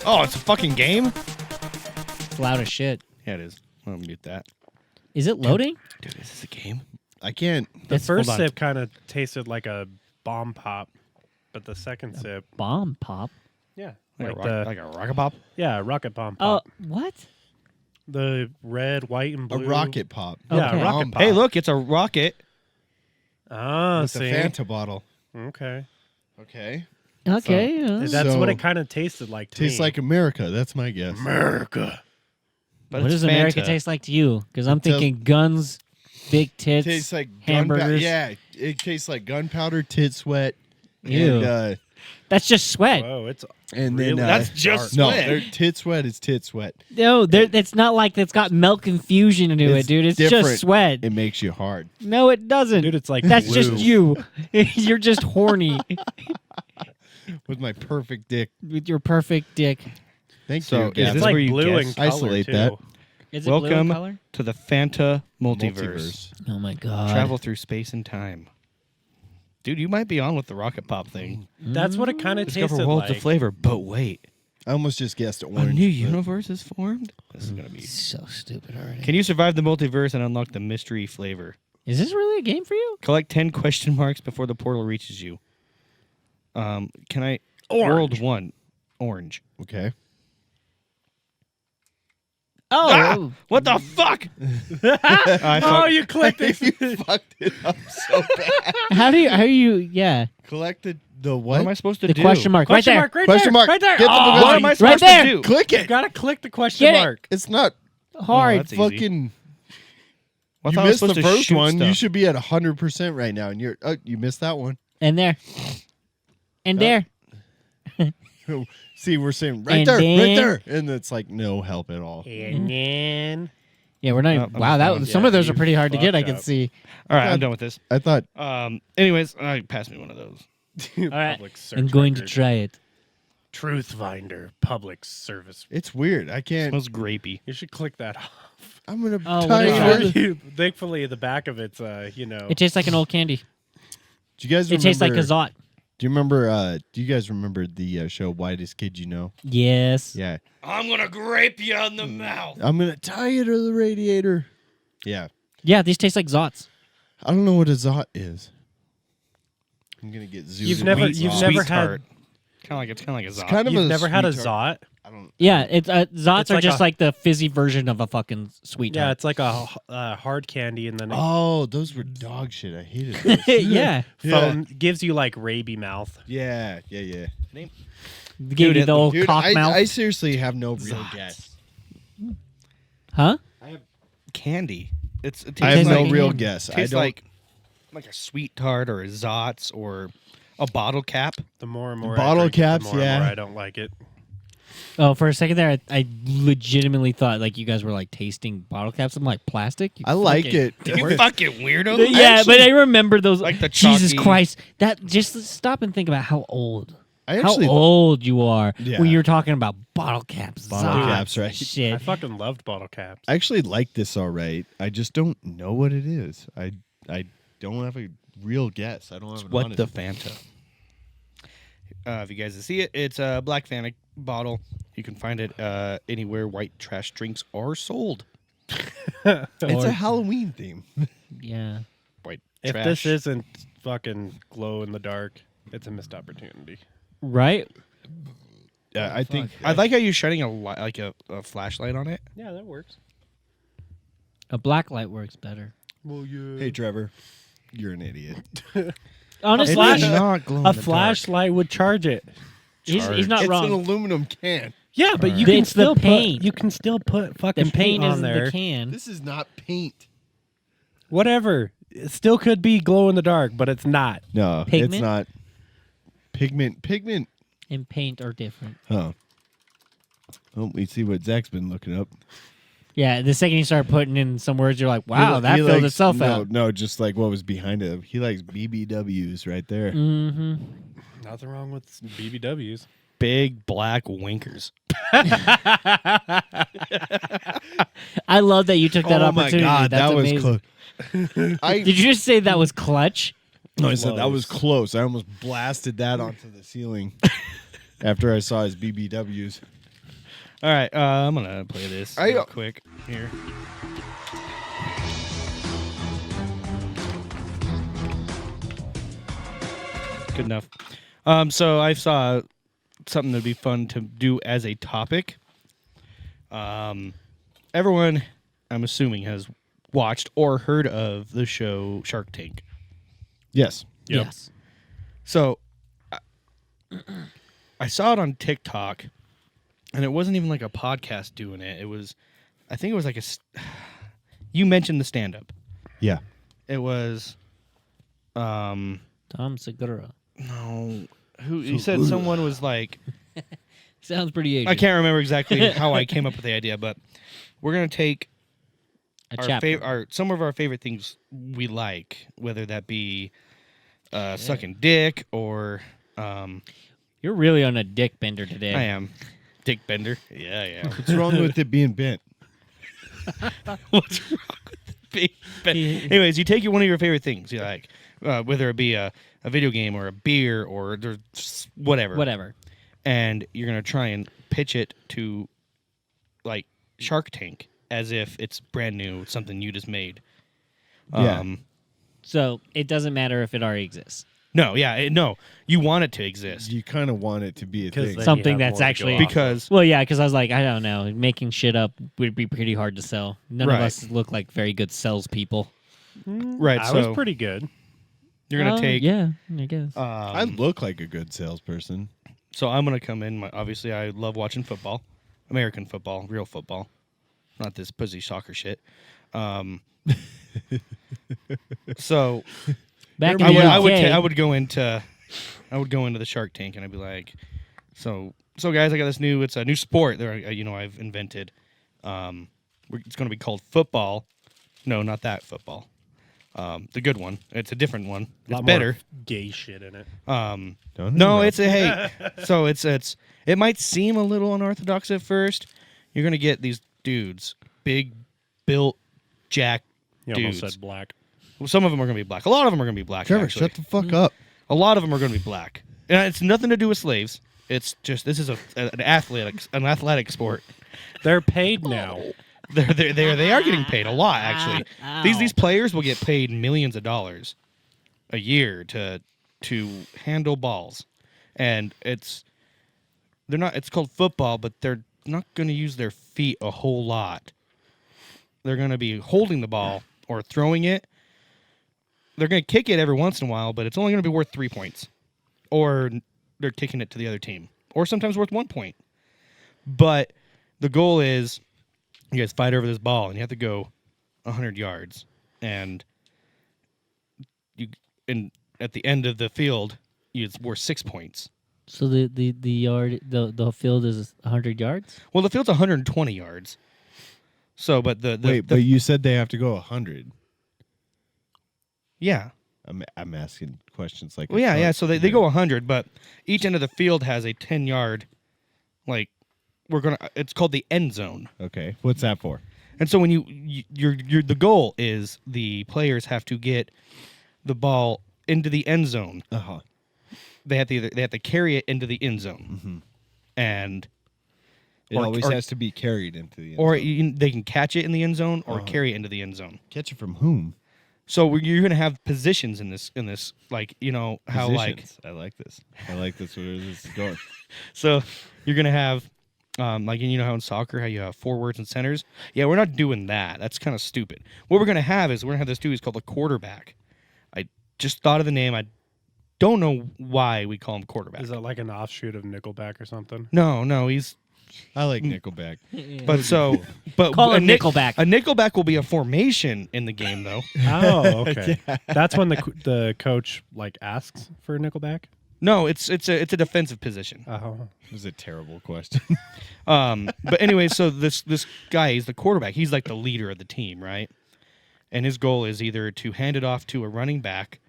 Speaker 5: Oh, it's a fucking game?
Speaker 2: It's loud as shit.
Speaker 5: Yeah, it is. I'm gonna mute that.
Speaker 2: Is it loading?
Speaker 5: Dude, is this a game?
Speaker 1: I can't.
Speaker 6: The first
Speaker 5: hold on.
Speaker 6: sip kind of tasted like a bomb pop, but the second sip,
Speaker 2: Bomb pop.
Speaker 6: yeah,
Speaker 5: Like,
Speaker 6: like
Speaker 5: like a rocket pop?
Speaker 6: yeah, rocket bomb
Speaker 2: Oh,
Speaker 6: pop.
Speaker 2: what?
Speaker 6: The red, white, and
Speaker 1: A
Speaker 6: blue.
Speaker 1: rocket pop.
Speaker 6: Yeah,
Speaker 2: Okay.
Speaker 6: rocket pop.
Speaker 5: Hey, look, it's a rocket.
Speaker 6: Ah,
Speaker 1: It's a
Speaker 6: see.
Speaker 1: Fanta bottle.
Speaker 6: Okay.
Speaker 1: Okay.
Speaker 2: Okay.
Speaker 6: That's what
Speaker 1: So-
Speaker 6: it kind of tasted like to
Speaker 1: Tastes
Speaker 6: me.
Speaker 1: like America. That's my guess.
Speaker 6: America.
Speaker 5: But
Speaker 2: what
Speaker 5: it's
Speaker 2: does America
Speaker 5: Fanta.
Speaker 2: taste like to you? Because I'm
Speaker 1: It does-
Speaker 2: thinking guns, big tits,
Speaker 1: Tastes like gunpowder.
Speaker 2: hamburgers.
Speaker 1: Yeah, it tastes like gunpowder, tit sweat,
Speaker 2: Ew.
Speaker 1: and
Speaker 2: That's just sweat.
Speaker 6: Whoa, it's
Speaker 1: and
Speaker 6: really
Speaker 1: then
Speaker 5: That's just
Speaker 1: no,
Speaker 5: sweat.
Speaker 1: tit sweat is tit sweat.
Speaker 2: No, it's not like it's got milk infusion into it, dude. It's
Speaker 1: different.
Speaker 2: just sweat.
Speaker 1: It makes you hard.
Speaker 2: No, it doesn't.
Speaker 6: dude. It's like
Speaker 2: That's
Speaker 6: glue.
Speaker 2: just you. You're just horny
Speaker 1: With my perfect dick.
Speaker 2: with your perfect dick.
Speaker 1: Thank
Speaker 5: So,
Speaker 1: you.
Speaker 5: is
Speaker 1: Gavin.
Speaker 6: It's
Speaker 5: this
Speaker 6: like
Speaker 5: where you
Speaker 6: blue
Speaker 5: guess?
Speaker 6: and color
Speaker 1: Isolate
Speaker 6: too.
Speaker 1: that.
Speaker 2: Is it blue in
Speaker 5: Welcome
Speaker 2: color?
Speaker 5: to the Fanta multiverse.
Speaker 2: Oh my god.
Speaker 5: Travel through space and time. Dude, you might be on with the rocket pop thing.
Speaker 6: That's what it kind of
Speaker 5: Discover
Speaker 6: tasted
Speaker 5: worlds
Speaker 6: like.
Speaker 5: of flavor. But wait,
Speaker 1: I almost just guessed
Speaker 5: a
Speaker 1: orange.
Speaker 5: new
Speaker 1: but-
Speaker 5: universe is formed? This is going to be...
Speaker 2: So stupid already.
Speaker 5: Can you survive the multiverse and unlock the mystery flavor?
Speaker 2: Is this really a game for you?
Speaker 5: Collect 10 question marks before the portal reaches you. Can I...
Speaker 6: Orange.
Speaker 5: World 1. Orange.
Speaker 1: Okay.
Speaker 2: Oh,
Speaker 5: Ah! What the fuck? I
Speaker 6: Oh,
Speaker 5: fuck-
Speaker 6: you clicked it.
Speaker 1: You fucked it up so bad.
Speaker 2: how do you? Yeah,
Speaker 1: Collected the
Speaker 5: What am I
Speaker 1: what?
Speaker 5: supposed to
Speaker 2: the
Speaker 5: do?
Speaker 2: question mark
Speaker 6: Question
Speaker 2: right there.
Speaker 6: mark right
Speaker 1: Question
Speaker 6: there.
Speaker 1: mark.
Speaker 6: Right there.
Speaker 1: Get the
Speaker 6: Oh,
Speaker 5: What am I
Speaker 2: Right
Speaker 5: supposed
Speaker 2: there.
Speaker 5: to do?
Speaker 1: Click
Speaker 6: you
Speaker 1: it.
Speaker 6: gotta click the question
Speaker 2: Get it.
Speaker 6: mark.
Speaker 1: It's not
Speaker 2: Hard.
Speaker 5: that's easy.
Speaker 1: fucking.
Speaker 5: I
Speaker 1: You
Speaker 5: thought I was
Speaker 1: missed the
Speaker 5: supposed to
Speaker 1: first
Speaker 5: shoot
Speaker 1: one. You
Speaker 5: stuff.
Speaker 1: should be at 100% right now, and you're. Oh, you missed that one.
Speaker 2: And there. And there.
Speaker 1: See, we're saying right
Speaker 2: And
Speaker 1: there, right
Speaker 2: then-
Speaker 1: there, and it's like no help at all.
Speaker 6: And then
Speaker 2: Yeah, we're not.
Speaker 5: Oh,
Speaker 2: Even,
Speaker 5: I'm
Speaker 2: wow,
Speaker 5: just
Speaker 2: that
Speaker 5: going-
Speaker 2: some of those
Speaker 6: you
Speaker 2: are pretty hard to get. I
Speaker 6: fucked
Speaker 2: can
Speaker 6: up.
Speaker 2: see.
Speaker 5: All right, I'm done with this.
Speaker 1: I thought
Speaker 5: Anyways, pass me one of those.
Speaker 2: All right,
Speaker 6: Public search
Speaker 2: I'm going to
Speaker 6: record.
Speaker 2: try it.
Speaker 6: Truth Finder public service.
Speaker 1: it's weird. I can't.
Speaker 5: smells grapey.
Speaker 6: You should click that off.
Speaker 1: I'm gonna
Speaker 2: Oh, what
Speaker 1: tie
Speaker 2: is
Speaker 1: it.
Speaker 2: that?
Speaker 6: Thankfully, the back of it's you know.
Speaker 2: It tastes like an old candy.
Speaker 1: Do you guys
Speaker 2: It
Speaker 1: remember?
Speaker 2: tastes like a Zot.
Speaker 1: Do you remember? Do you guys remember the show Whitest Kid You Know?
Speaker 2: Yes.
Speaker 1: Yeah.
Speaker 5: I'm gonna grape you on the mouth.
Speaker 1: I'm gonna tie you to the radiator. Yeah.
Speaker 2: Yeah, these taste like Zots.
Speaker 1: I don't know what a Zot is. I'm gonna get zooted.
Speaker 6: You've never-
Speaker 1: with
Speaker 6: you've
Speaker 1: Zot.
Speaker 6: never had-
Speaker 5: Kind of like a Zot.
Speaker 1: kind of
Speaker 6: You've
Speaker 1: a
Speaker 6: never had a
Speaker 1: sweet tart.
Speaker 6: Zot?
Speaker 1: I don't.
Speaker 2: Yeah, it's Zots
Speaker 6: It's
Speaker 2: are
Speaker 6: like
Speaker 2: just
Speaker 6: a-
Speaker 2: like the fizzy version of a fucking sweet
Speaker 6: Yeah,
Speaker 2: tart.
Speaker 6: it's like a hard candy, and then it
Speaker 1: Oh, those were dog shit. I hated those.
Speaker 2: yeah.
Speaker 6: foam gives you like raby mouth.
Speaker 1: yeah.
Speaker 2: Give you the old
Speaker 1: Dude,
Speaker 2: cock mouth.
Speaker 1: I seriously have no real
Speaker 5: Zots.
Speaker 1: guess.
Speaker 2: Huh?
Speaker 5: Candy. It tastes
Speaker 1: I have no
Speaker 2: like-
Speaker 1: real guess. I
Speaker 5: tastes
Speaker 1: don't.
Speaker 5: like a sweet tart or a Zots or a bottle cap.
Speaker 6: The more and more
Speaker 1: Bottle
Speaker 6: I drink,
Speaker 1: caps,
Speaker 6: the more and
Speaker 1: yeah.
Speaker 6: more I don't like it.
Speaker 2: Oh, for a second there, I legitimately thought like you guys were like tasting bottle caps. I'm like plastic. You
Speaker 1: I like
Speaker 2: fucking-
Speaker 1: it.
Speaker 5: You fucking weirdo.
Speaker 2: Yeah, but I remember those.
Speaker 5: like the
Speaker 2: Jesus
Speaker 5: chalky-
Speaker 2: Christ! That just stop and think about how old.
Speaker 1: I actually.
Speaker 2: how old you are
Speaker 1: Yeah.
Speaker 2: when you're talking about bottle caps.
Speaker 1: Bottle
Speaker 2: Zots,
Speaker 1: caps, right.
Speaker 6: I
Speaker 2: Shit.
Speaker 6: fucking loved bottle caps.
Speaker 1: I actually like this all right. I just don't know what it is. I don't have a real guess. I don't have an
Speaker 5: What
Speaker 1: honest.
Speaker 5: the Fanta? If you guys see it, it's a black Fanta bottle. You can find it anywhere white trash drinks are sold.
Speaker 1: It's a Halloween theme.
Speaker 2: Yeah.
Speaker 5: White
Speaker 6: If
Speaker 5: trash.
Speaker 6: this isn't fucking glow in the dark, it's a missed opportunity.
Speaker 2: Right.
Speaker 1: I think.
Speaker 5: I like how you're shining a flashlight on it.
Speaker 6: Yeah, that works.
Speaker 2: A black light works better.
Speaker 6: Well, yeah.
Speaker 1: Hey, Trevor, you're an idiot.
Speaker 2: Honestly,
Speaker 6: flash-
Speaker 5: not glow in
Speaker 6: A
Speaker 5: the dark.
Speaker 6: flashlight would charge it.
Speaker 2: he's not
Speaker 1: It's
Speaker 2: wrong.
Speaker 1: an aluminum can.
Speaker 6: Yeah, but you
Speaker 2: It's
Speaker 6: can
Speaker 2: the
Speaker 6: still
Speaker 2: paint.
Speaker 6: put. You can still put fucking
Speaker 2: the paint
Speaker 6: on
Speaker 2: is
Speaker 6: there.
Speaker 2: the can.
Speaker 1: This is not paint.
Speaker 6: Whatever. It still could be glow in the dark, but it's not.
Speaker 1: No,
Speaker 2: Pigment?
Speaker 1: it's not. Pigment.
Speaker 2: And paint are different.
Speaker 1: Huh. Oh, we see what Zach's been looking up.
Speaker 2: Yeah, the second you start putting in some words, you're like, wow,
Speaker 1: He
Speaker 2: that filled
Speaker 1: likes-
Speaker 2: itself
Speaker 1: no,
Speaker 2: out.
Speaker 1: No, just like what was behind it. He likes BBWs right there.
Speaker 2: Mm-hmm.
Speaker 6: Nothing wrong with BBWs.
Speaker 5: Big black winkers.
Speaker 2: I love that you took that
Speaker 1: oh my
Speaker 2: opportunity.
Speaker 1: god,
Speaker 2: That's
Speaker 1: that was
Speaker 2: amazing.
Speaker 1: close.
Speaker 2: Did you just say that was clutch?
Speaker 1: No, I said that was close. I almost blasted that onto the ceiling after I saw his BBWs.
Speaker 5: All right, I'm gonna play this real quick here. Good enough. So I saw something that'd be fun to do as a topic. Everyone, I'm assuming, has watched or heard of the show Shark Tank.
Speaker 1: Yes.
Speaker 6: Yep.
Speaker 2: Yes.
Speaker 5: So I saw it on TikTok, and it wasn't even like a podcast doing it. It was, I think it was like you mentioned the stand-up.
Speaker 1: Yeah.
Speaker 5: It was,
Speaker 2: Tom Segura.
Speaker 5: no, you said someone was like,
Speaker 2: Sounds pretty Asian.
Speaker 5: I can't remember exactly how I came up with the idea, but we're gonna take
Speaker 2: A chapter.
Speaker 5: some of our favorite things we like, whether that be sucking dick or
Speaker 2: You're really on a dick bender today.
Speaker 5: I am dick bender. Yeah.
Speaker 1: What's wrong with it being bent?
Speaker 5: What's wrong with it being bent? Anyways, you take one of your favorite things you like, whether it be a video game or a beer or whatever.
Speaker 2: Whatever.
Speaker 5: And you're going to try and pitch it to like Shark Tank as if it's brand new, something you just made.
Speaker 1: Yeah.
Speaker 2: So it doesn't matter if it already exists.
Speaker 5: No, no. You want it to exist.
Speaker 1: You kind of want it to be a
Speaker 6: 'Cause
Speaker 1: thing.
Speaker 6: then
Speaker 2: Something
Speaker 6: you have
Speaker 2: that's
Speaker 6: more to
Speaker 2: actually
Speaker 6: go off of.
Speaker 5: Because
Speaker 2: Well, yeah, because I was like, I don't know, making shit up would be pretty hard to sell. None of
Speaker 5: Right.
Speaker 2: us look like very good salespeople.
Speaker 5: right,
Speaker 6: I
Speaker 5: so
Speaker 6: was pretty good.
Speaker 5: you're going to take
Speaker 2: Yeah, I guess.
Speaker 1: I look like a good salesperson.
Speaker 5: So I'm going to come in. Obviously, I love watching football, American football, real football, not this pussy soccer shit. So
Speaker 2: Back in
Speaker 5: I
Speaker 2: the
Speaker 5: would,
Speaker 2: UK,
Speaker 5: I would go into the Shark Tank and I'd be like, so guys, I got this it's a new sport that I've invented. It's going to be called football. No, not that football. The good one. It's a different one. It's
Speaker 6: Lot
Speaker 5: better.
Speaker 6: more gay shit in it.
Speaker 1: Don't
Speaker 5: No,
Speaker 1: interrupt.
Speaker 5: it's a hey. So it might seem a little unorthodox at first. You're gonna get these dudes, big, built, jack
Speaker 6: You
Speaker 5: dudes.
Speaker 6: almost said black.
Speaker 5: Well, some of them are gonna be black. A lot of them are gonna be black.
Speaker 1: Trevor,
Speaker 5: actually.
Speaker 1: shut the fuck up.
Speaker 5: A lot of them are gonna be black, and it's nothing to do with slaves. It's just this is an athletic sport.
Speaker 6: They're paid now.
Speaker 5: They are getting paid a lot actually. These players will get paid millions of dollars a year to handle balls, and it's called football, but they're not going to use their feet a whole lot. They're going to be holding the ball or throwing it. They're going to kick it every once in a while, but it's only going to be worth 3 points, or they're kicking it to the other team, or sometimes worth 1 point. But the goal is you guys fight over this ball, and you have to go 100 yards, and at the end of the field, it's worth 6 points.
Speaker 2: So the yard the field is 100 yards.
Speaker 5: Well, the field's 120 yards. So, but
Speaker 1: But you said they have to go 100.
Speaker 5: yeah,
Speaker 1: I'm asking questions like.
Speaker 5: well, yeah. So they go 100, but each end of the field has a 10-yard, like it's called the end zone.
Speaker 1: Okay, what's that for?
Speaker 5: And so when you're the goal is the players have to get the ball into the end zone. They have to carry it into the end zone, and
Speaker 1: It always has to be carried into the end
Speaker 5: or
Speaker 1: zone.
Speaker 5: they can catch it in the end zone or carry it into the end zone.
Speaker 1: Catch it from whom?
Speaker 5: So you're gonna have positions in this, like how like
Speaker 1: Positions. I like this. I like this. Where this is going?
Speaker 5: so you're gonna have like how in soccer how you have forwards and centers. Yeah, we're not doing that. That's kind of stupid. What we're gonna have is we're gonna have this dude who's called the quarterback. I just thought of the name. I don't know why we call him quarterback.
Speaker 6: Is that like an offshoot of Nickelback or something?
Speaker 5: No, he's.
Speaker 1: I like Nickelback.
Speaker 5: But
Speaker 2: Call
Speaker 5: a
Speaker 2: him Nickelback.
Speaker 5: A Nickelback will be a formation in the game, though.
Speaker 6: Oh, okay. That's when the coach like asks for Nickelback.
Speaker 5: No, it's a defensive position.
Speaker 6: Oh,
Speaker 1: It was a terrible question.
Speaker 5: But anyway, so this guy, he's the quarterback. He's like the leader of the team, right? And his goal is either to hand it off to a running back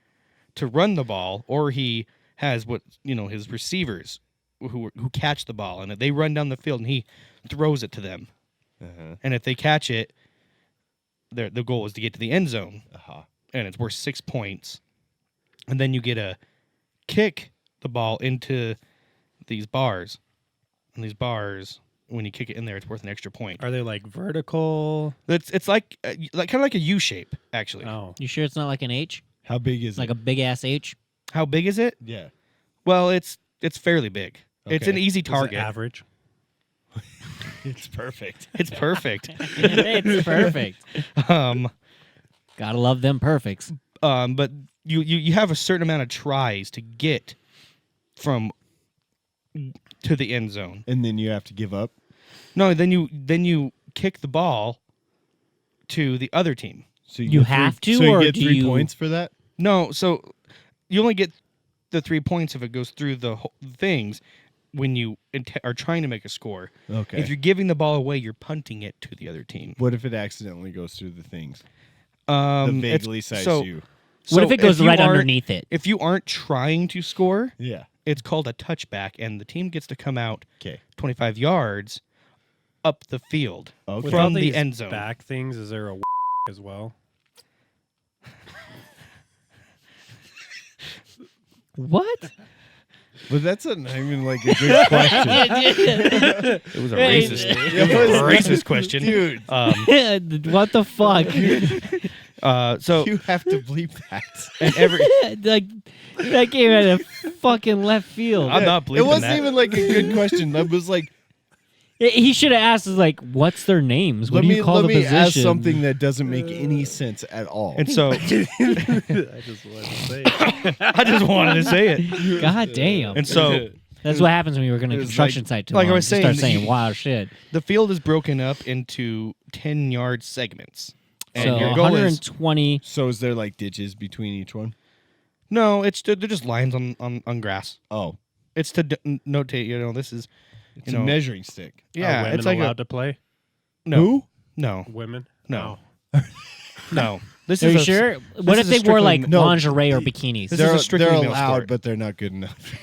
Speaker 5: to run the ball, or he has his receivers who catch the ball, and they run down the field, and he throws it to them. And if they catch it, the goal is to get to the end zone, and it's worth 6 points. And then you get to kick the ball into these bars, and these bars, when you kick it in there, it's worth an extra point.
Speaker 6: are they like vertical?
Speaker 5: It's like kind of like a U shape, actually.
Speaker 6: Oh,
Speaker 2: You sure it's not like an H?
Speaker 1: How big is
Speaker 2: Like
Speaker 1: it?
Speaker 2: a big ass H?
Speaker 5: How big is it?
Speaker 1: Yeah.
Speaker 5: Well, it's fairly big. It's an
Speaker 1: Okay.
Speaker 5: easy
Speaker 6: Is it
Speaker 5: target.
Speaker 6: average.
Speaker 1: It's perfect.
Speaker 5: It's perfect.
Speaker 2: It's perfect.
Speaker 5: um,
Speaker 2: Gotta love them perfects.
Speaker 5: but you have a certain amount of tries to get from to the end zone.
Speaker 1: And then you have to give up.
Speaker 5: No, then you kick the ball to the other team.
Speaker 1: So
Speaker 2: You
Speaker 1: get
Speaker 2: have
Speaker 1: three,
Speaker 2: to,
Speaker 1: So you
Speaker 2: or
Speaker 1: get
Speaker 2: do
Speaker 1: 3
Speaker 2: you-
Speaker 1: points for that.
Speaker 5: No, so you only get the 3 points if it goes through the things when you are trying to make a score.
Speaker 1: Okay.
Speaker 5: If you're giving the ball away, you're punting it to the other team.
Speaker 1: What if it accidentally goes through the things? The
Speaker 5: It's-
Speaker 1: vaguely sized
Speaker 5: so-
Speaker 1: you.
Speaker 2: What if it goes
Speaker 5: you
Speaker 2: right
Speaker 5: aren't-
Speaker 2: underneath it?
Speaker 5: If you aren't trying to score,
Speaker 1: Yeah.
Speaker 5: it's called a touchback, and the team gets to come out
Speaker 1: Okay.
Speaker 5: 25 yards up the field
Speaker 1: Okay.
Speaker 6: With all
Speaker 5: from the
Speaker 6: these
Speaker 5: end zone.
Speaker 6: back things, is there a as well?
Speaker 2: What?
Speaker 1: But that's not even like a good question.
Speaker 5: It was a racist,
Speaker 1: It was-
Speaker 5: racist question,
Speaker 1: Dude.
Speaker 2: What the fuck?
Speaker 5: So
Speaker 1: You have to bleep that.
Speaker 5: and every
Speaker 2: like that came out of fucking left field.
Speaker 5: I'm not bleeping
Speaker 1: It wasn't
Speaker 5: that.
Speaker 1: even like a good question. That was like,
Speaker 2: He should have asked, is like, what's their names? What
Speaker 1: let
Speaker 2: do you call
Speaker 1: let
Speaker 2: the
Speaker 1: me
Speaker 2: position?
Speaker 1: ask something that doesn't make any sense at all.
Speaker 5: And so
Speaker 6: I just wanted to say it.
Speaker 5: I just wanted to say it.
Speaker 2: God damn.
Speaker 5: And so
Speaker 2: That's what happens when you work in a
Speaker 1: it was
Speaker 2: construction
Speaker 1: like-
Speaker 2: site too
Speaker 5: like I
Speaker 2: long.
Speaker 5: was
Speaker 2: You start
Speaker 5: saying,
Speaker 2: saying wild shit.
Speaker 5: the field is broken up into 10-yard segments. And
Speaker 2: So
Speaker 5: your goal is
Speaker 2: 120.
Speaker 1: So is there like ditches between each one?
Speaker 5: no, they're just lines on grass.
Speaker 1: Oh,
Speaker 5: It's to notate, this is
Speaker 1: it's a measuring stick.
Speaker 5: yeah,
Speaker 6: Are women
Speaker 5: it's like
Speaker 6: allowed to play?
Speaker 5: no,
Speaker 1: Who?
Speaker 5: no,
Speaker 6: Women?
Speaker 5: no, no. This
Speaker 2: Are
Speaker 5: is
Speaker 2: you
Speaker 5: a-
Speaker 2: sure?
Speaker 5: this
Speaker 2: What if
Speaker 5: is a
Speaker 2: they wore
Speaker 5: strictly-
Speaker 2: like
Speaker 1: no,
Speaker 2: lingerie or bikinis?
Speaker 5: This is a strictly
Speaker 1: they're
Speaker 5: male
Speaker 1: allowed,
Speaker 5: sport.
Speaker 1: but they're not good enough.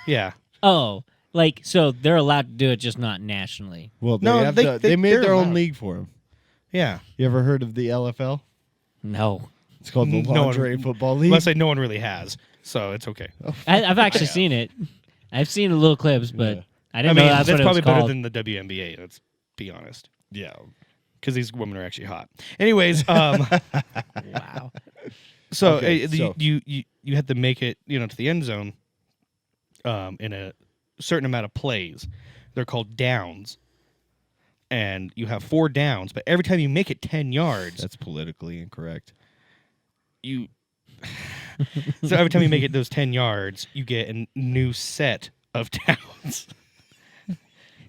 Speaker 5: Yeah.
Speaker 2: Oh, like so they're allowed to do it, just not nationally.
Speaker 1: Well, they
Speaker 5: No,
Speaker 1: have
Speaker 5: they-
Speaker 1: they
Speaker 5: they-
Speaker 1: made
Speaker 5: they're
Speaker 1: their own
Speaker 5: allowed.
Speaker 1: league for them.
Speaker 5: Yeah.
Speaker 1: You ever heard of the LFL?
Speaker 2: No,
Speaker 1: It's called the
Speaker 5: No one-
Speaker 1: Lingerie Football League.
Speaker 5: Let's say no one really has, so it's okay.
Speaker 2: I've actually seen it. I've seen the little clips, but
Speaker 1: Yeah.
Speaker 2: I didn't know that's what it was
Speaker 5: probably better
Speaker 2: called.
Speaker 5: than the WNBA. Let's be honest,
Speaker 1: Yeah.
Speaker 5: because these women are actually hot. Anyways,
Speaker 2: Wow.
Speaker 5: so,
Speaker 1: Okay, so-
Speaker 5: you have to make it, to the end zone, in a certain amount of plays. They're called downs, and you have 4 downs. But every time you make it 10 yards,
Speaker 1: That's politically incorrect.
Speaker 5: you. So every time you make it those 10 yards, you get a new set of downs.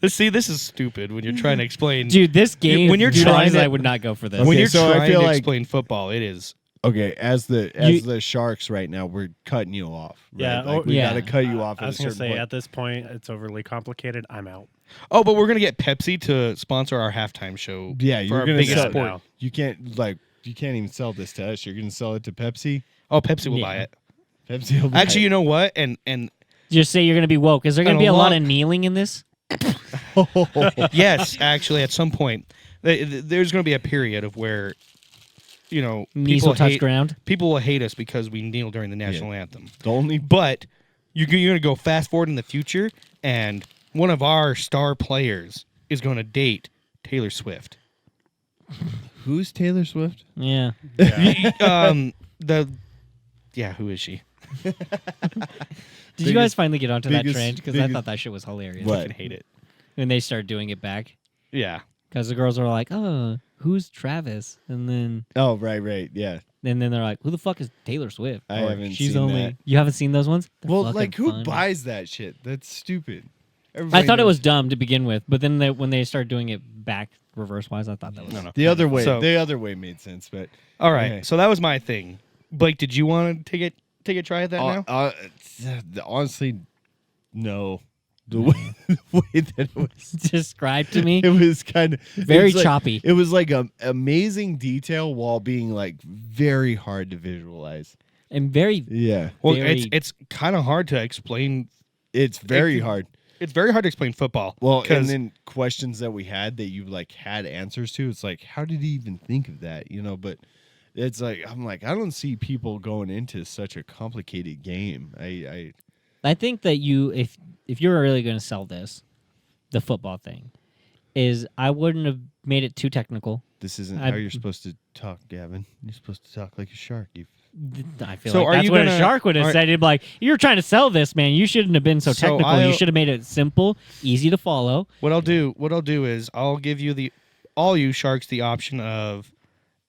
Speaker 5: This is stupid when you're trying to explain.
Speaker 2: Dude, this game.
Speaker 5: when you're
Speaker 2: you
Speaker 5: trying
Speaker 2: realize
Speaker 5: to-
Speaker 2: I would not go for this.
Speaker 1: Okay,
Speaker 5: when you're
Speaker 1: so I
Speaker 5: trying
Speaker 1: feel
Speaker 5: to
Speaker 1: like-
Speaker 5: explain football, it is.
Speaker 1: Okay, as the Sharks right now, we're cutting you off. Right?
Speaker 6: Yeah,
Speaker 1: like, we
Speaker 2: yeah.
Speaker 1: got to cut you off
Speaker 6: I
Speaker 1: at a
Speaker 6: was going
Speaker 1: certain
Speaker 6: to say,
Speaker 1: point.
Speaker 6: at this point, it's overly complicated. I'm out.
Speaker 5: Oh, but we're gonna get Pepsi to sponsor our halftime show.
Speaker 1: Yeah,
Speaker 5: for
Speaker 1: you're
Speaker 5: our
Speaker 1: gonna
Speaker 5: biggest
Speaker 1: sell.
Speaker 5: sport.
Speaker 1: You can't even sell this to us. You're gonna sell it to Pepsi.
Speaker 5: Oh, Pepsi will
Speaker 2: Yeah.
Speaker 5: buy it.
Speaker 1: Pepsi will buy
Speaker 5: Actually,
Speaker 1: it.
Speaker 5: you know what? And
Speaker 2: Just say you're going to be woke. Is there going
Speaker 5: And
Speaker 2: to be
Speaker 5: a
Speaker 2: a lot
Speaker 5: lot-
Speaker 2: of kneeling in this?
Speaker 5: yes, actually, at some point, there's gonna be a period of where,
Speaker 2: Knees
Speaker 5: people
Speaker 2: will touch
Speaker 5: hate,
Speaker 2: ground.
Speaker 5: people will hate us because we kneel during the national anthem.
Speaker 1: The only
Speaker 5: But you're gonna go fast forward in the future, and one of our star players is gonna date Taylor Swift.
Speaker 1: who's Taylor Swift?
Speaker 2: Yeah.
Speaker 5: Who is she?
Speaker 2: Did you guys finally get onto that
Speaker 1: biggest-
Speaker 2: trend? Because I
Speaker 1: biggest-
Speaker 2: thought that shit was hilarious.
Speaker 1: What?
Speaker 5: I fucking hate it.
Speaker 2: When they start doing it back.
Speaker 5: Yeah.
Speaker 2: Because the girls are like, oh, who's Travis? And then
Speaker 1: Oh, right, yeah.
Speaker 2: they're like, who the fuck is Taylor Swift?
Speaker 1: I
Speaker 2: Or
Speaker 1: haven't
Speaker 2: she's
Speaker 1: seen
Speaker 2: only
Speaker 1: that.
Speaker 2: You haven't seen those ones? They're
Speaker 1: Well,
Speaker 2: fucking
Speaker 1: like who
Speaker 2: fun.
Speaker 1: buys that shit? That's stupid.
Speaker 2: I
Speaker 1: Everybody
Speaker 2: thought it
Speaker 1: knows-
Speaker 2: was dumb to begin with, but then when they started doing it back reverse wise, I thought that was
Speaker 5: No.
Speaker 1: the other way.
Speaker 5: So-
Speaker 1: the other way made sense, but
Speaker 5: All right.
Speaker 1: Okay.
Speaker 5: So that was my thing. Blake, did you want to take a try at that now?
Speaker 1: Honestly, no. The way that it was,
Speaker 2: described to me.
Speaker 1: it was kind of
Speaker 2: Very choppy.
Speaker 1: It was like amazing detail while being like very hard to visualize.
Speaker 2: And very
Speaker 1: Yeah,
Speaker 5: Well,
Speaker 2: very-
Speaker 5: it's kind of hard to explain.
Speaker 1: it's very
Speaker 5: It-
Speaker 1: hard.
Speaker 5: It's very hard to explain football.
Speaker 1: Well, and
Speaker 5: 'cause-
Speaker 1: then questions that we had that you like had answers to. It's like, how did he even think of that? But it's like I'm like, I don't see people going into such a complicated game.
Speaker 2: I think that if you're really going to sell this, the football thing, is I wouldn't have made it too technical.
Speaker 1: This isn't
Speaker 2: I-
Speaker 1: how you're supposed to talk, Gavin. You're supposed to talk like a shark, you
Speaker 2: I feel
Speaker 5: So
Speaker 2: like
Speaker 5: are
Speaker 2: that's
Speaker 5: you
Speaker 2: what a
Speaker 5: gonna-
Speaker 2: shark would have
Speaker 5: are-
Speaker 2: said. He'd be like, "You're trying to sell this, man. You shouldn't have been so
Speaker 5: So
Speaker 2: technical. You
Speaker 5: I'll-
Speaker 2: should have made it simple, easy to follow."
Speaker 5: What I'll do is I'll give you all you sharks the option of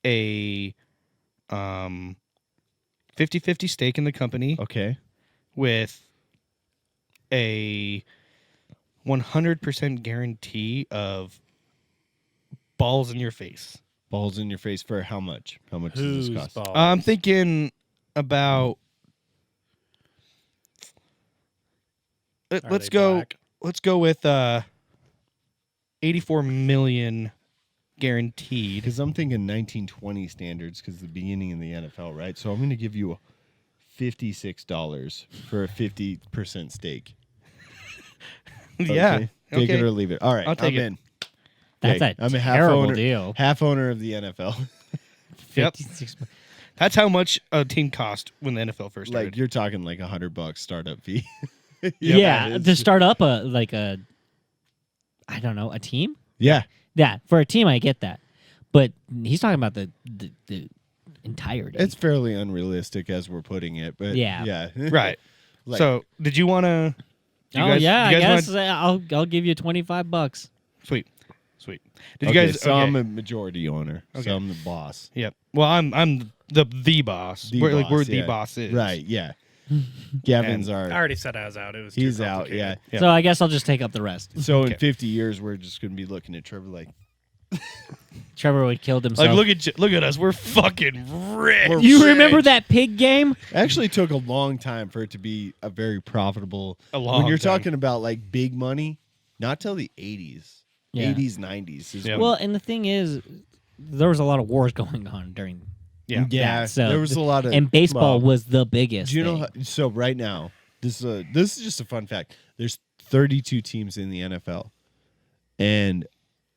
Speaker 5: a 50-50 stake in the company
Speaker 1: Okay.
Speaker 5: with a 100% guarantee of balls in your face.
Speaker 1: Balls in your face for how much? How much does
Speaker 6: Whose
Speaker 1: this cost?
Speaker 6: balls?
Speaker 5: I'm thinking about. Let's
Speaker 6: they
Speaker 5: go.
Speaker 6: black?
Speaker 5: Let's go with 84 million guaranteed.
Speaker 1: Because I'm thinking 1920 standards because the beginning in the NFL, right? So I'm going to give you $56 for a 50% stake.
Speaker 5: Yeah.
Speaker 1: Okay? Take
Speaker 5: Okay.
Speaker 1: it or leave it. All right.
Speaker 5: I'll take
Speaker 1: I'm
Speaker 5: it.
Speaker 1: in.
Speaker 2: That's
Speaker 1: Okay,
Speaker 2: a
Speaker 1: I'm a half
Speaker 2: terrible
Speaker 1: owner,
Speaker 2: deal.
Speaker 1: Half owner of the NFL.
Speaker 5: Yep.
Speaker 2: 56
Speaker 5: That's how much a team cost when the NFL first started.
Speaker 1: Like you're talking like $100 startup fee.
Speaker 2: Yeah,
Speaker 1: it's-
Speaker 2: to start up a I don't know, a team.
Speaker 1: Yeah.
Speaker 2: Yeah, for a team, I get that, but he's talking about the entirety.
Speaker 1: It's fairly unrealistic as we're putting it, but
Speaker 2: Yeah.
Speaker 1: yeah.
Speaker 5: Right.
Speaker 1: Like-
Speaker 5: So, did you want to?
Speaker 2: I guess I'll give you $25.
Speaker 5: Sweet. Did
Speaker 1: Okay,
Speaker 5: you guys?
Speaker 1: So
Speaker 5: okay.
Speaker 1: I'm a majority owner.
Speaker 5: Okay.
Speaker 1: So I'm the boss.
Speaker 5: Yep. Well, I'm the boss.
Speaker 1: The
Speaker 5: We're
Speaker 1: boss,
Speaker 5: the
Speaker 1: yeah.
Speaker 5: boss is.
Speaker 1: Right. Yeah. Gavin's
Speaker 6: I
Speaker 1: our.
Speaker 6: already said I was out. It was
Speaker 1: He's
Speaker 6: too
Speaker 1: out. Yeah.
Speaker 6: complicated.
Speaker 5: Yeah.
Speaker 2: So I guess I'll just take up the rest.
Speaker 1: So
Speaker 5: Okay.
Speaker 1: in 50 years, we're just going to be looking at Trevor like,
Speaker 2: Trevor would killed himself.
Speaker 5: Like look at us. We're fucking rich.
Speaker 1: We're
Speaker 2: you remember
Speaker 1: rich.
Speaker 2: that pig game?
Speaker 1: actually took a long time for it to be a very profitable.
Speaker 5: A long
Speaker 1: when you're
Speaker 5: time.
Speaker 1: talking about like big money, not till the 80s.
Speaker 2: Yeah.
Speaker 1: 80s, 90s. Is
Speaker 5: Yeah.
Speaker 1: when-
Speaker 2: Well, and the thing is, there was a lot of wars going on during
Speaker 5: Yeah.
Speaker 1: yeah.
Speaker 2: that. So
Speaker 1: there was a lot of.
Speaker 2: and baseball
Speaker 1: well,
Speaker 2: was the biggest.
Speaker 1: Do you know?
Speaker 2: thing.
Speaker 1: So right now, this is just a fun fact. There's 32 teams in the NFL, and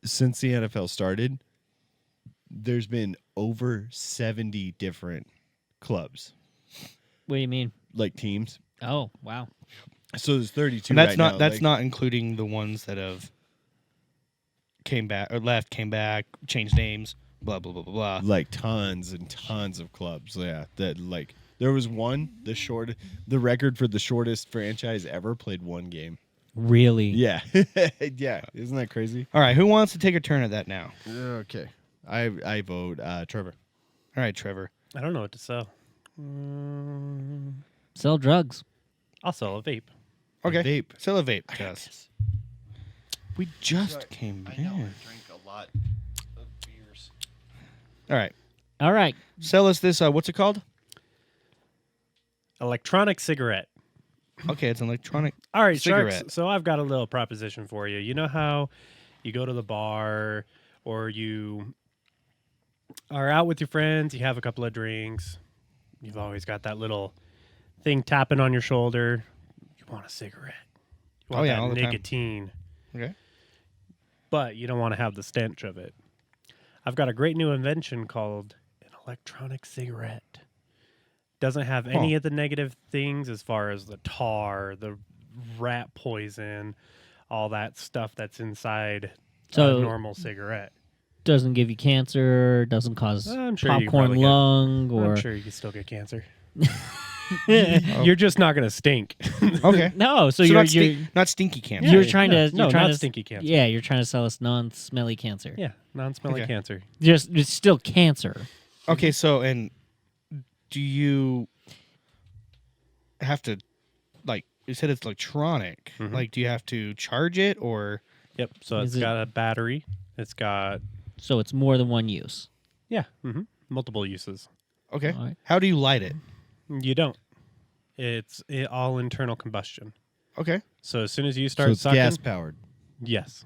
Speaker 1: since the NFL started, there's been over 70 different clubs,
Speaker 2: What do you mean?
Speaker 1: like teams.
Speaker 2: Oh, wow.
Speaker 1: So there's 32.
Speaker 5: And that's
Speaker 1: right
Speaker 5: not
Speaker 1: now,
Speaker 5: that's
Speaker 1: like-
Speaker 5: not including the ones that have came back or left, came back, changed names, blah blah blah blah blah.
Speaker 1: like tons and tons of clubs. Yeah, that like there was one the record for the shortest franchise ever played one game.
Speaker 2: Really?
Speaker 1: Yeah, yeah. Isn't that crazy?
Speaker 5: All right, who wants to take a turn at that now?
Speaker 1: Okay, I vote Trevor.
Speaker 5: All right, Trevor.
Speaker 6: I don't know what to sell.
Speaker 2: Sell drugs.
Speaker 6: I'll sell a vape.
Speaker 5: Okay,
Speaker 1: Vape.
Speaker 5: Sell a vape to us. We just came in.
Speaker 1: drink a lot of beers.
Speaker 5: All right,
Speaker 2: All right.
Speaker 5: sell us this. What's it called?
Speaker 6: Electronic cigarette.
Speaker 5: Okay, it's an electronic.
Speaker 6: All right,
Speaker 5: Cigarette.
Speaker 6: Sharks. So I've got a little proposition for you. You know how you go to the bar or you are out with your friends, you have a couple of drinks, you've always got that little thing tapping on your shoulder. You want a cigarette. You want
Speaker 5: Oh, yeah,
Speaker 6: that
Speaker 5: all the time.
Speaker 6: nicotine.
Speaker 5: Okay.
Speaker 6: But you don't want to have the stench of it. I've got a great new invention called an electronic cigarette. Doesn't have any of the negative things as far as the tar, the rat poison, all that stuff that's inside
Speaker 2: So-
Speaker 6: a normal cigarette.
Speaker 2: Doesn't give you cancer, doesn't cause
Speaker 6: I'm sure you can
Speaker 2: popcorn
Speaker 6: probably get-
Speaker 2: lung, or
Speaker 6: I'm sure you can still get cancer. You're just not going to stink.
Speaker 5: Okay.
Speaker 2: no. So,
Speaker 5: So
Speaker 2: you're
Speaker 5: not stinky cancer.
Speaker 2: you're trying to
Speaker 6: no,
Speaker 2: you're trying
Speaker 6: not
Speaker 2: to
Speaker 6: stinky cancer.
Speaker 2: Yeah, you're trying to sell us non-smelly cancer.
Speaker 6: Yeah, non-smelly
Speaker 5: Okay.
Speaker 6: cancer.
Speaker 2: Just it's still cancer.
Speaker 5: Okay, so and do you have to like you said it's electronic? Like, do you have to charge it or?
Speaker 6: Yep. So
Speaker 2: Is
Speaker 6: it's
Speaker 2: it-
Speaker 6: got a battery. It's got
Speaker 2: So it's more than one use.
Speaker 6: multiple uses.
Speaker 5: Okay.
Speaker 2: All right.
Speaker 5: How do you light it?
Speaker 6: You don't. It's all internal combustion.
Speaker 5: Okay.
Speaker 6: So as soon as you
Speaker 1: So
Speaker 6: start
Speaker 1: it's
Speaker 6: sucking,
Speaker 1: gas powered.
Speaker 6: yes.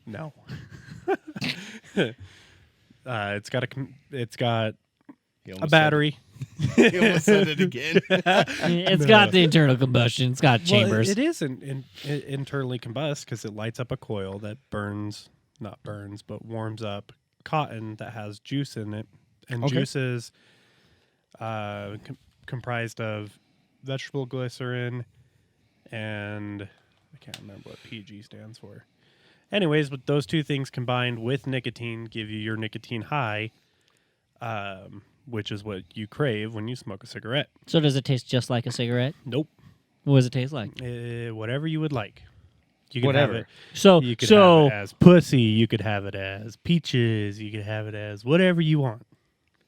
Speaker 6: No. It's got a battery.
Speaker 1: He almost said it again.
Speaker 2: It's got the internal combustion. It's got chambers.
Speaker 6: Well, it is internally combust because it lights up a coil that but warms up cotton that has juice in it, and
Speaker 5: Okay.
Speaker 6: juice is comprised of vegetable glycerin and I can't remember what PG stands for. Anyways, but those two things combined with nicotine give you your nicotine high. which is what you crave when you smoke a cigarette.
Speaker 2: So does it taste just like a cigarette?
Speaker 6: Nope.
Speaker 2: What does it taste like?
Speaker 6: Whatever you would like. You can
Speaker 5: Whatever.
Speaker 6: have it.
Speaker 2: So
Speaker 6: You could
Speaker 2: so
Speaker 6: have it as pussy. You could have it as peaches. You could have it as whatever you want.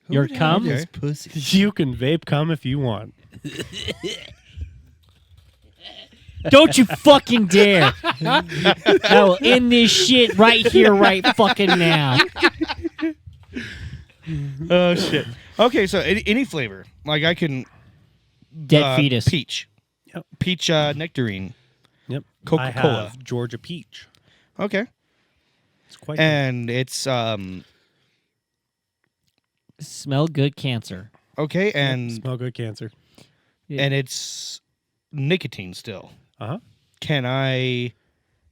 Speaker 2: your cum?
Speaker 1: This pussy.
Speaker 6: You can vape cum if you want.
Speaker 2: Don't you fucking dare! I will end this shit right here, right fucking now.
Speaker 5: Oh shit. Okay, so any flavor, like I can.
Speaker 2: Dead fetus.
Speaker 5: Peach.
Speaker 6: Yep.
Speaker 5: Peach nectarine.
Speaker 6: Yep.
Speaker 5: Coca-Cola.
Speaker 6: I have Georgia peach.
Speaker 5: Okay.
Speaker 6: It's quite good.
Speaker 5: And it's
Speaker 2: Smell good cancer.
Speaker 5: okay, and
Speaker 6: Smell good cancer.
Speaker 5: and it's nicotine still.
Speaker 6: Uh-huh.
Speaker 5: Can I?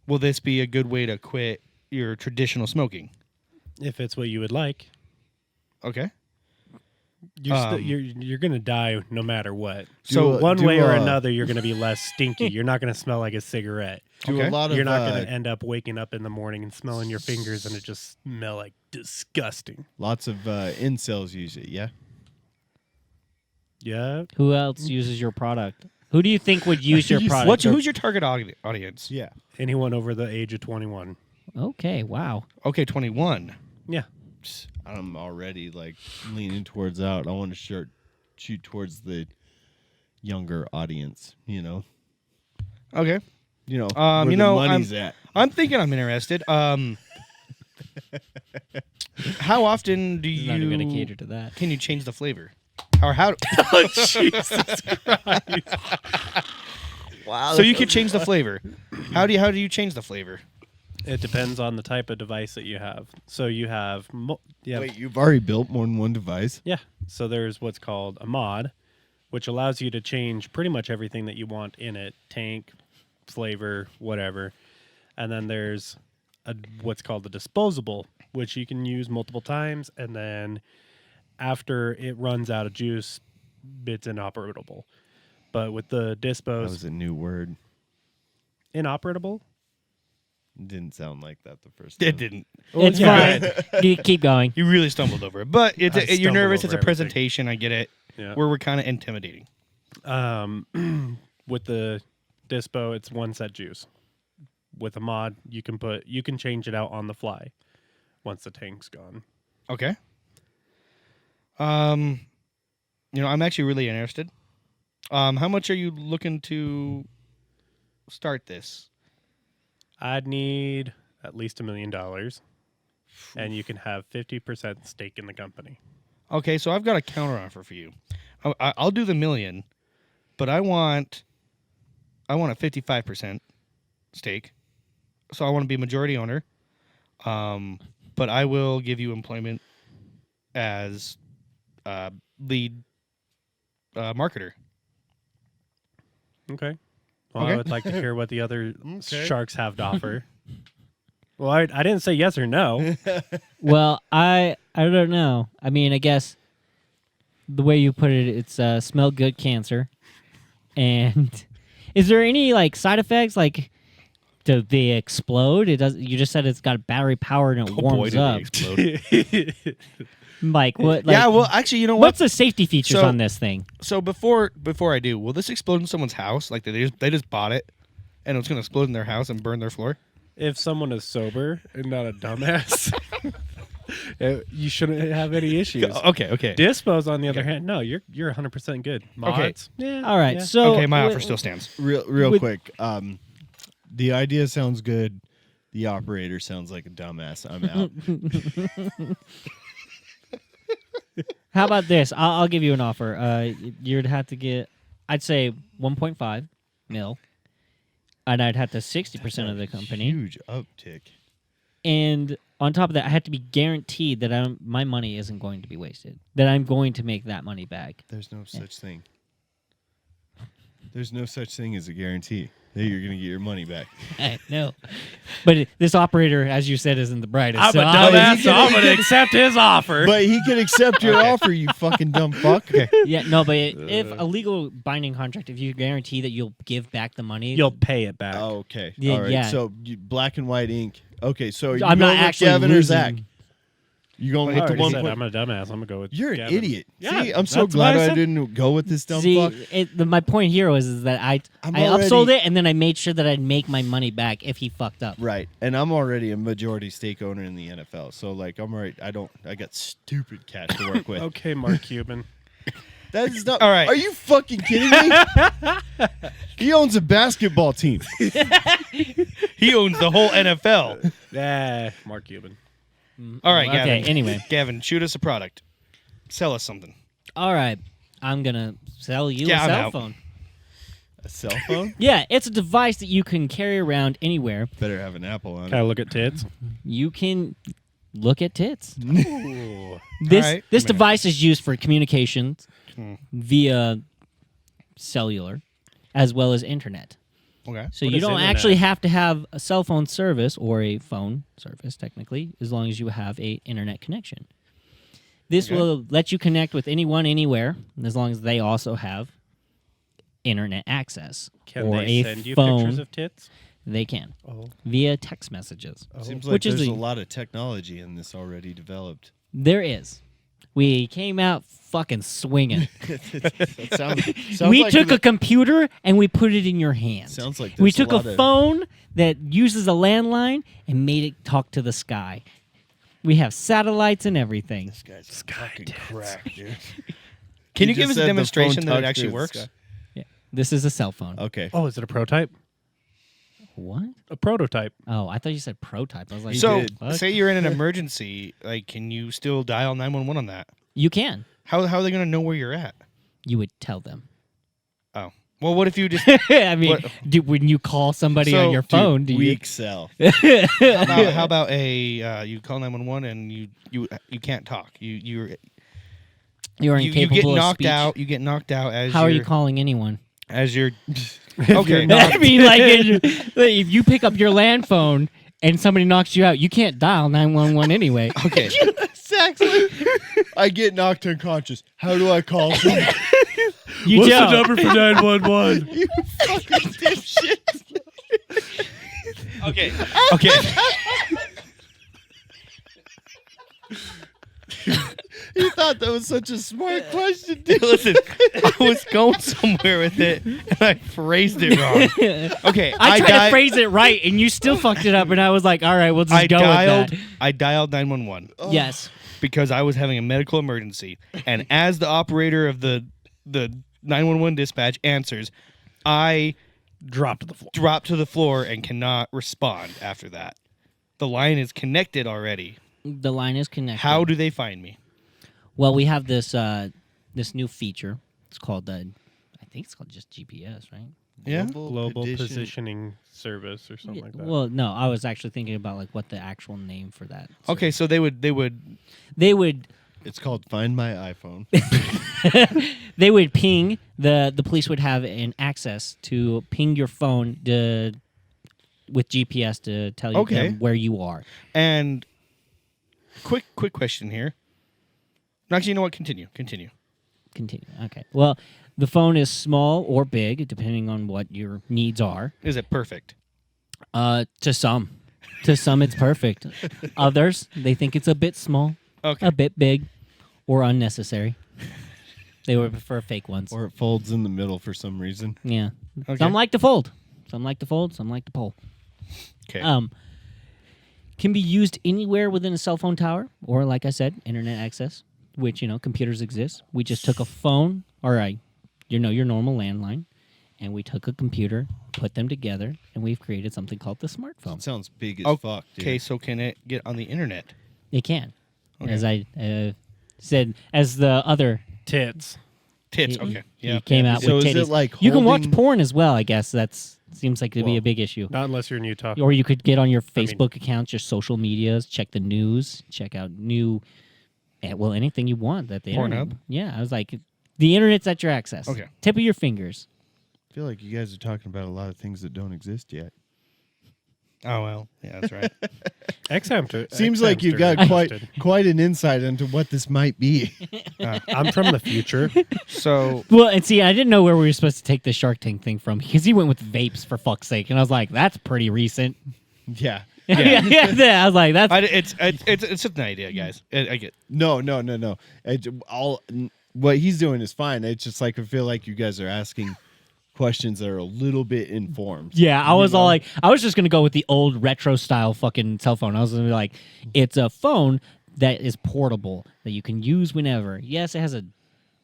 Speaker 5: Will this be a good way to quit your traditional smoking?
Speaker 6: If it's what you would like.
Speaker 5: Okay.
Speaker 6: You're gonna die no matter what.
Speaker 1: Do
Speaker 6: So
Speaker 1: a-
Speaker 6: one
Speaker 1: do
Speaker 6: way or
Speaker 1: a-
Speaker 6: another, you're gonna be less stinky. You're not gonna smell like a cigarette.
Speaker 1: Do
Speaker 5: Okay.
Speaker 1: a lot of
Speaker 6: You're not gonna end up waking up in the morning and smelling your fingers and it just smell like disgusting.
Speaker 1: lots of incels use it. Yeah.
Speaker 6: Yeah.
Speaker 2: Who else uses your product? Who do you think would use your product?
Speaker 5: Who's your target audience?
Speaker 1: Yeah.
Speaker 6: Anyone over the age of 21.
Speaker 2: Okay, wow.
Speaker 5: Okay, 21.
Speaker 6: Yeah.
Speaker 1: I'm already like leaning towards out. I want to shoot towards the younger audience. You know.
Speaker 5: Okay.
Speaker 1: You know.
Speaker 5: You
Speaker 1: where
Speaker 5: know,
Speaker 1: the money's at.
Speaker 5: I'm thinking I'm interested. How often do
Speaker 2: He's
Speaker 5: you
Speaker 2: not even gonna cater to that.
Speaker 5: Can you change the flavor? Or how?
Speaker 6: Oh, Jesus Christ.
Speaker 1: Wow.
Speaker 5: So you could change the flavor. How do you change the flavor?
Speaker 6: It depends on the type of device that you have. So you have,
Speaker 1: Wait, you've already built more than one device?
Speaker 6: yeah. So there's what's called a mod, which allows you to change pretty much everything that you want in it: tank, flavor, whatever. And then there's what's called the disposable, which you can use multiple times, and then after it runs out of juice, it's inoperable. But with the
Speaker 1: That
Speaker 6: dispos,
Speaker 1: was a new word.
Speaker 6: inoperable.
Speaker 1: It didn't sound like that the first time.
Speaker 5: It didn't.
Speaker 2: It's
Speaker 6: yeah.
Speaker 2: fine. You keep going.
Speaker 5: You really stumbled over it, but
Speaker 6: I
Speaker 5: you're
Speaker 6: stumbled
Speaker 5: nervous. It's
Speaker 6: over
Speaker 5: a
Speaker 6: everything.
Speaker 5: presentation. I get it.
Speaker 6: Yeah.
Speaker 5: We're kind of intimidating.
Speaker 6: With the dispo, it's one set juice. With a mod, you can change it out on the fly once the tank's gone.
Speaker 5: Okay. I'm actually really interested. How much are you looking to start this?
Speaker 6: I'd need at least $1 million, and you can have 50% stake in the company.
Speaker 5: Okay, so I've got a counter offer for you. I'll do the $1 million, but I want a 55% stake. So I want to be majority owner. But I will give you employment as lead marketer.
Speaker 6: Okay. Well,
Speaker 5: Okay.
Speaker 6: I would like to hear what the other sharks have to offer. Well, I didn't say yes or no.
Speaker 2: Well, I don't know. I mean, I guess the way you put it, it's smell good cancer. And is there any like side effects? Like, do they explode? It does. You just said it's got battery power and it warms up. Like what? Like,
Speaker 5: Yeah, well, actually, you know what?
Speaker 2: what's the safety features
Speaker 5: So-
Speaker 2: on this thing?
Speaker 5: So before I do, will this explode in someone's house? Like they just bought it, and it's gonna explode in their house and burn their floor?
Speaker 6: If someone is sober and not a dumbass, you shouldn't have any issues.
Speaker 5: Okay.
Speaker 6: Dispos, on the other hand, no, you're 100% good. Mods, yeah.
Speaker 2: All right,
Speaker 6: yeah.
Speaker 2: so
Speaker 5: Okay, my offer still stands.
Speaker 1: Real
Speaker 2: With-
Speaker 1: quick. The idea sounds good. The operator sounds like a dumbass. I'm out.
Speaker 2: How about this? I'll give you an offer. You'd have to get, I'd say 1.5 mil, and I'd have to 60% of the company.
Speaker 1: Huge uptick.
Speaker 2: And on top of that, I have to be guaranteed that my money isn't going to be wasted. That I'm going to make that money back.
Speaker 1: There's no such thing. There's no such thing as a guarantee that you're going to get your money back.
Speaker 2: I know. But this operator, as you said, isn't the brightest.
Speaker 6: I'm
Speaker 2: so
Speaker 6: a dumbass, so I'm going to accept his offer.
Speaker 1: But he can accept your offer, you fucking dumb fuck.
Speaker 2: Yeah, no, but if a legal binding contract, if you guarantee that you'll give back the money,
Speaker 6: You'll pay it back.
Speaker 1: Oh, okay.
Speaker 2: Yeah,
Speaker 1: All right.
Speaker 2: yeah.
Speaker 1: So black and white ink. Okay, so you
Speaker 2: I'm
Speaker 1: go
Speaker 2: not
Speaker 1: with
Speaker 2: actually
Speaker 1: Kevin or Zach?
Speaker 2: losing.
Speaker 1: You gonna
Speaker 6: I
Speaker 1: look at
Speaker 6: already
Speaker 1: one
Speaker 6: said
Speaker 1: point?
Speaker 6: I'm a dumbass. I'm gonna go with.
Speaker 1: You're an
Speaker 6: Gavin.
Speaker 1: idiot.
Speaker 6: Yeah,
Speaker 1: See, I'm so
Speaker 6: that's
Speaker 1: glad
Speaker 6: what I
Speaker 1: I
Speaker 6: said.
Speaker 1: didn't go with this dumb
Speaker 2: See,
Speaker 1: fuck.
Speaker 2: my point here is that I
Speaker 1: I'm
Speaker 2: upsold
Speaker 1: already-
Speaker 2: it and then I made sure that I'd make my money back if he fucked up.
Speaker 1: Right, and I'm already a majority stake owner in the NFL, so like I'm right. I got stupid cash to work with.
Speaker 6: Okay, Mark Cuban.
Speaker 1: That is not.
Speaker 5: All right.
Speaker 1: Are you fucking kidding me? He owns a basketball team.
Speaker 5: He owns the whole NFL.
Speaker 6: Mark Cuban.
Speaker 5: All right,
Speaker 2: Okay,
Speaker 5: Gavin.
Speaker 2: anyway.
Speaker 5: Gavin, shoot us a product. Sell us something.
Speaker 2: All right. I'm going to sell you
Speaker 5: Yeah,
Speaker 2: a
Speaker 5: I'm
Speaker 2: cell
Speaker 5: out.
Speaker 2: phone.
Speaker 1: A cell phone?
Speaker 2: Yeah, it's a device that you can carry around anywhere.
Speaker 1: Better have an Apple on
Speaker 6: Can I look at tits?
Speaker 2: You can look at tits.
Speaker 6: Ooh.
Speaker 2: This
Speaker 5: All right.
Speaker 2: this
Speaker 5: Man.
Speaker 2: device is used for communications via cellular as well as internet.
Speaker 5: Okay.
Speaker 2: So
Speaker 6: What
Speaker 2: you
Speaker 6: is
Speaker 2: don't
Speaker 6: internet?
Speaker 2: actually have to have a cell phone service or a phone service technically, as long as you have a internet connection. This
Speaker 5: Okay.
Speaker 2: will let you connect with anyone anywhere, as long as they also have internet access
Speaker 6: Can
Speaker 2: or
Speaker 6: they
Speaker 2: a
Speaker 6: send you
Speaker 2: phone.
Speaker 6: pictures of tits?
Speaker 2: They can
Speaker 6: Oh.
Speaker 2: via text messages.
Speaker 1: Seems like
Speaker 2: Which is
Speaker 1: there's
Speaker 2: the-
Speaker 1: a lot of technology in this already developed.
Speaker 2: There is. We came out fucking swinging.
Speaker 1: It sounds
Speaker 2: We
Speaker 1: like
Speaker 2: took a computer and we put it in your hand.
Speaker 1: Sounds like
Speaker 2: we
Speaker 1: there's a
Speaker 2: took a
Speaker 1: lot of-
Speaker 2: phone that uses a landline and made it talk to the sky. We have satellites and everything.
Speaker 1: This guy's fucking crack, dude.
Speaker 5: Can you
Speaker 1: just
Speaker 5: give us
Speaker 1: said
Speaker 5: a
Speaker 1: the phone
Speaker 5: demonstration that it
Speaker 1: talks
Speaker 5: actually
Speaker 1: to the
Speaker 5: works?
Speaker 1: sky.
Speaker 2: Yeah. This is a cell phone.
Speaker 1: Okay.
Speaker 6: Oh, is it a prototype?
Speaker 2: What?
Speaker 6: A prototype.
Speaker 2: Oh, I thought you said prototype. I was like,
Speaker 5: So,
Speaker 2: what?
Speaker 5: say you're in an emergency, like, can you still dial 911 on that?
Speaker 2: You can.
Speaker 5: How are they going to know where you're at?
Speaker 2: You would tell them.
Speaker 5: Oh. Well, what if you just...
Speaker 2: I mean,
Speaker 5: What-
Speaker 2: when you call somebody
Speaker 5: So,
Speaker 2: on your
Speaker 5: dude,
Speaker 2: phone, do you?
Speaker 1: Weak cell.
Speaker 5: how about a you call 911 and you can't talk.
Speaker 2: You're
Speaker 5: You
Speaker 2: incapable
Speaker 5: get
Speaker 2: of
Speaker 5: knocked
Speaker 2: speech.
Speaker 5: out. You get knocked out as
Speaker 2: How are you
Speaker 5: you're-
Speaker 2: calling anyone?
Speaker 5: as you're okay.
Speaker 2: I mean, like, if you pick up your land phone and somebody knocks you out, you can't dial 911 anyway.
Speaker 5: Okay.
Speaker 1: Exactly. I get knocked unconscious. How do I call someone?
Speaker 2: You
Speaker 6: What's
Speaker 2: don't.
Speaker 6: the number for 911?
Speaker 1: You fucking dipshit.
Speaker 5: Okay. Okay.
Speaker 1: You thought that was such a smart question, dude.
Speaker 5: Listen, I was going somewhere with it and I phrased it wrong. Okay.
Speaker 2: I tried to phrase it right, and you still fucked it up, and I was like, all right, we'll just
Speaker 5: I
Speaker 2: go
Speaker 5: dialed.
Speaker 2: with that.
Speaker 5: I dialed 911
Speaker 2: Yes.
Speaker 5: because I was having a medical emergency, and as the operator of the 911 dispatch answers, I
Speaker 6: Drop to the floor.
Speaker 5: drop to the floor and cannot respond after that. The line is connected already.
Speaker 2: The line is connected.
Speaker 5: How do they find me?
Speaker 2: Well, we have this this new feature. It's called I think it's called just GPS, right?
Speaker 5: Yeah.
Speaker 6: Global Positioning Service or something
Speaker 2: Yeah,
Speaker 6: like that.
Speaker 2: well, no, I was actually thinking about like what the actual name for that.
Speaker 5: Okay, so they would
Speaker 2: They would
Speaker 1: It's called Find My iPhone.
Speaker 2: they would ping the police would have an access to ping your phone with GPS to tell you
Speaker 5: Okay.
Speaker 2: them where you are.
Speaker 5: and quick question here. Actually, you know what? Continue.
Speaker 2: Continue. Okay. Well, the phone is small or big depending on what your needs are.
Speaker 5: Is it perfect?
Speaker 2: To some it's perfect. Others they think it's a bit small,
Speaker 5: Okay.
Speaker 2: a bit big, or unnecessary. They would prefer fake ones.
Speaker 1: Or it folds in the middle for some reason.
Speaker 2: Yeah.
Speaker 5: Okay.
Speaker 2: Some like to fold. Some like to fold. Some like to pull.
Speaker 5: Okay.
Speaker 2: Can be used anywhere within a cell phone tower, or like I said, internet access, which computers exist. We just took a phone, or your normal landline, and we took a computer, put them together, and we've created something called the smartphone.
Speaker 1: It sounds big as
Speaker 5: Oh,
Speaker 1: fuck, dude.
Speaker 5: Okay, so can it get on the internet?
Speaker 2: It can,
Speaker 5: Okay.
Speaker 2: as I said, as the other
Speaker 6: Tits.
Speaker 5: Tits.
Speaker 2: He-
Speaker 5: Okay.
Speaker 2: he
Speaker 5: Yeah.
Speaker 2: came out
Speaker 1: So
Speaker 2: with
Speaker 1: is
Speaker 2: titties.
Speaker 1: it like
Speaker 2: you can watch
Speaker 1: holding-
Speaker 2: porn as well, I guess. Seems like to be a
Speaker 6: Well,
Speaker 2: big issue.
Speaker 6: Not unless you're in Utah.
Speaker 2: Or you could get on your
Speaker 6: I mean-
Speaker 2: Facebook accounts, your social medias, check the news, check out anything you want that the internet.
Speaker 5: Pornhub?
Speaker 2: Yeah, I was like, the internet's at your access.
Speaker 5: Okay.
Speaker 2: Tip of your fingers.
Speaker 1: I feel like you guys are talking about a lot of things that don't exist yet.
Speaker 5: Oh well. Yeah, that's right.
Speaker 1: Seems like you've got quite an insight into what this might be.
Speaker 6: I'm from the future.
Speaker 5: So
Speaker 2: Well, and see, I didn't know where we were supposed to take the Shark Tank thing from because he went with vapes for fuck's sake, and I was like, that's pretty recent.
Speaker 1: Yeah.
Speaker 2: I was like, that's
Speaker 5: It's just an idea, guys. I get.
Speaker 1: No. What he's doing is fine. It's just like I feel like you guys are asking questions that are a little bit informed.
Speaker 2: Yeah, I was all like, I was just gonna go with the old retro style fucking cell phone. I was gonna be like, it's a phone that is portable that you can use whenever. Yes, it has a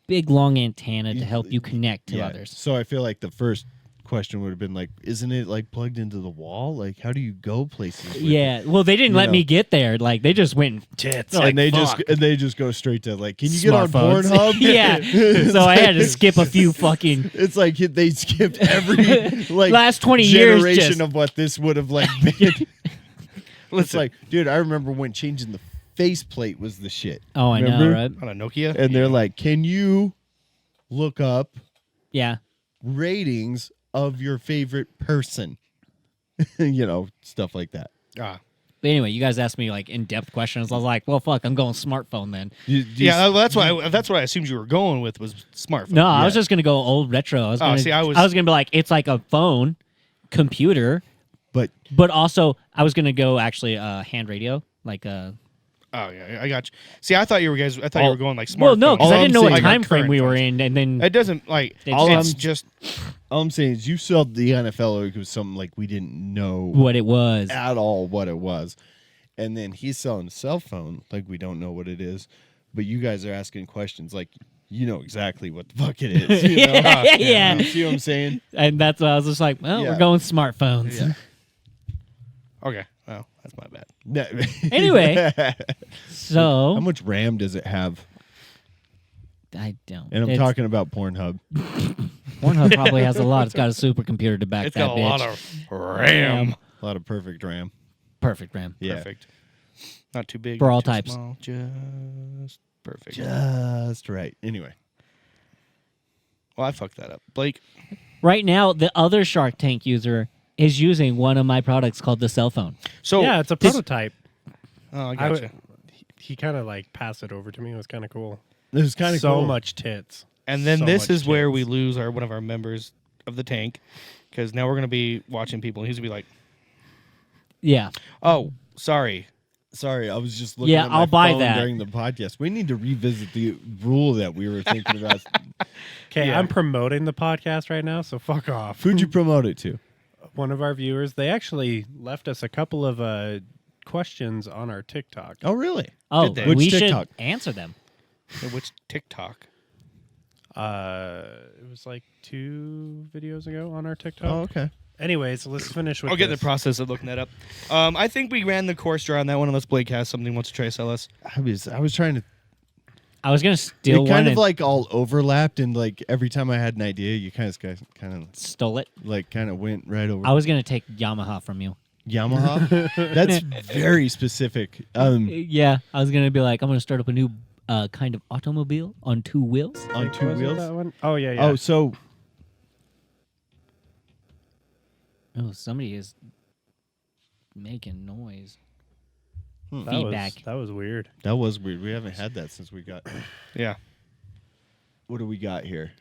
Speaker 2: big long antenna to help you connect to others.
Speaker 1: So I feel like the first question would have been like, isn't it like plugged into the wall? Like, how do you go places with
Speaker 2: Yeah,
Speaker 1: it?
Speaker 2: well, they didn't let me get there. Like, they just went tits.
Speaker 1: And they just go straight to like, can you get on
Speaker 2: Smartphones.
Speaker 1: Pornhub?
Speaker 2: Yeah. So I had to skip a few fucking.
Speaker 1: It's like they skipped every like
Speaker 2: last 20 years
Speaker 1: generation
Speaker 2: just-
Speaker 1: of what this would have like been. It's like, dude, I remember when changing the faceplate was the shit.
Speaker 2: Oh, I know, right?
Speaker 5: On a Nokia.
Speaker 1: And they're like, can you look up
Speaker 2: Yeah.
Speaker 1: ratings of your favorite person? Stuff like that.
Speaker 5: Ah.
Speaker 2: But anyway, you guys asked me like in-depth questions. I was like, well, fuck, I'm going smartphone then.
Speaker 5: Yeah, that's what I assumed you were going with was smartphone.
Speaker 2: No, I was just gonna go old retro. I was gonna be like, it's like a phone, computer,
Speaker 1: but
Speaker 2: also I was gonna go actually hand radio, like
Speaker 5: Oh yeah, I got you. See, I thought you were going like smartphone.
Speaker 2: Well, no, because I didn't know what
Speaker 5: Like
Speaker 2: time
Speaker 5: our
Speaker 2: frame
Speaker 5: current
Speaker 2: we were
Speaker 5: phones.
Speaker 2: in, and then
Speaker 5: It doesn't like
Speaker 2: All
Speaker 5: it's
Speaker 2: I'm-
Speaker 5: just
Speaker 1: all I'm saying is you sold the NFL like it was something like we didn't know
Speaker 2: what it was.
Speaker 1: at all what it was. And then he's selling a cell phone like we don't know what it is. But you guys are asking questions like you know exactly what the fuck it is. You know?
Speaker 2: Yeah.
Speaker 1: You see what I'm saying?
Speaker 2: And that's why I was just like, well,
Speaker 1: Yeah.
Speaker 2: we're going smartphones.
Speaker 1: Yeah.
Speaker 5: okay. Well, that's my bad.
Speaker 2: Anyway, so
Speaker 1: how much RAM does it have?
Speaker 2: I don't.
Speaker 1: And I'm
Speaker 2: It's-
Speaker 1: talking about Pornhub.
Speaker 2: Pornhub probably has a lot. It's got a supercomputer to back
Speaker 5: It's
Speaker 2: that
Speaker 5: got a
Speaker 2: bitch.
Speaker 5: lot of RAM.
Speaker 1: A lot of perfect RAM.
Speaker 2: Perfect RAM.
Speaker 1: Yeah.
Speaker 5: Perfect. Not too big.
Speaker 2: For all
Speaker 5: not too
Speaker 2: types.
Speaker 5: Small, just perfect.
Speaker 1: Just right. Anyway.
Speaker 5: Well, I fucked that up, Blake.
Speaker 2: Right now, the other Shark Tank user is using one of my products called the cell phone.
Speaker 5: So
Speaker 6: yeah, it's a prototype.
Speaker 5: Oh, I gotcha.
Speaker 6: He kind of like passed it over to me. It was kind of cool.
Speaker 1: It was kind of
Speaker 6: so
Speaker 1: cool.
Speaker 6: much tits.
Speaker 5: And then
Speaker 6: So
Speaker 5: this
Speaker 6: much
Speaker 5: is where
Speaker 6: tits.
Speaker 5: we lose one of our members of the tank, because now we're gonna be watching people, and he's gonna be like,
Speaker 2: Yeah.
Speaker 5: "Oh, sorry."
Speaker 1: Sorry, I was just looking
Speaker 2: Yeah,
Speaker 1: at my
Speaker 2: I'll buy
Speaker 1: phone
Speaker 2: that.
Speaker 1: during the podcast. We need to revisit the rule that we were thinking about.
Speaker 6: Okay,
Speaker 5: Yeah.
Speaker 6: I'm promoting the podcast right now, so fuck off.
Speaker 1: Who'd you promote it to?
Speaker 6: One of our viewers, they actually left us a couple of questions on our TikTok.
Speaker 1: Oh, really?
Speaker 2: Oh,
Speaker 5: Did they?
Speaker 1: Which
Speaker 2: we
Speaker 1: TikTok?
Speaker 2: should answer them.
Speaker 5: Which TikTok?
Speaker 6: It was like 2 videos ago on our TikTok.
Speaker 1: Oh, okay.
Speaker 6: Anyways, let's finish with
Speaker 5: I'll get in the
Speaker 6: this.
Speaker 5: process of looking that up. I think we ran the course draw on that one, unless Blake has something he wants to try to sell us.
Speaker 1: I was trying to.
Speaker 2: I was gonna steal
Speaker 1: It
Speaker 2: one
Speaker 1: kind of
Speaker 2: and
Speaker 1: like all overlapped, and like every time I had an idea, you kind of
Speaker 2: stole it.
Speaker 1: like kind of went right over.
Speaker 2: I was gonna take Yamaha from you.
Speaker 1: Yamaha. That's very specific.
Speaker 2: Yeah, I was gonna be like, I'm gonna start up a new kind of automobile on 2 wheels.
Speaker 1: On 2
Speaker 6: Was it
Speaker 1: wheels.
Speaker 6: that one? Oh yeah, yeah.
Speaker 1: Oh, so
Speaker 2: Oh, somebody is making noise.
Speaker 6: that
Speaker 2: feedback.
Speaker 6: that was weird.
Speaker 1: that was weird. We haven't had that since we got.
Speaker 5: Yeah.
Speaker 1: What do we got here?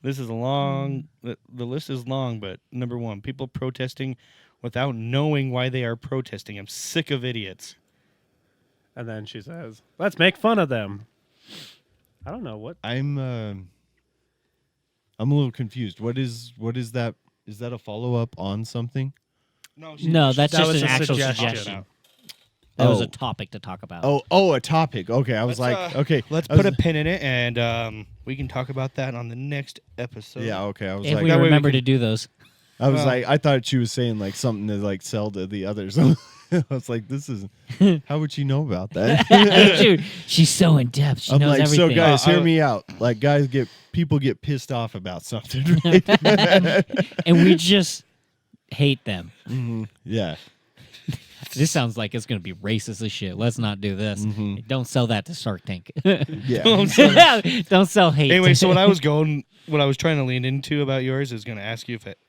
Speaker 5: This is a long. The list is long, but number one, people protesting without knowing why they are protesting. I'm sick of idiots.
Speaker 6: And then she says, "Let's make fun of them." I don't know what.
Speaker 1: I'm a little confused. What is that? Is that a follow up on something?
Speaker 2: No, that's
Speaker 6: That
Speaker 2: just
Speaker 6: was
Speaker 2: an
Speaker 6: a
Speaker 2: actual
Speaker 6: suggestion.
Speaker 2: suggestion. That was
Speaker 1: Oh.
Speaker 2: a topic to talk about.
Speaker 1: Oh, a topic. Okay, I was okay.
Speaker 5: Let's
Speaker 1: I was-
Speaker 5: put a pin in it, and we can talk about that on the next episode.
Speaker 1: Yeah, okay. I was
Speaker 2: if
Speaker 1: like,
Speaker 2: we
Speaker 5: that way we
Speaker 2: remember
Speaker 5: can-
Speaker 2: to do those.
Speaker 1: I was
Speaker 5: well-
Speaker 1: like, I thought she was saying like something to like sell to the others. I was like, this is. How would she know about that?
Speaker 2: Dude, she's so in depth. She
Speaker 1: I'm
Speaker 2: knows
Speaker 1: like,
Speaker 2: everything.
Speaker 1: so guys, hear
Speaker 5: I-
Speaker 1: me out. Like, people get pissed off about something, right?
Speaker 2: And we just hate them.
Speaker 1: Yeah.
Speaker 2: This sounds like it's going to be racist as shit. Let's not do this. Don't sell that to Shark Tank.
Speaker 1: Yeah.
Speaker 2: Don't sell hate.
Speaker 5: Anyway, so what I was trying to lean into about yours is going to ask you if it,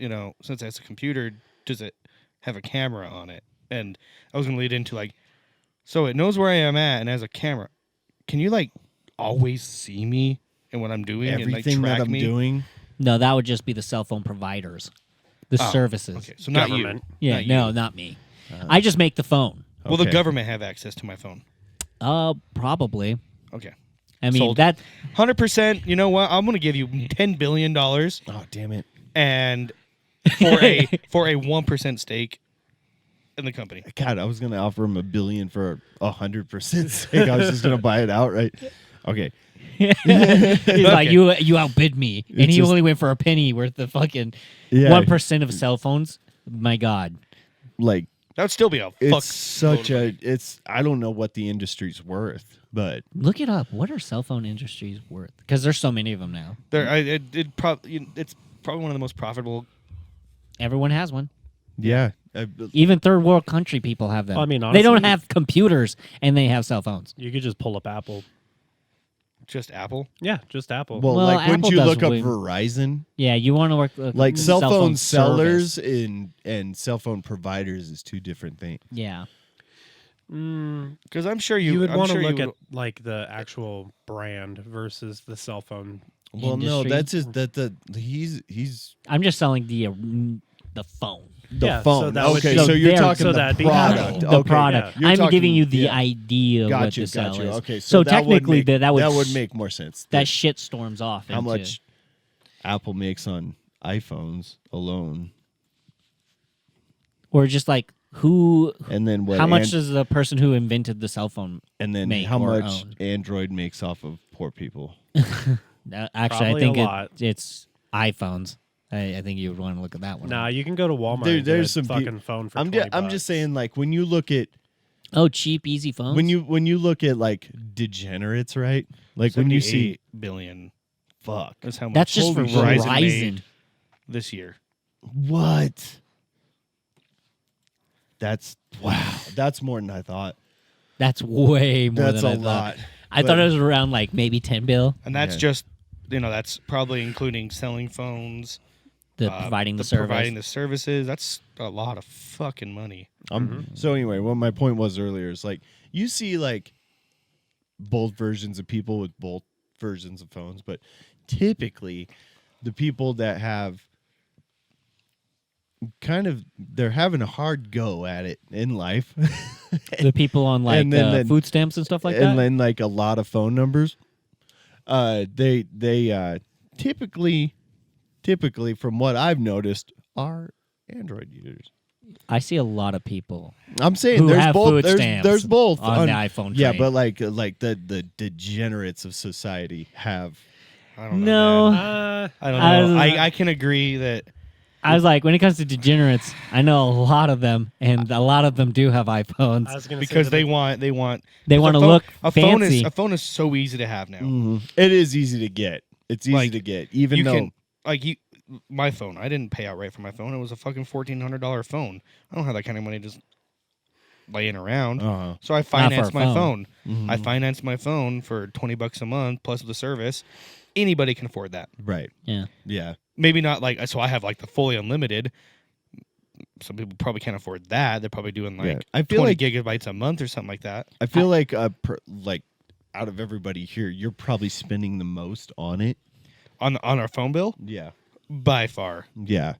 Speaker 5: since it's a computer, does it have a camera on it? And I was going to lead into like, so it knows where I am at and has a camera. Can you like always see me and what I'm doing
Speaker 1: Everything
Speaker 5: and like
Speaker 1: that
Speaker 5: track
Speaker 1: I'm
Speaker 5: me?
Speaker 1: doing.
Speaker 2: No, that would just be the cell phone providers, the
Speaker 5: Oh,
Speaker 2: services.
Speaker 5: Okay, so not
Speaker 6: Government.
Speaker 2: Yeah,
Speaker 5: Not you.
Speaker 2: no, not me. I just make the phone.
Speaker 5: Will the
Speaker 1: Okay.
Speaker 5: government have access to my phone?
Speaker 2: Probably.
Speaker 5: Okay.
Speaker 2: I mean
Speaker 5: Sold.
Speaker 2: that
Speaker 5: 100%. You know what? I'm going to give you $10 billion
Speaker 1: Oh, damn it.
Speaker 5: and for a 1% stake in the company.
Speaker 1: God, I was gonna offer him $1 billion for 100% stake. I was just gonna buy it outright. Okay.
Speaker 2: he's like
Speaker 5: Okay.
Speaker 2: you outbid me, and
Speaker 1: It's
Speaker 2: he
Speaker 1: just-
Speaker 2: only went for a penny worth of fucking
Speaker 1: Yeah.
Speaker 2: 1% of cell phones. My God,
Speaker 1: Like
Speaker 5: That would still be a
Speaker 1: it's
Speaker 5: fuck.
Speaker 1: such a it's I don't know what the industry's worth, but
Speaker 2: look it up. What are cell phone industries worth? Because there's so many of them now.
Speaker 5: It's probably one of the most profitable.
Speaker 2: Everyone has one.
Speaker 1: yeah.
Speaker 2: Even third world country people have them.
Speaker 6: Well, I mean,
Speaker 2: they don't
Speaker 6: honestly-
Speaker 2: have computers and they have cell phones.
Speaker 6: You could just pull up Apple.
Speaker 5: Just Apple.
Speaker 6: Yeah, just Apple.
Speaker 1: Well,
Speaker 2: Well,
Speaker 1: like wouldn't
Speaker 2: Apple
Speaker 1: you
Speaker 2: does
Speaker 1: look up
Speaker 2: way-
Speaker 1: Verizon?
Speaker 2: Yeah, you want to work
Speaker 1: Like cell phone
Speaker 2: service.
Speaker 1: sellers and cell phone providers is two different things.
Speaker 2: Yeah,
Speaker 5: Because I'm sure
Speaker 6: you would
Speaker 5: I'm
Speaker 6: want to
Speaker 5: sure you
Speaker 6: look at
Speaker 5: would-
Speaker 6: like the actual brand versus the cell phone.
Speaker 1: Well, no,
Speaker 2: Industry.
Speaker 1: that's just that he's
Speaker 2: I'm just selling the phone.
Speaker 1: the
Speaker 6: Yeah, so
Speaker 1: phone.
Speaker 6: that would
Speaker 1: Okay,
Speaker 6: be-
Speaker 1: so you're
Speaker 2: there-
Speaker 1: talking
Speaker 6: so
Speaker 1: the
Speaker 6: that'd be
Speaker 1: product.
Speaker 2: The
Speaker 1: Okay.
Speaker 2: product.
Speaker 1: You're
Speaker 2: I'm
Speaker 1: talking-
Speaker 2: giving you the
Speaker 1: yeah.
Speaker 2: idea of what
Speaker 1: Gotcha,
Speaker 2: the sell
Speaker 1: gotcha.
Speaker 2: is.
Speaker 1: Okay,
Speaker 2: so
Speaker 1: that would
Speaker 2: technically,
Speaker 1: make,
Speaker 2: that would
Speaker 1: that would make more sense.
Speaker 2: that shit storms off.
Speaker 1: How
Speaker 2: into-
Speaker 1: much Apple makes on iPhones alone,
Speaker 2: or just like who?
Speaker 1: and then what?
Speaker 2: How much
Speaker 1: and,
Speaker 2: does the person who invented the cell phone?
Speaker 1: and then
Speaker 2: make
Speaker 1: how
Speaker 2: or
Speaker 1: much
Speaker 2: own?
Speaker 1: Android makes off of poor people?
Speaker 2: Actually,
Speaker 6: Probably
Speaker 2: I think
Speaker 6: a lot.
Speaker 2: it's iPhones. I think you would want to look at that one.
Speaker 6: Nah, you can go to Walmart.
Speaker 1: There-
Speaker 6: and get
Speaker 1: there's
Speaker 6: a
Speaker 1: some
Speaker 6: fucking phone for
Speaker 1: I'm
Speaker 6: $20.
Speaker 1: I'm just saying, like when you look at
Speaker 2: Oh, cheap, easy phones.
Speaker 1: when you look at like degenerates, right? Like when you see
Speaker 5: 78 billion. Fuck. That's how much.
Speaker 2: That's just for
Speaker 5: Holy shit.
Speaker 2: Verizon.
Speaker 5: made this year.
Speaker 1: what? That's wow. That's more than I thought.
Speaker 2: That's way more
Speaker 1: That's
Speaker 2: than
Speaker 1: a
Speaker 2: I thought.
Speaker 1: lot.
Speaker 2: I
Speaker 1: But-
Speaker 2: thought it was around like maybe 10 bill.
Speaker 5: And that's
Speaker 1: Yeah.
Speaker 5: just, that's probably including selling phones,
Speaker 2: The providing the service.
Speaker 5: providing the services. That's a lot of fucking money.
Speaker 1: So anyway, what my point was earlier is like you see like both versions of people with both versions of phones, but typically the people that have kind of they're having a hard go at it in life,
Speaker 2: the people on like
Speaker 1: And then-
Speaker 2: food stamps and stuff like
Speaker 1: and
Speaker 2: that.
Speaker 1: then like a lot of phone numbers. They typically from what I've noticed are Android users.
Speaker 2: I see a lot of people.
Speaker 1: I'm saying
Speaker 2: Who
Speaker 1: there's
Speaker 2: have
Speaker 1: both.
Speaker 2: food
Speaker 1: There's,
Speaker 2: stamps
Speaker 1: there's both
Speaker 2: on the iPhone
Speaker 1: Yeah,
Speaker 2: train.
Speaker 1: but like the degenerates of society have.
Speaker 5: I don't know.
Speaker 2: No,
Speaker 5: man. I don't
Speaker 2: I
Speaker 5: know.
Speaker 2: was-
Speaker 5: I can agree that.
Speaker 2: I was like, when it comes to degenerates, I know a lot of them, and a lot of them do have iPhones.
Speaker 6: I was gonna
Speaker 5: Because
Speaker 6: say
Speaker 5: they
Speaker 6: that
Speaker 5: want
Speaker 2: They
Speaker 5: a
Speaker 2: want to
Speaker 5: phone-
Speaker 2: look
Speaker 5: a phone
Speaker 2: fancy.
Speaker 5: is a phone is so easy to have now.
Speaker 1: It is easy to get. It's easy
Speaker 5: Like,
Speaker 1: to get, even
Speaker 5: You
Speaker 1: though
Speaker 5: can my phone. I didn't pay outright for my phone. It was a fucking $1,400 phone. I don't have that kind of money just laying around.
Speaker 1: Uh-huh.
Speaker 5: So I
Speaker 2: for a
Speaker 5: financed my
Speaker 2: phone.
Speaker 5: phone. I financed my phone for $20 a month plus the service. Anybody can afford that.
Speaker 1: right,
Speaker 2: Yeah.
Speaker 1: yeah,
Speaker 5: Maybe not like so. I have like the fully unlimited. Some people probably can't afford that. They're probably doing like
Speaker 1: Yeah. I feel
Speaker 5: 20
Speaker 1: like-
Speaker 5: gigabytes a month or something like that.
Speaker 1: I feel like like out of everybody here, you're probably spending the most on it.
Speaker 5: On our phone bill,
Speaker 1: Yeah,
Speaker 5: by far,
Speaker 1: yeah.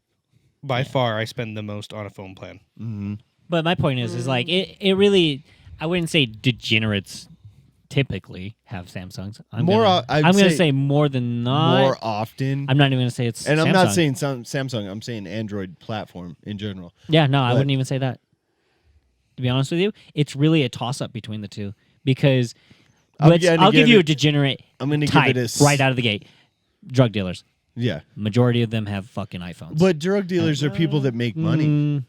Speaker 5: by far, I spend the most on a phone plan.
Speaker 1: Mm-hmm.
Speaker 2: But my point is like, it really, I wouldn't say degenerates typically have Samsungs. I'm
Speaker 1: More,
Speaker 2: gonna,
Speaker 1: I'd
Speaker 2: I'm going to
Speaker 1: say
Speaker 2: say more than not.
Speaker 1: More often.
Speaker 2: I'm not even going to say it's
Speaker 1: and I'm not
Speaker 2: Samsung.
Speaker 1: saying Samsung. I'm saying Android platform in general.
Speaker 2: Yeah, no, I
Speaker 1: But-
Speaker 2: wouldn't even say that. To be honest with you, it's really a toss-up between the two because
Speaker 1: I'm
Speaker 2: I'll
Speaker 1: gonna
Speaker 2: give
Speaker 1: give
Speaker 2: you a
Speaker 1: it-
Speaker 2: degenerate
Speaker 1: I'm going to give
Speaker 2: type
Speaker 1: it a s-
Speaker 2: right out of the gate. Drug dealers.
Speaker 1: Yeah,
Speaker 2: Majority of them have fucking iPhones.
Speaker 1: but drug dealers are people that make money.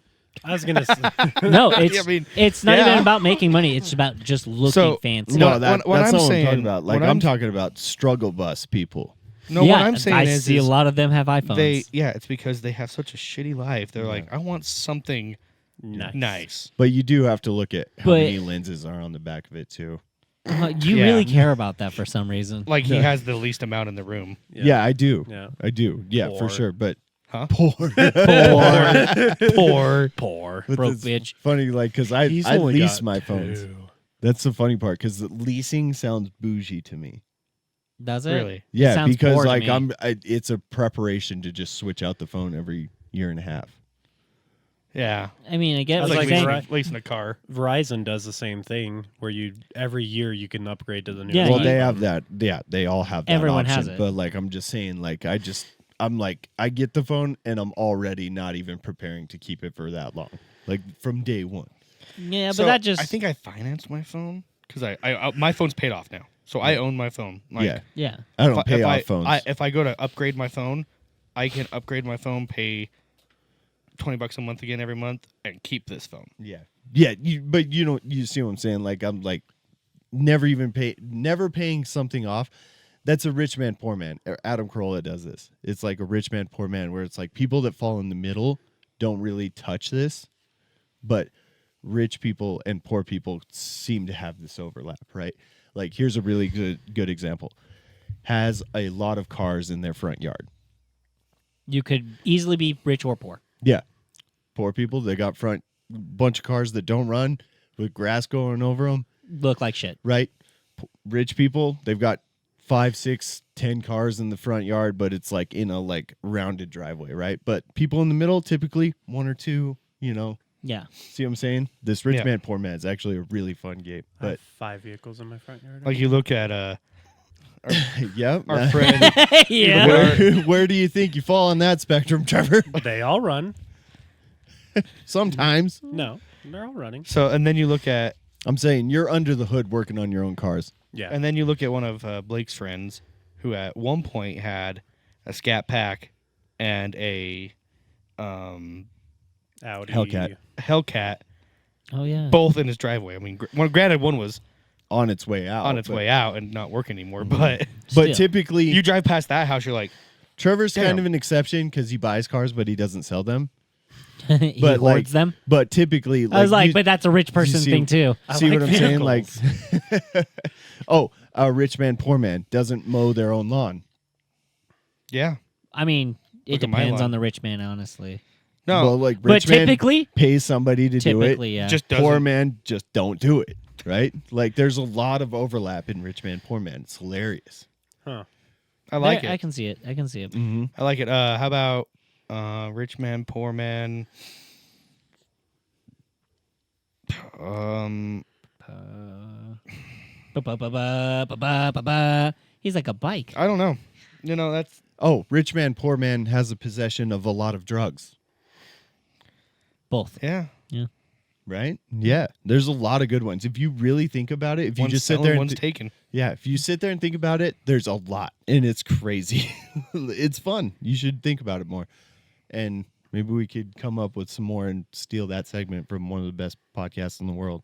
Speaker 6: I was gonna say,
Speaker 2: No, it's
Speaker 5: I mean,
Speaker 2: it's not
Speaker 5: yeah.
Speaker 2: even about making money. It's about just looking
Speaker 5: So,
Speaker 2: fancy.
Speaker 1: No,
Speaker 5: What-
Speaker 1: that,
Speaker 5: what
Speaker 1: that's
Speaker 5: I'm
Speaker 1: not what I'm
Speaker 5: saying-
Speaker 1: talking about. Like
Speaker 5: what
Speaker 1: I'm
Speaker 5: I'm-
Speaker 1: talking about struggle bus people.
Speaker 5: No,
Speaker 2: yeah,
Speaker 5: what I'm saying
Speaker 2: I
Speaker 5: is,
Speaker 2: see a lot of them have iPhones.
Speaker 5: it's because they have such a shitty life. They're like, I want something nice.
Speaker 1: But you do have to look at how
Speaker 2: But-
Speaker 1: many lenses are on the back of it too.
Speaker 2: You
Speaker 5: Yeah.
Speaker 2: really care about that for some reason.
Speaker 5: Like he has the least amount in the room.
Speaker 1: Yeah, I do.
Speaker 6: Yeah.
Speaker 1: I do. Yeah, for
Speaker 6: Poor.
Speaker 1: sure. But
Speaker 5: Huh?
Speaker 1: poor,
Speaker 6: poor.
Speaker 1: But
Speaker 2: Broke
Speaker 1: it's
Speaker 2: bitch.
Speaker 1: Funny, like because I
Speaker 6: He's
Speaker 1: I
Speaker 6: only
Speaker 1: lease
Speaker 6: got
Speaker 1: my phones.
Speaker 6: two.
Speaker 1: That's the funny part because leasing sounds bougie to me.
Speaker 2: Does it?
Speaker 5: Really?
Speaker 2: It
Speaker 1: Yeah,
Speaker 2: sounds
Speaker 1: because
Speaker 2: poor to
Speaker 1: like
Speaker 2: me.
Speaker 1: it's a preparation to just switch out the phone every year and a half.
Speaker 5: Yeah.
Speaker 2: I mean, I get
Speaker 6: That's
Speaker 2: what
Speaker 6: like
Speaker 2: you're saying.
Speaker 6: leasing-
Speaker 5: Leasing a car.
Speaker 6: Verizon does the same thing where you every year you can upgrade to the new.
Speaker 2: Yeah,
Speaker 1: Well,
Speaker 2: you-
Speaker 1: they have that. Yeah, they all have that
Speaker 2: Everyone
Speaker 1: option.
Speaker 2: has it.
Speaker 1: But like, I'm just saying, like, I'm like, I get the phone and I'm already not even preparing to keep it for that long. Like from day one.
Speaker 2: Yeah,
Speaker 5: So
Speaker 2: but that just
Speaker 5: I think I financed my phone because I my phone's paid off now, so I own my phone. Like,
Speaker 1: Yeah.
Speaker 2: yeah.
Speaker 1: I don't
Speaker 5: if
Speaker 1: pay
Speaker 5: if
Speaker 1: off phones.
Speaker 5: if I go to upgrade my phone, I can upgrade my phone, pay $20 a month again every month, and keep this phone.
Speaker 1: Yeah. Yeah, but you see what I'm saying? Like I'm like never paying something off. That's a rich man, poor man. Adam Carolla does this. It's like a rich man, poor man, where it's like people that fall in the middle don't really touch this, but rich people and poor people seem to have this overlap, right? Like here's a really good example. Has a lot of cars in their front yard.
Speaker 2: You could easily be rich or poor.
Speaker 1: Yeah. Poor people, they got front bunch of cars that don't run with grass going over them.
Speaker 2: Look like shit.
Speaker 1: Right? Rich people, they've got 5, 6, 10 cars in the front yard, but it's like in a like rounded driveway, right? But people in the middle, typically 1 or 2,
Speaker 2: Yeah.
Speaker 1: See what I'm saying? This rich
Speaker 5: Yeah.
Speaker 1: man, poor man is actually a really fun game.
Speaker 6: I have
Speaker 1: But
Speaker 6: 5 vehicles in my front yard.
Speaker 5: Like you look at
Speaker 1: yeah,
Speaker 5: our friend.
Speaker 2: Yeah.
Speaker 1: where do you think you fall on that spectrum, Trevor?
Speaker 6: They all run.
Speaker 1: Sometimes.
Speaker 6: No, they're all running.
Speaker 5: So and then you look at
Speaker 1: I'm saying you're under the hood working on your own cars.
Speaker 6: Yeah.
Speaker 5: and then you look at one of Blake's friends who at one point had a Scat Pack and a
Speaker 6: Audi.
Speaker 5: Hellcat,
Speaker 2: Oh yeah.
Speaker 5: both in his driveway. I mean, granted, one was
Speaker 1: On its way out.
Speaker 5: on its
Speaker 1: but-
Speaker 5: way out and not work anymore, but
Speaker 1: But
Speaker 2: Still.
Speaker 1: typically
Speaker 5: you drive past that house, you're like,
Speaker 1: Trevor's kind
Speaker 5: Damn.
Speaker 1: of an exception because he buys cars, but he doesn't sell them.
Speaker 2: he
Speaker 1: But like
Speaker 2: hoards them.
Speaker 1: But typically,
Speaker 2: I was like,
Speaker 1: you-
Speaker 2: but that's a rich person
Speaker 1: see-
Speaker 2: thing too.
Speaker 1: See
Speaker 6: like
Speaker 1: what I'm saying?
Speaker 6: vehicles.
Speaker 1: Like, oh, a rich man, poor man doesn't mow their own lawn.
Speaker 5: yeah,
Speaker 2: I mean, it
Speaker 5: Look at my
Speaker 2: depends
Speaker 5: lawn.
Speaker 2: on the rich man, honestly.
Speaker 5: no,
Speaker 1: Well, like
Speaker 2: But
Speaker 1: rich man
Speaker 2: typically,
Speaker 1: pays somebody to do
Speaker 2: typically,
Speaker 1: it.
Speaker 2: yeah.
Speaker 5: just
Speaker 1: Poor
Speaker 5: doesn't.
Speaker 1: man just don't do it. Right? Like, there's a lot of overlap in rich man, poor man. It's hilarious.
Speaker 6: Huh.
Speaker 5: I like
Speaker 2: I
Speaker 5: it.
Speaker 2: can see it. I can see it.
Speaker 1: Mm-hmm.
Speaker 5: I like it. How about rich man, poor man?
Speaker 2: Ba-ba-ba-ba-ba-ba-ba. He's like a bike.
Speaker 5: I don't know. That's
Speaker 1: Oh, rich man, poor man has a possession of a lot of drugs.
Speaker 2: Both.
Speaker 5: yeah.
Speaker 1: Right? Yeah. There's a lot of good ones. If you really think about it, if you
Speaker 5: One's
Speaker 1: just sit
Speaker 5: selling,
Speaker 1: there and
Speaker 5: one's taken.
Speaker 1: yeah, if you sit there and think about it, there's a lot, and it's crazy. It's fun. You should think about it more. And maybe we could come up with some more and steal that segment from one of the best podcasts in the world.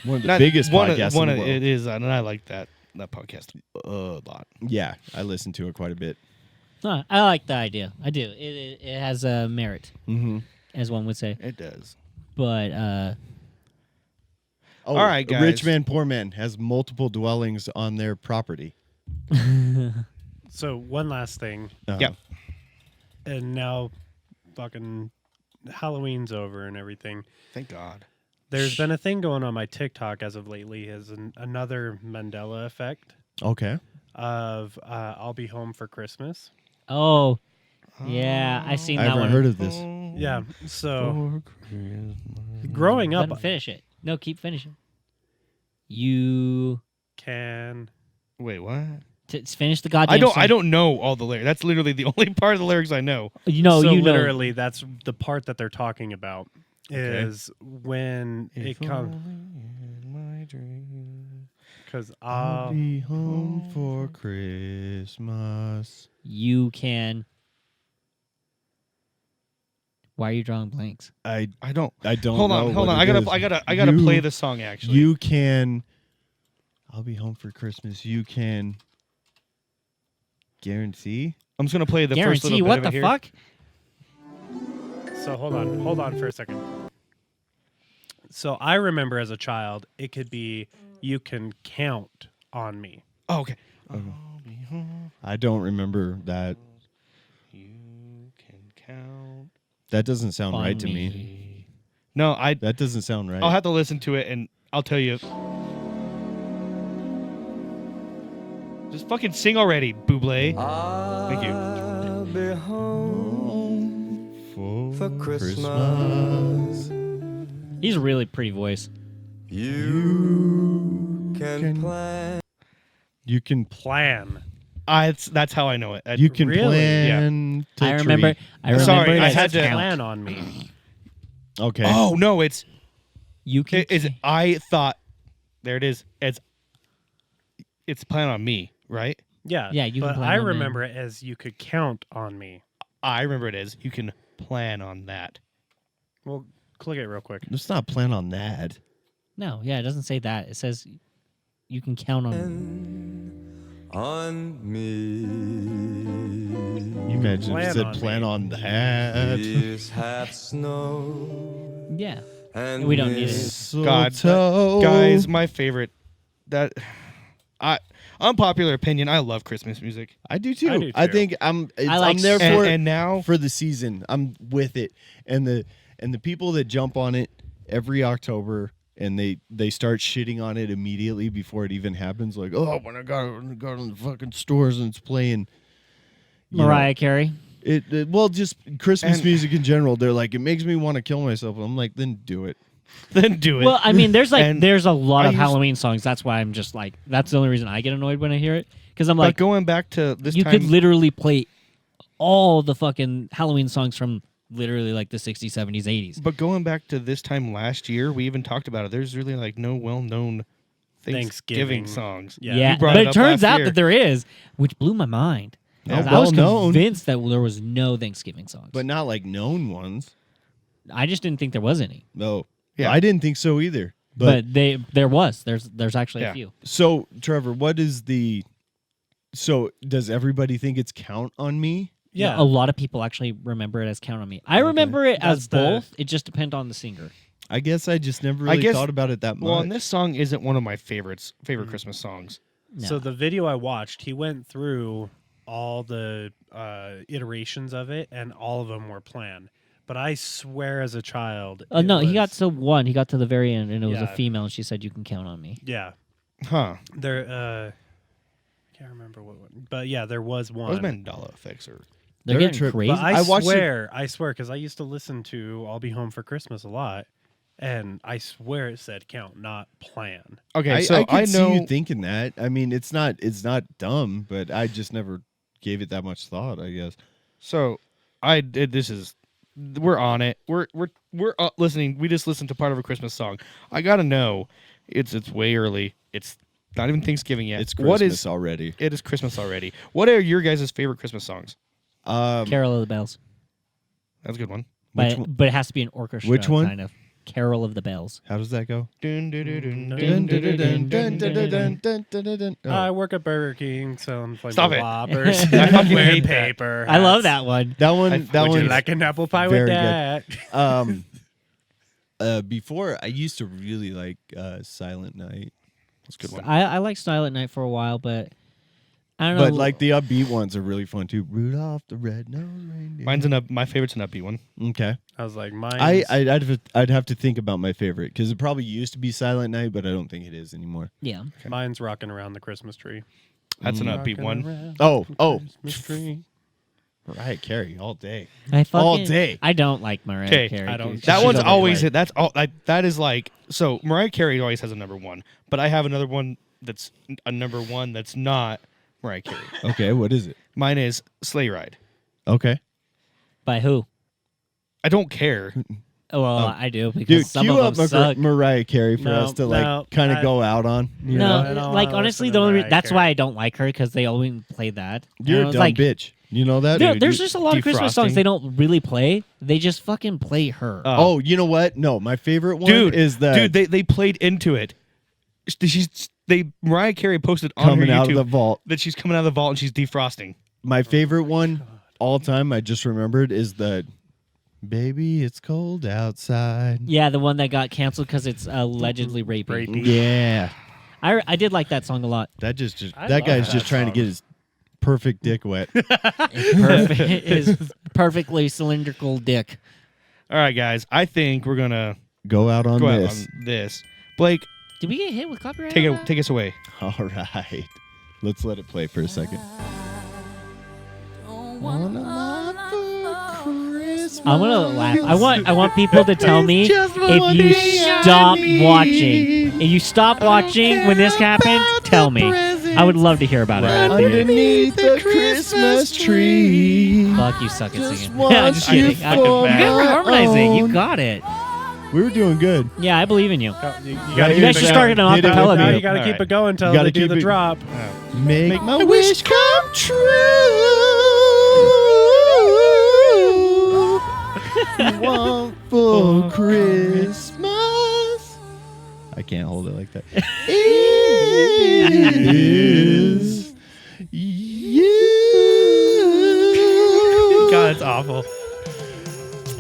Speaker 1: One of the biggest podcasts in the world.
Speaker 5: It is, and I like that podcast a lot.
Speaker 1: Yeah, I listen to it quite a bit.
Speaker 2: No, I like the idea. I do. It has a merit,
Speaker 1: Mm-hmm.
Speaker 2: as one would say.
Speaker 5: It does.
Speaker 2: But
Speaker 1: Oh,
Speaker 5: All right,
Speaker 1: a rich
Speaker 5: guys.
Speaker 1: man, poor man has multiple dwellings on their property.
Speaker 6: So one last thing,
Speaker 5: Yeah.
Speaker 6: and now, fucking Halloween's over and everything.
Speaker 5: Thank God.
Speaker 6: There's been a thing going on my TikTok as of lately, is another Mandela effect
Speaker 1: Okay.
Speaker 6: of I'll be home for Christmas.
Speaker 2: oh, yeah, I seen
Speaker 1: I
Speaker 2: that
Speaker 1: haven't
Speaker 2: one.
Speaker 1: heard of this.
Speaker 6: Yeah. So growing
Speaker 2: Let him
Speaker 6: up,
Speaker 2: finish it. No, keep finishing. You
Speaker 6: can
Speaker 5: Wait, what?
Speaker 2: finish the goddamn.
Speaker 5: I
Speaker 2: song.
Speaker 5: don't know all the lyrics. That's literally the only part of the lyrics I know.
Speaker 2: You know.
Speaker 6: so
Speaker 2: You know.
Speaker 6: literally that's the part that they're talking about is when it comes because
Speaker 1: I'll be home for Christmas.
Speaker 2: You can. Why are you drawing blanks?
Speaker 1: I
Speaker 5: don't.
Speaker 1: Hold
Speaker 5: on.
Speaker 1: what
Speaker 5: I
Speaker 1: it
Speaker 5: gotta.
Speaker 1: is.
Speaker 5: I gotta
Speaker 1: You-
Speaker 5: play the song. Actually,
Speaker 1: You can. I'll be home for Christmas. You can guarantee.
Speaker 5: I'm just gonna play the first
Speaker 2: Guarantee.
Speaker 5: little bit
Speaker 2: What
Speaker 5: of
Speaker 2: the
Speaker 5: it here.
Speaker 2: fuck?
Speaker 6: So hold on for a second. So I remember as a child, it could be you can count on me.
Speaker 5: Oh, okay.
Speaker 1: I don't remember that.
Speaker 5: You can count.
Speaker 1: That doesn't sound
Speaker 2: On
Speaker 1: right to me.
Speaker 2: me.
Speaker 5: No,
Speaker 1: That doesn't sound right.
Speaker 5: I'll have to listen to it and I'll tell you. Just fucking sing already, Buble. Thank you.
Speaker 12: I'll be home for Christmas.
Speaker 2: He's a really pretty voice.
Speaker 12: You can plan.
Speaker 1: You can
Speaker 6: Plan.
Speaker 5: That's how I know it.
Speaker 1: You can
Speaker 6: Really?
Speaker 1: plan. To
Speaker 2: I remember.
Speaker 1: treat.
Speaker 2: I remember.
Speaker 5: Sorry,
Speaker 2: it
Speaker 5: I
Speaker 2: as
Speaker 5: had to-
Speaker 2: count.
Speaker 6: Plan on me.
Speaker 1: Okay.
Speaker 5: Oh no, it's
Speaker 2: You can.
Speaker 5: I thought there it is. It's plan on me, right?
Speaker 6: Yeah.
Speaker 2: Yeah, you can
Speaker 6: But
Speaker 2: plan
Speaker 6: I
Speaker 2: on me.
Speaker 6: remember it as you could count on me.
Speaker 5: I remember it as you can plan on that.
Speaker 6: Well, click it real quick.
Speaker 1: Let's not plan on that.
Speaker 2: No, yeah, it doesn't say that. It says you can count on.
Speaker 12: On me.
Speaker 1: You imagine if
Speaker 6: Plan
Speaker 1: it said
Speaker 6: on
Speaker 1: plan
Speaker 6: me.
Speaker 1: on that.
Speaker 12: Is half snow.
Speaker 2: Yeah,
Speaker 12: And
Speaker 2: we don't need it.
Speaker 1: Mistletoe.
Speaker 5: Guys, my favorite. Unpopular opinion. I love Christmas music.
Speaker 1: I do too.
Speaker 6: I do
Speaker 1: I
Speaker 6: too.
Speaker 1: think I'm
Speaker 2: like
Speaker 1: there
Speaker 5: And,
Speaker 1: for
Speaker 5: and now
Speaker 1: for the season. I'm with it, and the people that jump on it every October and they start shitting on it immediately before it even happens. Like, oh, when I got in the fucking stores and it's playing you know,
Speaker 2: Mariah Carey.
Speaker 1: Well, just Christmas
Speaker 5: And-
Speaker 1: music in general. They're like, it makes me want to kill myself. I'm like, then do it.
Speaker 5: then do it.
Speaker 2: Well, I mean, there's
Speaker 5: And
Speaker 2: there's a lot
Speaker 5: I
Speaker 2: of
Speaker 5: used-
Speaker 2: Halloween songs. That's why I'm just like, that's the only reason I get annoyed when I hear it. Because I'm
Speaker 5: but
Speaker 2: like,
Speaker 5: going back to this
Speaker 2: you
Speaker 5: time,
Speaker 2: could literally play all the fucking Halloween songs from literally like the 60s, 70s, 80s.
Speaker 5: but going back to this time last year, we even talked about it. There's really like no well-known Thanksgiving
Speaker 6: Thanksgiving.
Speaker 5: songs.
Speaker 6: Yeah.
Speaker 2: Yeah,
Speaker 5: You brought
Speaker 2: but
Speaker 5: it
Speaker 2: it
Speaker 5: up
Speaker 2: turns
Speaker 5: last
Speaker 2: out
Speaker 5: year.
Speaker 2: that there is, which blew my mind.
Speaker 1: Yeah,
Speaker 2: 'Cause I was
Speaker 1: well known.
Speaker 2: convinced that there was no Thanksgiving songs.
Speaker 1: But not like known ones.
Speaker 2: I just didn't think there was any.
Speaker 1: No.
Speaker 5: Yeah.
Speaker 1: I didn't think so either.
Speaker 2: But there was. There's actually
Speaker 5: Yeah.
Speaker 2: a few.
Speaker 1: So, Trevor, what is so does everybody think it's Count on Me?
Speaker 6: Yeah.
Speaker 2: A lot of people actually remember it as Count on Me. I remember it as
Speaker 6: That's the-
Speaker 2: both. It just depends on the singer.
Speaker 1: I guess I just never
Speaker 5: I
Speaker 1: really
Speaker 5: guess-
Speaker 1: thought about it that much.
Speaker 5: Well, and this song isn't one of my favorite Christmas songs.
Speaker 2: No.
Speaker 6: So the video I watched, he went through all the iterations of it, and all of them were planned. But I swear, as a child,
Speaker 2: No,
Speaker 6: it
Speaker 2: he got
Speaker 6: was-
Speaker 2: to one. He got to the very end, and it was a
Speaker 6: Yeah.
Speaker 2: female, and she said, "You can count on me."
Speaker 6: Yeah,
Speaker 5: Huh.
Speaker 6: there. I can't remember what one, but yeah, there was one.
Speaker 5: Those Mandela effects are.
Speaker 2: They're
Speaker 1: They're
Speaker 2: getting
Speaker 1: tri-
Speaker 2: crazy.
Speaker 6: But I
Speaker 1: watched
Speaker 6: swear, because I used to listen to "I'll Be Home for Christmas" a lot, and I swear it said "count," not "plan."
Speaker 5: Okay, so
Speaker 1: I can
Speaker 5: I
Speaker 1: see
Speaker 5: know.
Speaker 1: you thinking that. I mean, it's not dumb, but I just never gave it that much thought, I guess.
Speaker 5: So I did. This is. We're on it. We're listening. We just listened to part of a Christmas song. I gotta know. It's way early. It's not even Thanksgiving yet.
Speaker 1: It's Christmas
Speaker 5: What is?
Speaker 1: already.
Speaker 5: It is Christmas already. What are your guys' favorite Christmas songs?
Speaker 2: Carol of the Bells.
Speaker 5: That's a good one.
Speaker 2: But,
Speaker 1: one?
Speaker 2: but it has to be an orchestra.
Speaker 1: Which one?
Speaker 2: Kind of. Carol of the Bells.
Speaker 1: How does that go?
Speaker 5: Dun, dun, dun, dun, dun,
Speaker 1: Dun,
Speaker 5: dun,
Speaker 1: dun,
Speaker 5: dun,
Speaker 1: dun,
Speaker 5: dun,
Speaker 1: dun,
Speaker 5: dun,
Speaker 1: dun, dun, dun, dun.
Speaker 6: I
Speaker 1: Oh.
Speaker 6: work at Burger King selling
Speaker 5: Stop it.
Speaker 6: Whoppers.
Speaker 5: I fucking
Speaker 6: Wear
Speaker 5: hate that.
Speaker 6: paper.
Speaker 2: I love
Speaker 6: hats.
Speaker 2: that one.
Speaker 1: That one. That
Speaker 6: Would
Speaker 1: one.
Speaker 6: you like an apple pie
Speaker 1: very
Speaker 6: with
Speaker 1: good.
Speaker 6: that?
Speaker 1: Before I used to really like Silent Night.
Speaker 5: That's a good one.
Speaker 2: I like Silent Night for a while, but I don't know.
Speaker 1: But like the upbeat ones are really fun too. Rudolph the Red-Nosed Reindeer.
Speaker 5: Mine's my favorite's an upbeat one.
Speaker 1: Okay.
Speaker 6: I was like, mine.
Speaker 1: I'd have to think about my favorite because it probably used to be Silent Night, but I don't think it is anymore.
Speaker 2: yeah.
Speaker 6: Mine's rocking around the Christmas tree.
Speaker 5: That's an upbeat
Speaker 6: Rocking
Speaker 5: one.
Speaker 6: around
Speaker 1: Oh,
Speaker 6: the
Speaker 1: oh.
Speaker 6: Christmas tree.
Speaker 1: Mariah Carey all day.
Speaker 2: I fucking,
Speaker 1: All day.
Speaker 2: I don't like Mariah
Speaker 5: Okay,
Speaker 2: Carey.
Speaker 6: I don't-
Speaker 2: dude.
Speaker 5: That
Speaker 2: She's
Speaker 5: one's always
Speaker 2: overrated.
Speaker 5: it. That's all. That is like so. Mariah Carey always has a number one, but I have another one that's a number one that's not Mariah Carey.
Speaker 1: Okay, what is it?
Speaker 5: Mine is Sleigh Ride.
Speaker 1: Okay.
Speaker 2: By who?
Speaker 5: I don't care.
Speaker 2: Oh, well,
Speaker 1: Oh.
Speaker 2: I do because
Speaker 1: Dude,
Speaker 2: some
Speaker 1: cue
Speaker 2: of
Speaker 1: up
Speaker 2: them suck.
Speaker 1: Mariah Carey for
Speaker 6: No,
Speaker 1: us to
Speaker 6: no,
Speaker 1: kind of
Speaker 6: I-
Speaker 1: go out on. You
Speaker 2: No,
Speaker 1: know?
Speaker 6: I don't
Speaker 2: like
Speaker 6: wanna
Speaker 2: honestly,
Speaker 6: listen
Speaker 2: the
Speaker 6: to
Speaker 2: only
Speaker 6: Mariah
Speaker 2: that's
Speaker 6: Carey.
Speaker 2: why I don't like her because they only play that.
Speaker 1: You're
Speaker 2: And
Speaker 1: a
Speaker 2: I was
Speaker 1: dumb
Speaker 2: like,
Speaker 1: bitch. You know that?
Speaker 2: There's just a lot of Christmas songs
Speaker 5: defrosting.
Speaker 2: they don't really play. They just fucking play her.
Speaker 1: Oh, you know what? No, my favorite one
Speaker 5: Dude,
Speaker 1: is the
Speaker 5: dude. They played into it. Mariah Carey posted on
Speaker 1: coming
Speaker 5: her
Speaker 1: out
Speaker 5: YouTube
Speaker 1: of the vault.
Speaker 5: that she's coming out of the vault and she's defrosting.
Speaker 1: My favorite one all time, I just remembered, is the "Baby, It's Cold Outside."
Speaker 2: Yeah, the one that got canceled because it's allegedly rapey.
Speaker 6: Rapey.
Speaker 1: Yeah,
Speaker 2: I did like that song a lot.
Speaker 1: that
Speaker 6: I
Speaker 1: that
Speaker 6: love
Speaker 1: guy's
Speaker 6: that
Speaker 1: just trying to
Speaker 6: song.
Speaker 1: get his perfect dick wet.
Speaker 2: Is perfectly cylindrical dick.
Speaker 5: All right, guys. I think we're gonna
Speaker 1: Go out on
Speaker 5: go
Speaker 1: this.
Speaker 5: out on this. Blake,
Speaker 2: Did we get hit with copyright?
Speaker 5: take
Speaker 2: on
Speaker 5: it.
Speaker 2: that?
Speaker 5: Take us away.
Speaker 1: All right. Let's let it play for a second.
Speaker 2: I'm gonna laugh. I want people to tell me if you stop watching. If you stop watching when this happened, tell me. I would love to hear about it.
Speaker 1: Underneath the Christmas tree.
Speaker 2: Fuck, you suck at singing.
Speaker 1: want
Speaker 2: I'm just
Speaker 1: you
Speaker 2: kidding.
Speaker 1: for
Speaker 2: You're
Speaker 1: my
Speaker 2: harmonizing. You
Speaker 1: own.
Speaker 2: got it.
Speaker 1: We were doing good.
Speaker 2: Yeah, I believe in you.
Speaker 6: You
Speaker 2: You guys should start an
Speaker 1: Hit it
Speaker 2: acapella
Speaker 1: with
Speaker 6: Now
Speaker 1: me.
Speaker 6: you got to keep it going until
Speaker 1: You gotta
Speaker 6: they do
Speaker 1: keep
Speaker 6: the
Speaker 1: it-
Speaker 6: drop.
Speaker 1: Make my wish come true. You want for Christmas. I can't hold it like that. Is you.
Speaker 5: God, it's awful.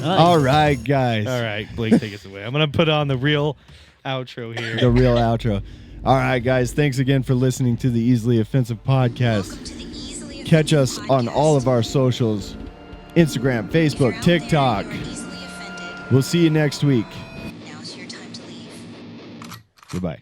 Speaker 1: All right, guys.
Speaker 5: All right, Blake, take us away. I'm gonna put on the real outro here.
Speaker 1: The real outro. All right, guys. Thanks again for listening to the Easily Offensive podcast. Catch us on all of our socials: Instagram, Facebook, TikTok. We'll see you next week. Goodbye.